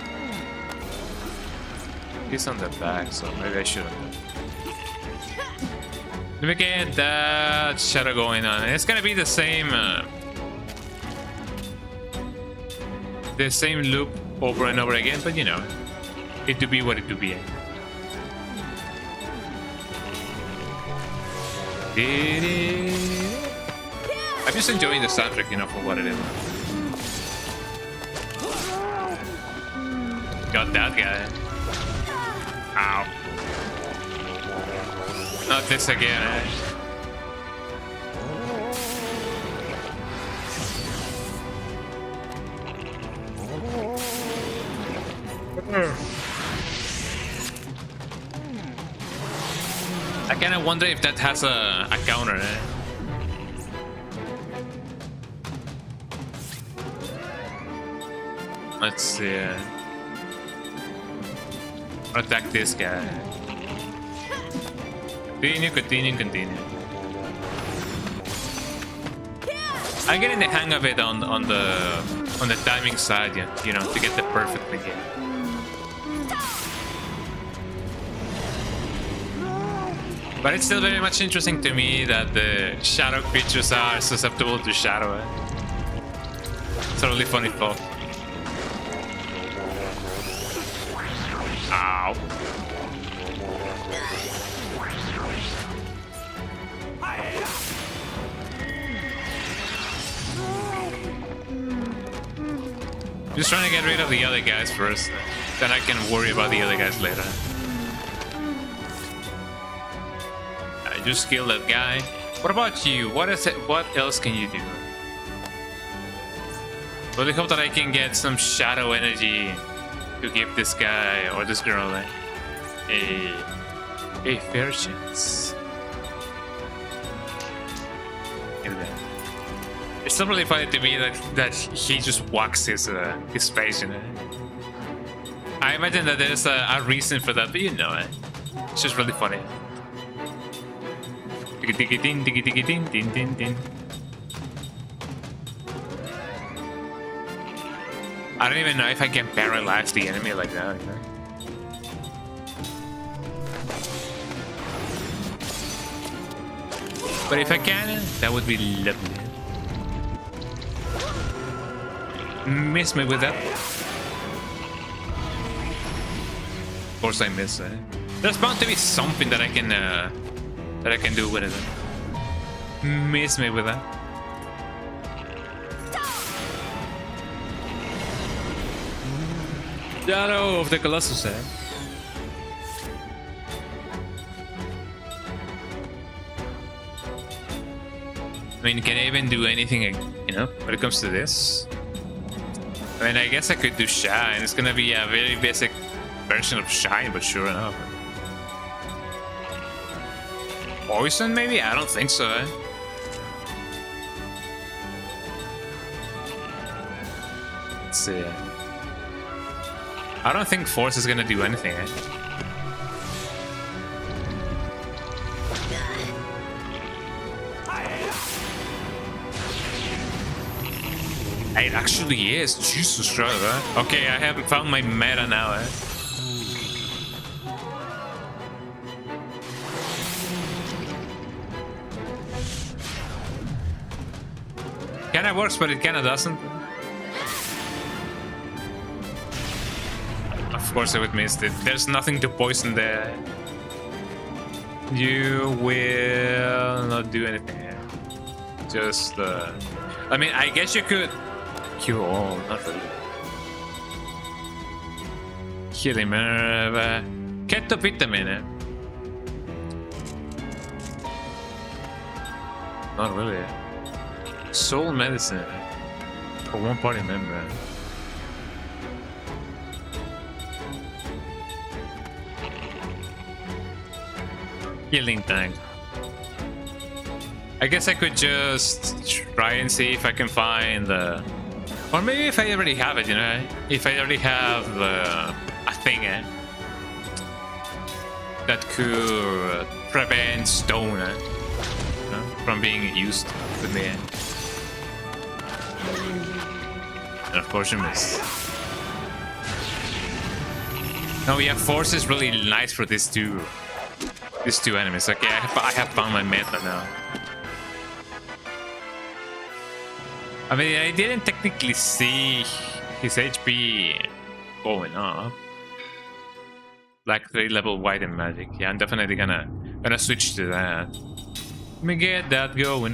He's on the back, so maybe I shouldn't. Let me get that shadow going on. It's gonna be the same loop over and over again, but you know, it to be what it to be. I'm just enjoying the soundtrack, you know, for what it is. Got that guy. Ow. Not this again, eh? I kinda wonder if that has a counter, eh? Let's see. Attack this guy. Continue. I'm getting the hang of it on the timing side, yeah, you know, to get the perfect begin. But it's still very much interesting to me that the shadow creatures are susceptible to shadow. Eh? It's a really funny thought. Ow. Just trying to get rid of the other guys first, then I can worry about the other guys later. I just killed that guy. What about you? What else can you do? Really hope that I can get some shadow energy to give this guy or this girl a fair chance. It's not really funny to me that he just walks his face, you know. I imagine that there's a reason for that, but you know it. It's just really funny. I don't even know if I can paralyze the enemy like that, you know? But if I can, that would be lovely. Miss me with that. Of course I miss it. There's bound to be something that I can do with it. Miss me with that. Shadow of the Colossus, eh? I mean, can I even do anything, you know, when it comes to this? I mean, I guess I could do Shine. It's gonna be a very basic version of Shine, but sure enough. Poison, maybe? I don't think so, eh? Let's see. I don't think Force is gonna do anything, eh? It actually is. Jesus Christ, huh? Okay, I haven't found my meta now, eh? Kinda works, but it kinda doesn't. Of course I would miss it. There's nothing to poison there. You will not do anything here. Just, I mean, I guess you could cure all, not really. Healing nerve. Keto vitamin. Not really. Soul medicine. For one party member. Healing tank. I guess I could just try and see if I can find the... Or maybe if I already have it, you know? If I already have a thing that could prevent stone you know, from being used with me. And of course you missed. No, yeah, force is really nice for these two enemies. Okay, I have found my meta now. I mean, I didn't technically see his HP going up. Black 3 level white in magic. Yeah, I'm definitely gonna switch to that. Let me get that going.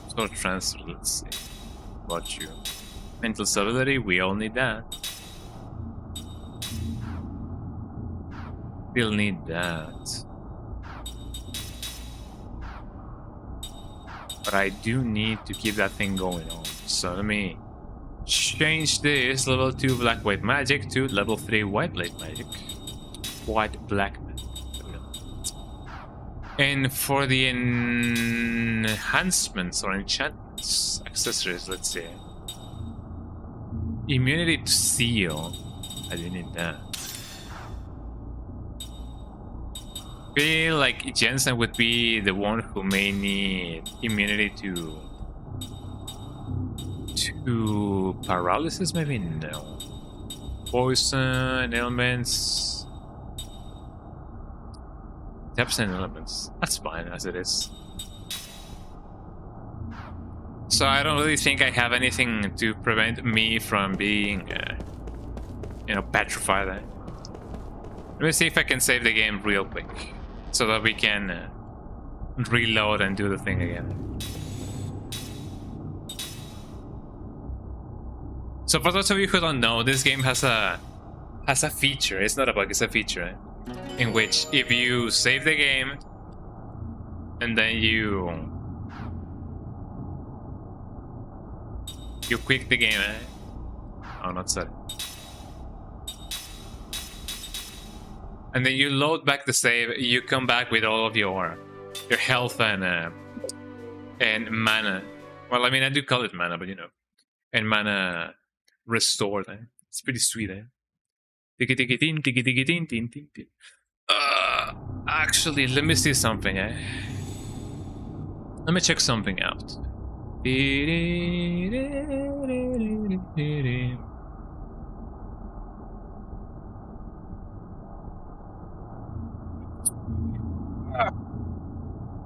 So transfer, let's see. Got you. Mental stability, we all need that. Still need that. But I do need to keep that thing going on. So let me change this level 2 black white magic to level 3 white blade magic. White black magic. And for the enhancements or enchantments, accessories, let's see. Immunity to seal. I do need that. I feel like Jensen would be the one who may need immunity to paralysis, maybe no. Poison, elements. Depths and elements. That's fine as it is. So I don't really think I have anything to prevent me from being, you know, petrified. Let me see if I can save the game real quick, so that we can reload and do the thing again. So for those of you who don't know, this game has a feature. It's not a bug, it's a feature, in which if you save the game and then you quit the game, oh, not sorry. And then you load back the save, you come back with all of your health and mana. Well, I mean, I do call it mana, but you know, and mana restored. It's pretty sweet. Actually, let me see something. Let me check something out.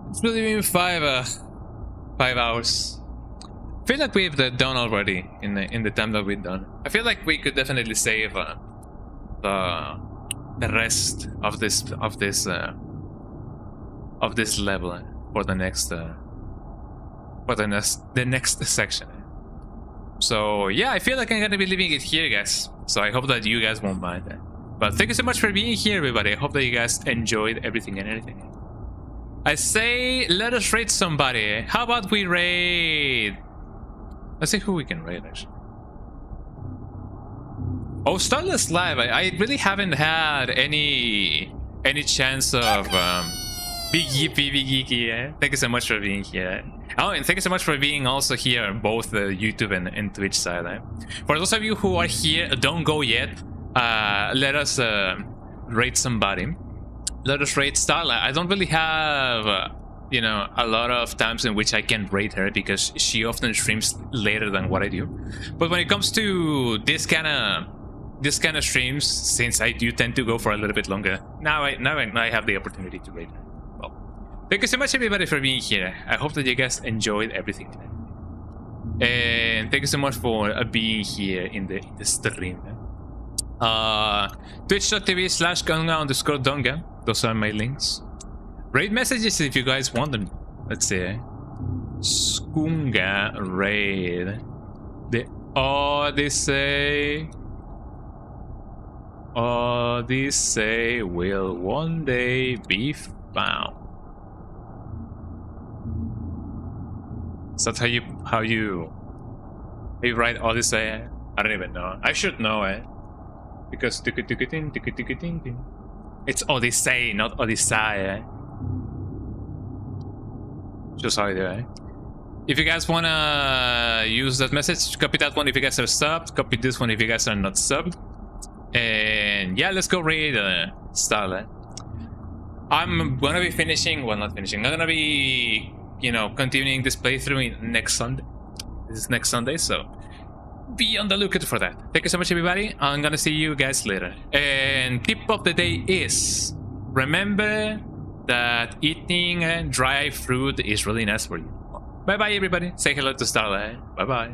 It's really been 5 hours. I feel like we've done already in the time that we've done. I feel like we could definitely save the rest of this level for the next section. So yeah, I feel like I'm gonna be leaving it here, guys. So I hope that you guys won't mind that. But thank you so much for being here, everybody. I hope that you guys enjoyed everything and anything. I say, let us raid somebody. How about we raid? Let's see who we can raid, actually. Oh, Starless Live. I really haven't had any chance of Big Geeky. Thank you so much for being here. Oh, and thank you so much for being also here on both the YouTube and Twitch side. For those of you who are here, don't go yet. Let us raid somebody. Let us raid Starlight. I don't really have, you know, a lot of times in which I can raid her because she often streams later than what I do. But when it comes to this kind of streams, since I do tend to go for a little bit longer, now I have the opportunity to raid her. Well, thank you so much, everybody, for being here. I hope that you guys enjoyed everything today. And thank you so much for being here in the stream. Twitch.tv/Gunga_Donga. Those are my links. Raid messages if you guys want them. Let's see. Skunga raid. The Odyssey. Odyssey will one day be found. Is that how you write Odyssey? I don't even know. I should know it. Because it's Odyssey, not Odyssey. Just how I do it. If you guys wanna use that message, copy that one if you guys are subbed, copy this one if you guys are not subbed. And yeah, let's go read Starlight. I'm gonna be finishing, well, not finishing, I'm gonna be, you know, continuing this playthrough next Sunday. This is next Sunday, so be on the lookout for that. Thank you so much, everybody. I'm gonna see you guys later. And tip of the day is, remember that eating dry fruit is really nice for you. Bye bye, everybody. Say hello to Starlight. Bye bye.